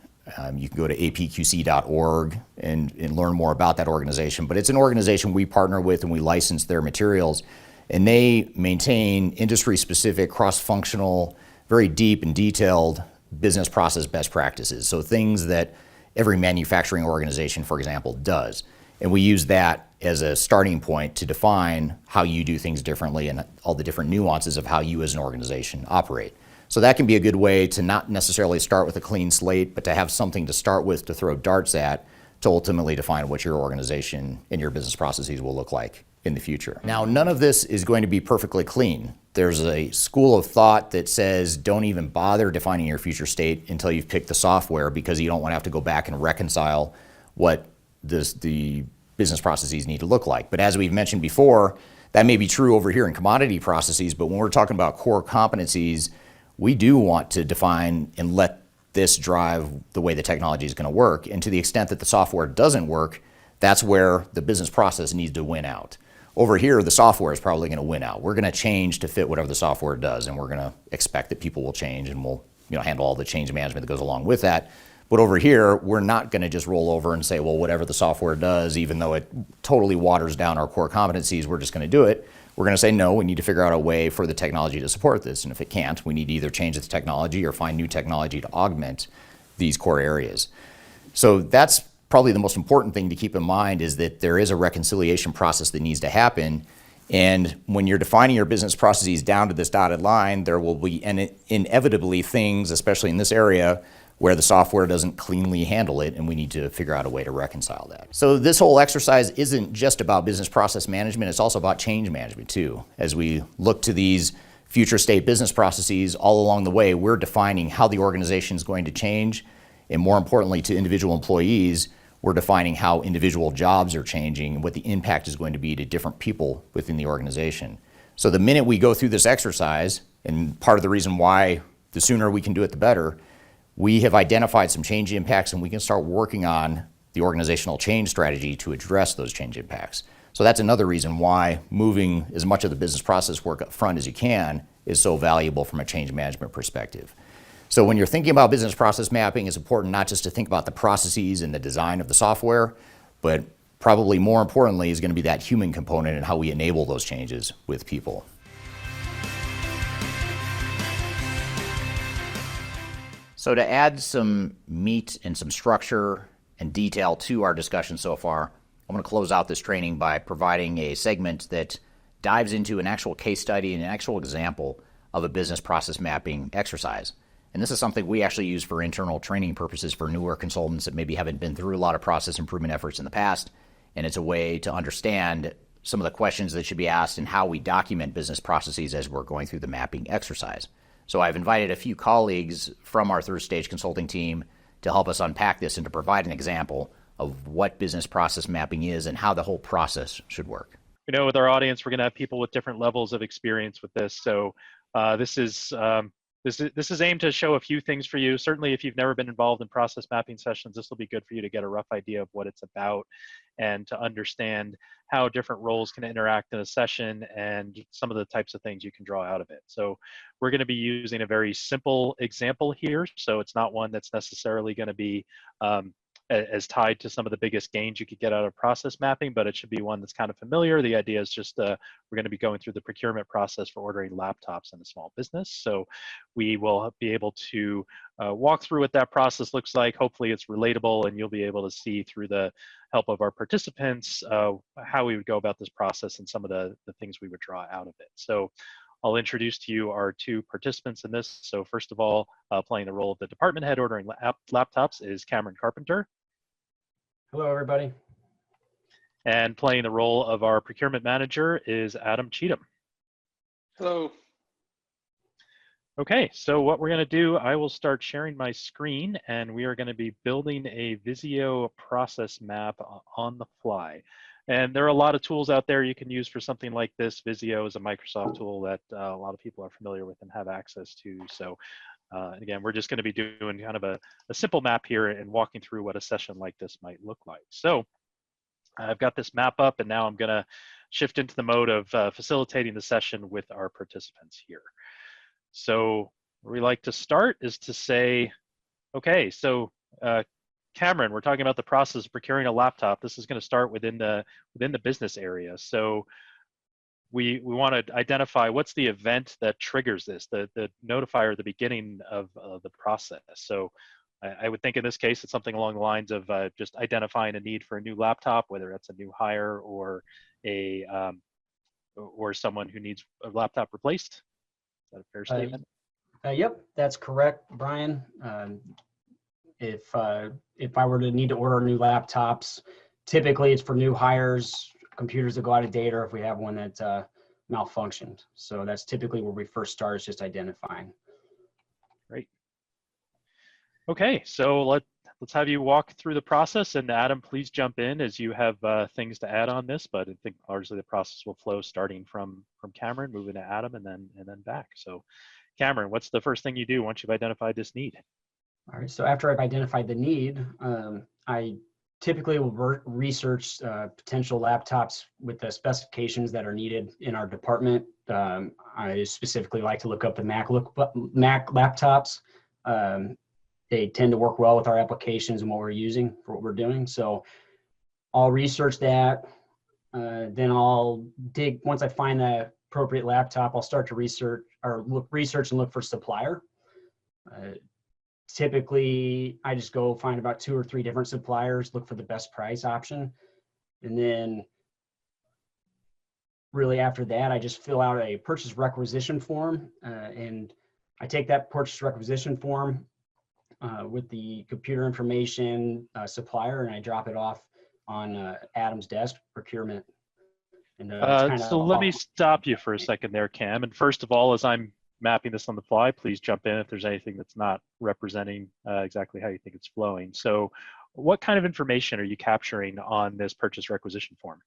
You can go to apqc.org and learn more about that organization, but it's an organization we partner with and we license their materials, and they maintain industry-specific, cross-functional, very deep and detailed business process best practices. So things that every manufacturing organization, for example, does. And we use that as a starting point to define how you do things differently and all the different nuances of how you as an organization operate. So that can be a good way to not necessarily start with a clean slate, but to have something to start with to throw darts at to ultimately define what your organization and your business processes will look like in the future. Now, none of this is going to be perfectly clean. There's a school of thought that says don't even bother defining your future state until you've picked the software because you don't want to have to go back and reconcile what the business processes need to look like. But as we've mentioned before, that may be true over here in commodity processes, but when we're talking about core competencies, we do want to define and let this drive the way the technology is going to work. And to the extent that the software doesn't work, that's where the business process needs to win out. Over here, the software is probably going to win out. We're going to change to fit whatever the software does, and we're going to expect that people will change, and we'll handle all the change management that goes along with that. But over here, we're not going to just roll over and say, well, whatever the software does, even though it totally waters down our core competencies, we're just going to do it. We're going to say, no, we need to figure out a way for the technology to support this. And if it can't, we need to either change the technology or find new technology to augment these core areas. So that's probably the most important thing to keep in mind, is that there is a reconciliation process that needs to happen. And when you're defining your business processes down to this dotted line, there will be inevitably things, especially in this area, where the software doesn't cleanly handle it, and we need to figure out a way to reconcile that. So this whole exercise isn't just about business process management, it's also about change management too. As we look to these future state business processes, all along the way, we're defining how the organization is going to change, and more importantly to individual employees, we're defining how individual jobs are changing and what the impact is going to be to different people within the organization. So the minute we go through this exercise, and part of the reason why the sooner we can do it, the better, we have identified some change impacts, and we can start working on the organizational change strategy to address those change impacts. So that's another reason why moving as much of the business process work up front as you can is so valuable from a change management perspective. So when you're thinking about business process mapping, it's important not just to think about the processes and the design of the software, but probably more importantly is going to be that human component and how we enable those changes with people. So to add some meat and some structure and detail to our discussion so far, I'm going to close out this training by providing a segment that dives into an actual case study and an actual example of a business process mapping exercise. And this is something we actually use for internal training purposes for newer consultants that maybe haven't been through a lot of process improvement efforts in the past. And it's a way to understand some of the questions that should be asked and how we document business processes as we're going through the mapping exercise. So I've invited a few colleagues from our Third Stage consulting team to help us unpack this and to provide an example of what business process mapping is and how the whole process should work. With our audience, we're going to have people with different levels of experience with this. So this is aimed to show a few things for you. Certainly, if you've never been involved in process mapping sessions, this will be good for you to get a rough idea of what it's about and to understand how different roles can interact in a session and some of the types of things you can draw out of it. So we're going to be using a very simple example here. So it's not one that's necessarily going to be as tied to some of the biggest gains you could get out of process mapping, but it should be one that's kind of familiar. The idea is just we're going to be going through the procurement process for ordering laptops in a small business. So we will be able to walk through what that process looks like. Hopefully it's relatable, and you'll be able to see through the help of our participants how we would go about this process and some of the things we would draw out of it. So I'll introduce to you our two participants in this. So first of all, playing the role of the department head ordering laptops is Cameron Carpenter. Hello, everybody. And playing the role of our procurement manager is Adam Cheatham. Hello. Okay, so what we're going to do, I will start sharing my screen, and we are going to be building a Visio process map on the fly. And there are a lot of tools out there you can use for something like this. Visio is a Microsoft tool that a lot of people are familiar with and have access to. So again, we're just going to be doing kind of a simple map here and walking through what a session like this might look like. So I've got this map up, and now I'm going to shift into the mode of facilitating the session with our participants here. So where we like to start is to say, okay, so Cameron, we're talking about the process of procuring a laptop. This is going to start within the business area. So we want to identify what's the event that triggers this, the notifier at the beginning of the process. So I would think in this case it's something along the lines of just identifying a need for a new laptop, whether that's a new hire or or someone who needs a laptop replaced. Is that a fair statement? Yep, that's correct, Brian. If I were to need to order new laptops, typically it's for new hires, computers that go out of date, or if we have one that malfunctioned. So that's typically where we first start, is just identifying. Great. Okay, so let's have you walk through the process, and Adam, please jump in as you have things to add on this. But I think largely the process will flow starting from Cameron, moving to Adam, and then back. So, Cameron, what's the first thing you do once you've identified this need? All right, so after I've identified the need, I typically will research potential laptops with the specifications that are needed in our department. I specifically like to look up the Mac laptops. They tend to work well with our applications and what we're using for what we're doing. So I'll research that. Then I'll dig, once I find the appropriate laptop, I'll start to research and look for supplier. Typically, I just go find about 2 or 3 different suppliers, look for the best price option. And then really after that, I just fill out a purchase requisition form. And I take that purchase requisition form with the computer information supplier, and I drop it off on Adam's desk, procurement. And so let me stop you for a second there, Cam. And first of all, as I'm mapping this on the fly, please jump in if there's anything that's not representing exactly how you think it's flowing. So what kind of information are you capturing on this purchase requisition form?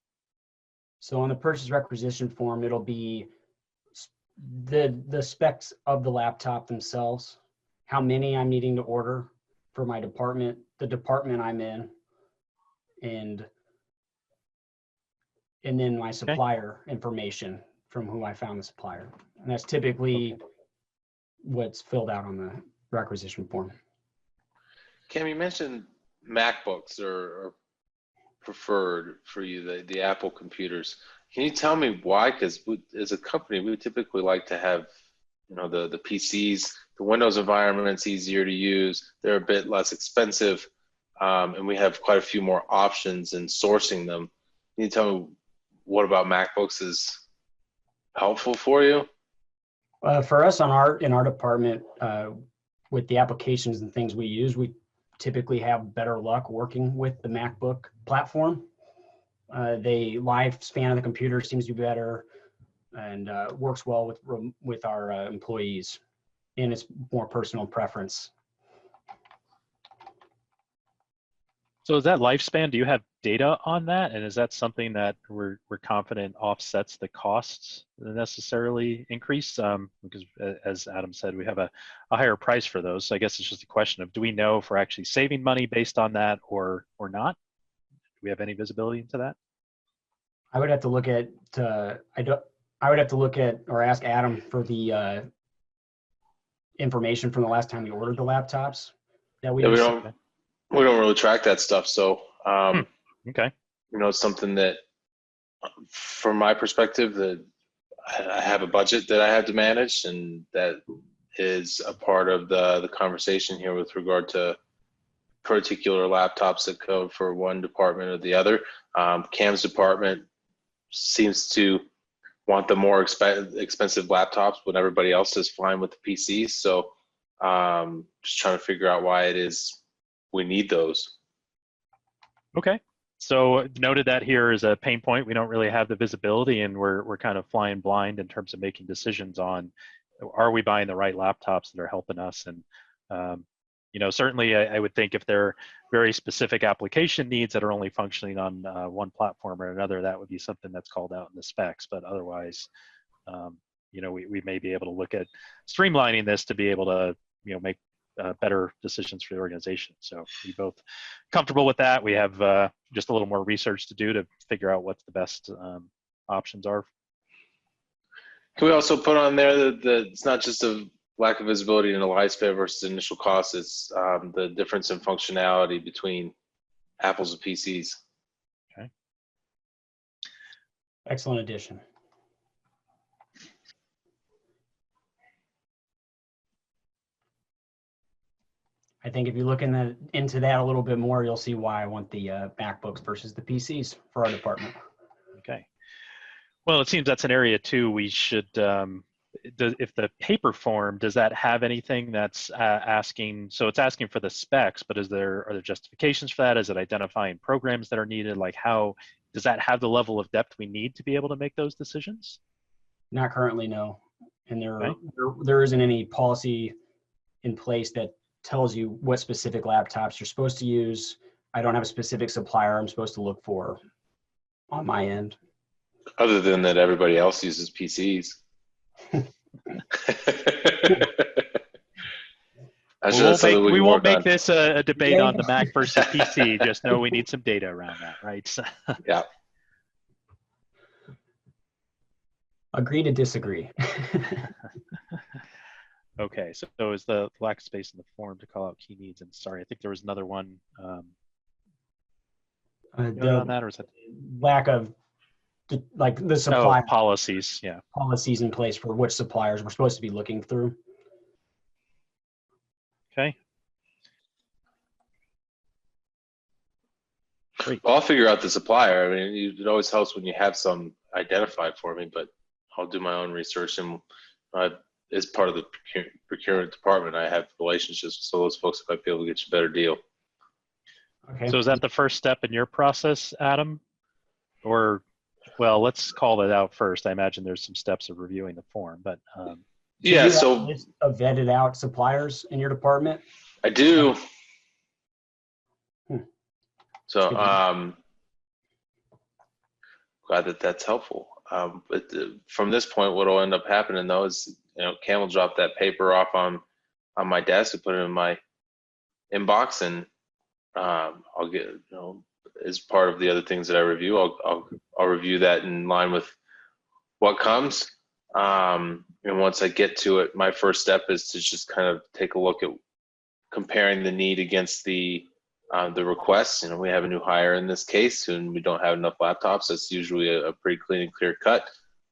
So on the purchase requisition form, it'll be the specs of the laptop themselves, how many I'm needing to order for my department, the department I'm in, and then my supplier information from who I found the supplier. And that's typically what's filled out on the requisition form. Cam, you mentioned MacBooks are preferred for you, the Apple computers. Can you tell me why? Because as a company, we would typically like to have, the PCs, the Windows environment's easier to use. They're a bit less expensive, and we have quite a few more options in sourcing them. Can you tell me what about MacBooks is helpful for you? For us in our department, with the applications and things we use, we typically have better luck working with the MacBook platform. The lifespan of the computer seems to be better and works well with our employees, and it's more personal preference. So is that lifespan, do you have data on that? And is that something that we're confident offsets the costs that necessarily increase? Because as Adam said, we have a higher price for those. So I guess it's just a question of, do we know if we're actually saving money based on that or not? Do we have any visibility into that? I would have to look at, I would have to look at or ask Adam for the information from the last time we ordered the laptops that we We don't really track that stuff, so Okay. it's something that, from my perspective, that I have a budget that I have to manage, and that is a part of the conversation here with regard to particular laptops that go for one department or the other. Cam's department seems to want the more expensive laptops when everybody else is fine with the PCs. So just trying to figure out why it is we need those. Okay. So noted that here is a pain point. We don't really have the visibility, and we're kind of flying blind in terms of making decisions on, are we buying the right laptops that are helping us? And certainly I would think if there are very specific application needs that are only functioning on one platform or another, that would be something that's called out in the specs. But otherwise, we may be able to look at streamlining this to be able to make better decisions for the organization. So we both comfortable with that. We have just a little more research to do to figure out what the best options are. Can we also put on there that it's not just a lack of visibility in the lifespan versus initial cost, it's the difference in functionality between Apples and PCs. Okay. Excellent addition. I think if you look into that a little bit more, you'll see why I want the MacBooks versus the PCs for our department. Okay. Well, it seems that's an area too. We should, if the paper form, does that have anything that's asking? So it's asking for the specs, but are there justifications for that? Is it identifying programs that are needed? Like, how does that have the level of depth we need to be able to make those decisions? Not currently, no. And there isn't any policy in place that tells you what specific laptops you're supposed to use. I don't have a specific supplier I'm supposed to look for on my end. Other than that, everybody else uses PCs. We won't make this a debate on the Mac versus PC. Just know we need some data around that, right? Yeah. Agree to disagree. Okay, so is the lack of space in the form to call out key needs? And sorry, I think there was another one on that, or is that lack of the supply policies? Yeah, policies in place for which suppliers we're supposed to be looking through. Okay. Great. Well, I'll figure out the supplier. I mean, it always helps when you have some identified for me, but I'll do my own research, and as part of the procurement department, I have relationships with those folks. If I feel to get you a better deal. Okay. So is that the first step in your process, Adam? Or, well, let's call it out first. I imagine there's some steps of reviewing the form, but yeah. So a list of vetted out suppliers in your department? I do. So glad that's helpful. But from this point, what will end up happening though is, Cam will drop that paper off on my desk and put it in my inbox, and I'll get, as part of the other things that I review, I'll review that in line with what comes. And once I get to it, my first step is to just kind of take a look at comparing the need against the requests. We have a new hire in this case, and we don't have enough laptops. That's usually a pretty clean and clear cut.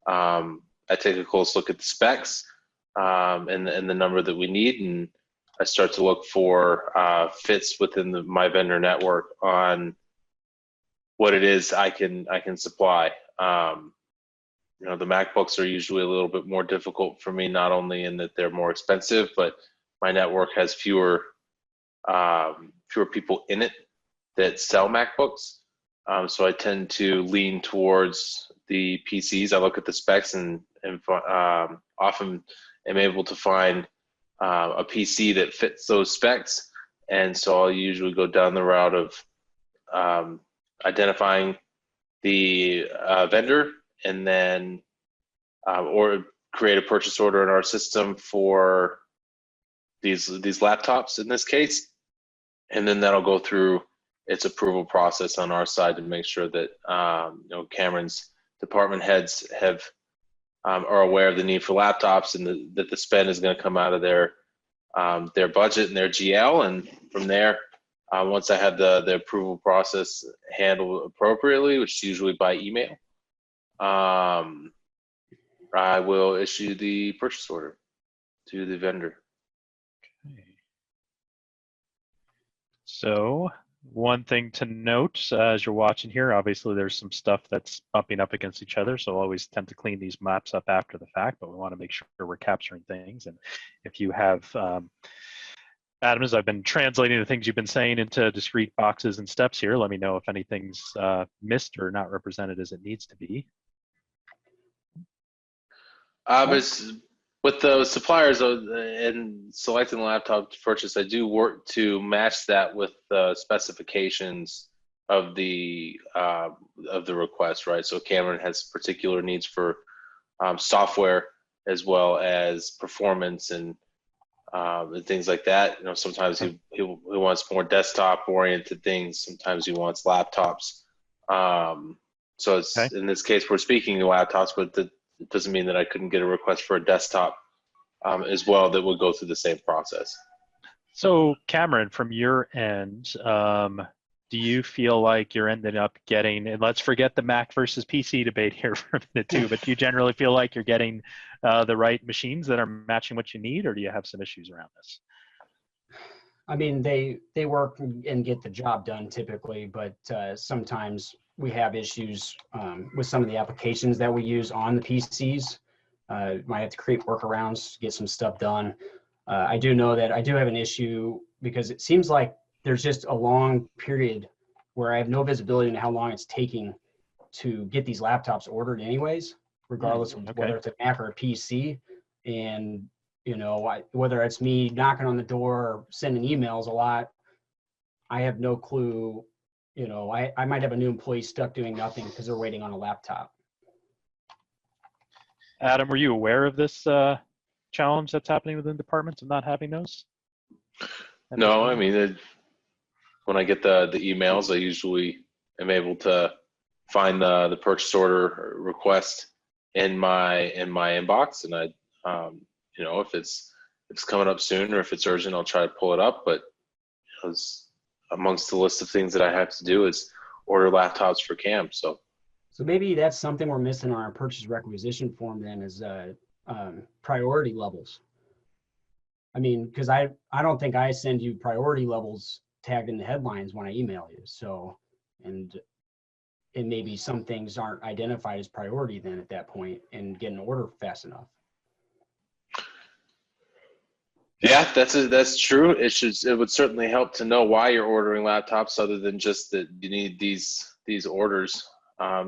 I take a close look at the specs and the number that we need, and I start to look for fits within my vendor network on what it is I can supply. The MacBooks are usually a little bit more difficult for me, not only in that they're more expensive, but my network has fewer people in it that sell MacBooks. So I tend to lean towards the PCs. I look at the specs and often am able to find a PC that fits those specs. And so I'll usually go down the route of identifying the vendor, and then or create a purchase order in our system for these laptops in this case, and then that'll go through its approval process on our side to make sure that Cameron's department heads are aware of the need for laptops, and that the spend is going to come out of their budget and their GL, and from there Once I have the approval process handled appropriately, which is usually by email, I will issue the purchase order to the vendor. Okay. So one thing to note as you're watching here, obviously there's some stuff that's bumping up against each other. So I'll always tend to clean these maps up after the fact, but we want to make sure we're capturing things. And if you have, Adam, as I've been translating the things you've been saying into discrete boxes and steps here, let me know if anything's missed or not represented as it needs to be. With the suppliers and selecting the laptop to purchase, I do work to match that with the specifications of the request, right? So Cameron has particular needs for software as well as performance and things like that. You know, sometimes he wants more desktop oriented things. Sometimes he wants laptops. So it's, okay. In this case, we're speaking of laptops, but it doesn't mean that I couldn't get a request for a desktop as well that would go through the same process. So Cameron, from your end, do you feel like you're ending up getting, and let's forget the Mac versus PC debate here for a minute too, but do you generally feel like you're getting the right machines that are matching what you need, or do you have some issues around this? I mean, they work and get the job done typically, but sometimes we have issues with some of the applications that we use on the PCs. Might have to create workarounds to get some stuff done. I do know that I do have an issue because it seems like there's just a long period where I have no visibility into how long it's taking to get these laptops ordered anyways, regardless of whether it's a Mac or a PC. And, you know, whether it's me knocking on the door or sending emails a lot, I have no clue. You know, I might have a new employee stuck doing nothing because they're waiting on a laptop. Adam, were you aware of this challenge that's happening within departments of not having those? No, I mean, when I get the emails, I usually am able to find the purchase order request in my inbox, and I, you know, if it's coming up soon or if it's urgent, I'll try to pull it up. But amongst the list of things that I have to do is order laptops for Cam. So maybe that's something we're missing on our purchase requisition form then is priority levels. I mean, because I don't think I send you priority levels tagged in the headlines when I email you. So, and maybe some things aren't identified as priority then at that point and get an order fast enough. Yeah, that's true. It would certainly help to know why you're ordering laptops other than just that you need these orders.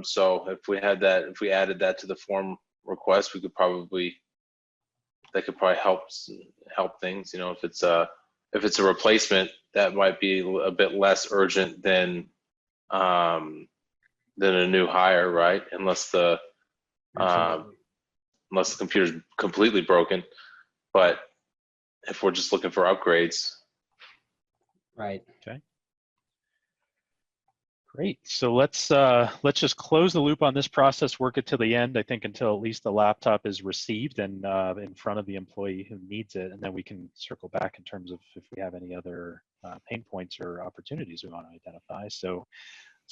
So if we added that to the form request, that could probably help things. You know, if it's a replacement, that might be a bit less urgent than a new hire, right? Unless the computer's completely broken. But if we're just looking for upgrades. Right. Okay. Great. So let's just close the loop on this process, work it to the end, I think, until at least the laptop is received and in front of the employee who needs it. And then we can circle back in terms of if we have any other pain points or opportunities we want to identify. So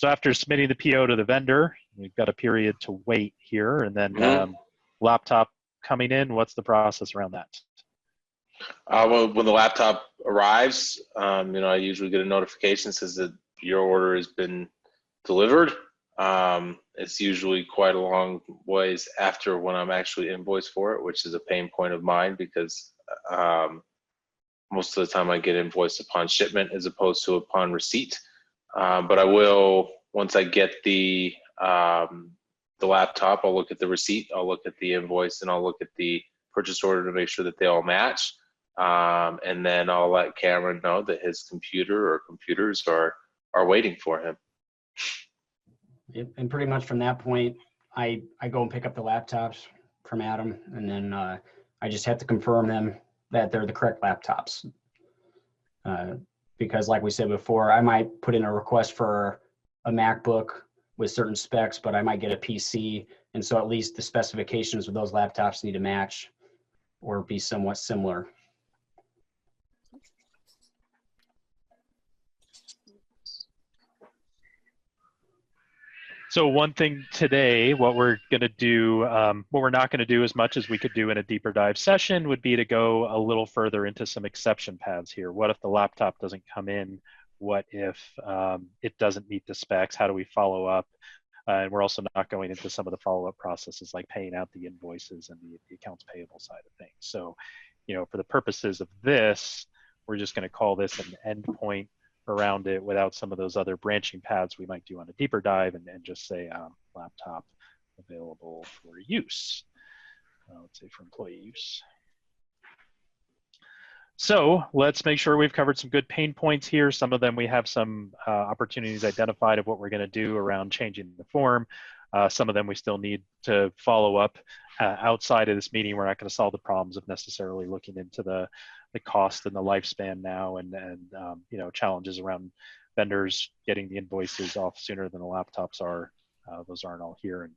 after submitting the PO to the vendor, we've got a period to wait here, and then laptop coming in, what's the process around that? Well, when the laptop arrives, you know, I usually get a notification that says that your order has been delivered. It's usually quite a long ways after when I'm actually invoiced for it, which is a pain point of mine because most of the time I get invoiced upon shipment as opposed to upon receipt. But I will, once I get the laptop, I'll look at the receipt, I'll look at the invoice, and I'll look at the purchase order to make sure that they all match. And then I'll let Cameron know that his computer or computers are waiting for him. And pretty much from that point, I go and pick up the laptops from Adam, and then I just have to confirm them that they're the correct laptops. Because like we said before, I might put in a request for a MacBook with certain specs, but I might get a PC. And so at least the specifications of those laptops need to match or be somewhat similar. So one thing today, what we're going to do, what we're not going to do as much as we could do in a deeper dive session would be to go a little further into some exception paths here. What if the laptop doesn't come in? What if it doesn't meet the specs? How do we follow up? And we're also not going into some of the follow-up processes like paying out the invoices and the accounts payable side of things. So, for the purposes of this, we're just going to call this an endpoint around it without some of those other branching paths we might do on a deeper dive, and just say laptop available for use. Let's say for employee use. So let's make sure we've covered some good pain points here. Some of them we have some opportunities identified of what we're going to do around changing the form. Some of them we still need to follow up outside of this meeting. We're not going to solve the problems of necessarily looking into the cost and the lifespan now, and challenges around vendors getting the invoices off sooner than the laptops are. Those aren't all here. And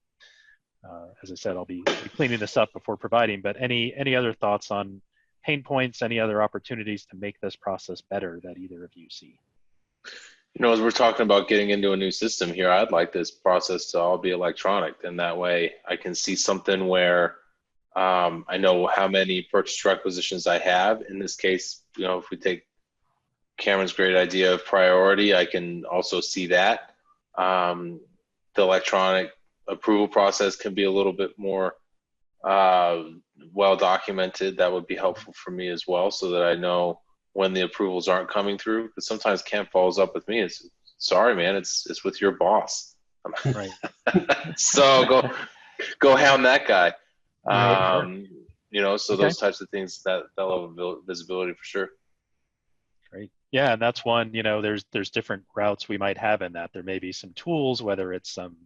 as I said, I'll be cleaning this up before providing. But any other thoughts on pain points, any other opportunities to make this process better that either of you see? As we're talking about getting into a new system here, I'd like this process to all be electronic. And that way I can see something where I know how many purchase requisitions I have. In this case, if we take Cameron's great idea of priority, I can also see that. The electronic approval process can be a little bit more well documented. That would be helpful for me as well, so that I know when the approvals aren't coming through. Because sometimes Cam follows up with me. It's sorry, man. It's with your boss. Right. So go hound that guy. Right. So those types of things, that level of visibility for sure. Great. Yeah, and that's one. There's different routes we might have in that. There may be some tools, whether it's some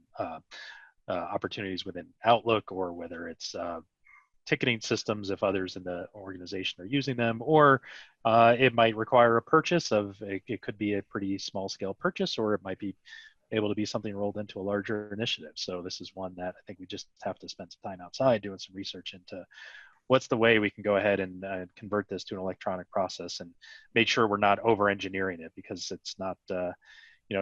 opportunities within Outlook, or whether it's ticketing systems if others in the organization are using them, or it might require a purchase of, it could be a pretty small scale purchase, or it might be able to be something rolled into a larger initiative. So this is one that I think we just have to spend some time outside doing some research into what's the way we can go ahead and convert this to an electronic process, and make sure we're not over engineering it, because it's not,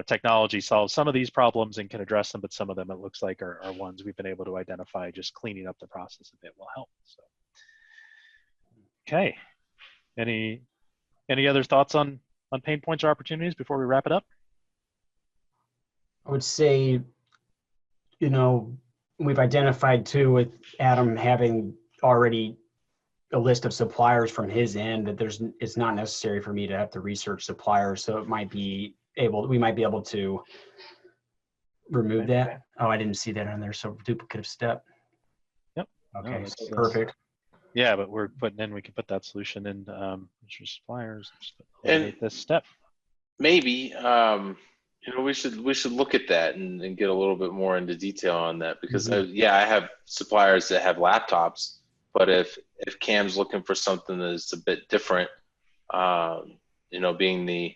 technology solves some of these problems and can address them, but some of them it looks like are ones we've been able to identify. Just cleaning up the process a bit will help. So, okay. Any other thoughts on pain points or opportunities before we wrap it up? I would say, we've identified too, with Adam having already a list of suppliers from his end, that it's not necessary for me to have to research suppliers. So we might be able to remove that. Oh, I didn't see that on there. So duplicative step. Yep. Okay. No, So perfect. Yeah, but we can put that solution in suppliers. Eliminate this step. Maybe we should look at that and get a little bit more into detail on that, because I have suppliers that have laptops, but if Cam's looking for something that's a bit different, being the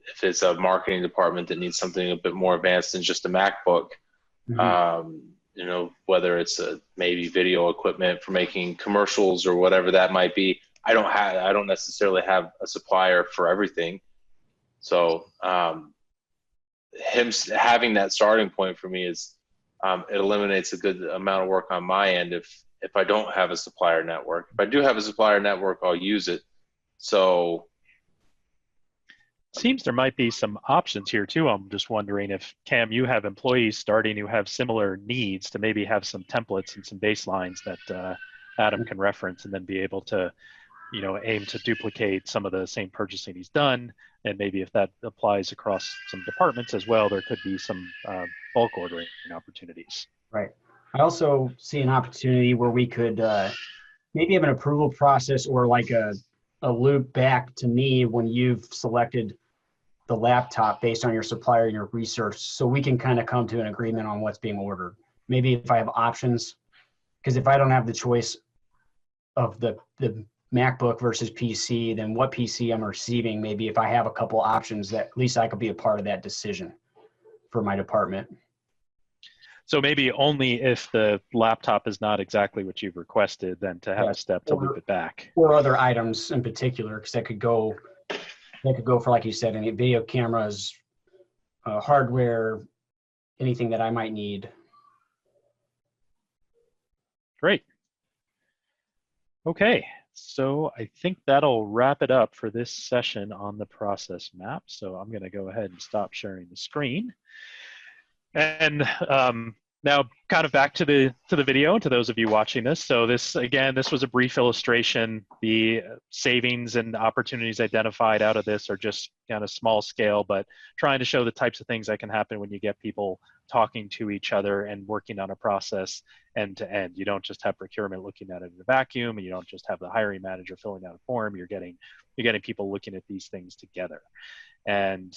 if it's a marketing department that needs something a bit more advanced than just a MacBook, whether it's maybe video equipment for making commercials or whatever that might be. I don't necessarily have a supplier for everything. So him having that starting point for me is it eliminates a good amount of work on my end if I don't have a supplier network. If I do have a supplier network, I'll use it. So seems there might be some options here too. I'm just wondering if, Cam, you have employees starting who have similar needs, to maybe have some templates and some baselines that Adam can reference, and then be able to aim to duplicate some of the same purchasing he's done. And maybe if that applies across some departments as well, there could be some bulk ordering opportunities. Right. I also see an opportunity where we could maybe have an approval process, or like a loop back to me when you've selected the laptop based on your supplier and your research, so we can kind of come to an agreement on what's being ordered. Maybe if I have options, because if I don't have the choice of the MacBook versus PC, then what PC I'm receiving, maybe if I have a couple options, that at least I could be a part of that decision for my department. So maybe only if the laptop is not exactly what you've requested, then to have a step to loop it back. Or other items in particular, because that could go for, like you said, any video cameras, hardware, anything that I might need. Great. Okay, so I think that'll wrap it up for this session on the process map. So I'm going to go ahead and stop sharing the screen. And now kind of back to the video, to those of you watching this. So this was a brief illustration. The savings and opportunities identified out of this are just kind of small scale, but trying to show the types of things that can happen when you get people talking to each other and working on a process end to end. You don't just have procurement looking at it in a vacuum, and you don't just have the hiring manager filling out a form. You're getting people looking at these things together. And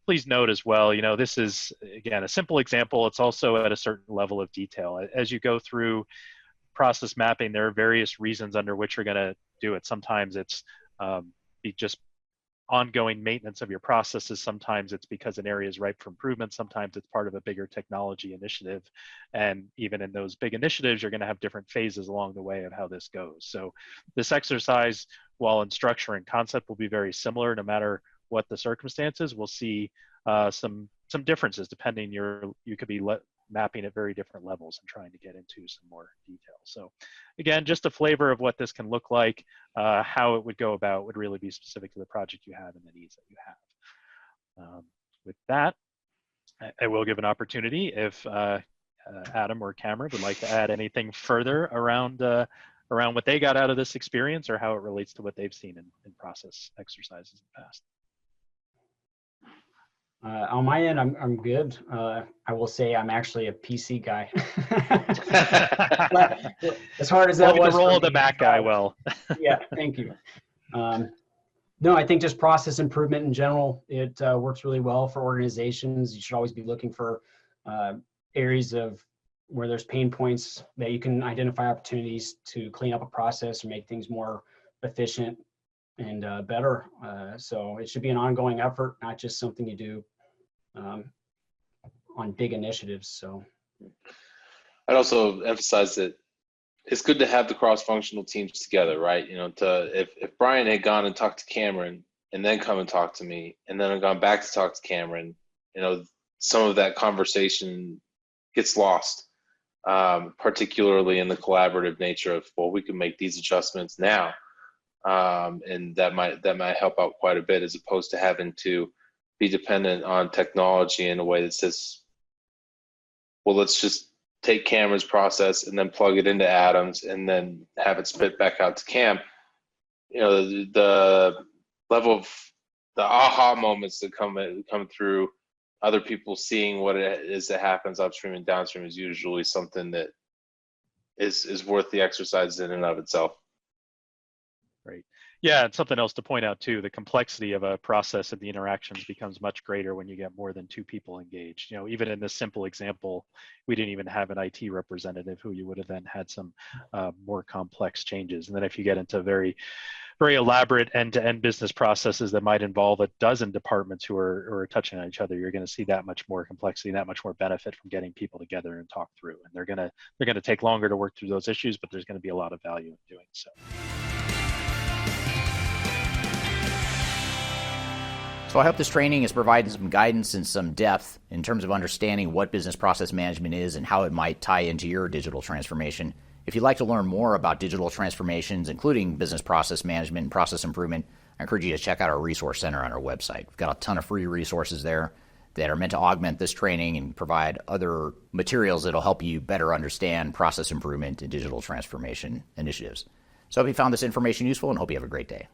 please note as well, this is, again, a simple example. It's also at a certain level of detail. As you go through process mapping, there are various reasons under which you're going to do it. Sometimes it's just ongoing maintenance of your processes. Sometimes it's because an area is ripe for improvement. Sometimes it's part of a bigger technology initiative. And even in those big initiatives, you're going to have different phases along the way of how this goes. So this exercise, while in structure and concept, will be very similar no matter what the circumstances. We'll see some differences depending. You could be mapping at very different levels and trying to get into some more detail. So again, just a flavor of what this can look like. How it would go about would really be specific to the project you have and the needs that you have. With that, I will give an opportunity if Adam or Cameron would like to add anything further around what they got out of this experience or how it relates to what they've seen in process exercises in the past. On my end, I'm good. I will say I'm actually a PC guy. As hard as that was. The role of the Mac guy well. Yeah, thank you. No, I think just process improvement in general, it works really well for organizations. You should always be looking for areas of where there's pain points that you can identify opportunities to clean up a process or make things more efficient and better. So it should be an ongoing effort, not just something you do on big initiatives. So I'd also emphasize that it's good to have the cross-functional teams together, right? If Brian had gone and talked to Cameron and then come and talk to me, and then I've gone back to talk to Cameron, some of that conversation gets lost, particularly in the collaborative nature of, well, we can make these adjustments now. And that might help out quite a bit, as opposed to having to be dependent on technology in a way that says, well, let's just take Cameron's process and then plug it into Adam's and then have it spit back out to Cam. The level of the aha moments that come through other people seeing what it is that happens upstream and downstream is usually something that is worth the exercise in and of itself. Right. Yeah, and something else to point out too, the complexity of a process and the interactions becomes much greater when you get more than two people engaged. Even in this simple example, we didn't even have an IT representative who you would have then had some more complex changes. And then if you get into very, very elaborate end-to-end business processes that might involve a dozen departments who are touching on each other, you're going to see that much more complexity and that much more benefit from getting people together and talk through. And they're going to take longer to work through those issues, but there's going to be a lot of value in doing so. So I hope this training is providing some guidance and some depth in terms of understanding what business process management is and how it might tie into your digital transformation. If you'd like to learn more about digital transformations, including business process management and process improvement, I encourage you to check out our resource center on our website. We've got a ton of free resources there that are meant to augment this training and provide other materials that will help you better understand process improvement and digital transformation initiatives. So I hope you found this information useful and hope you have a great day.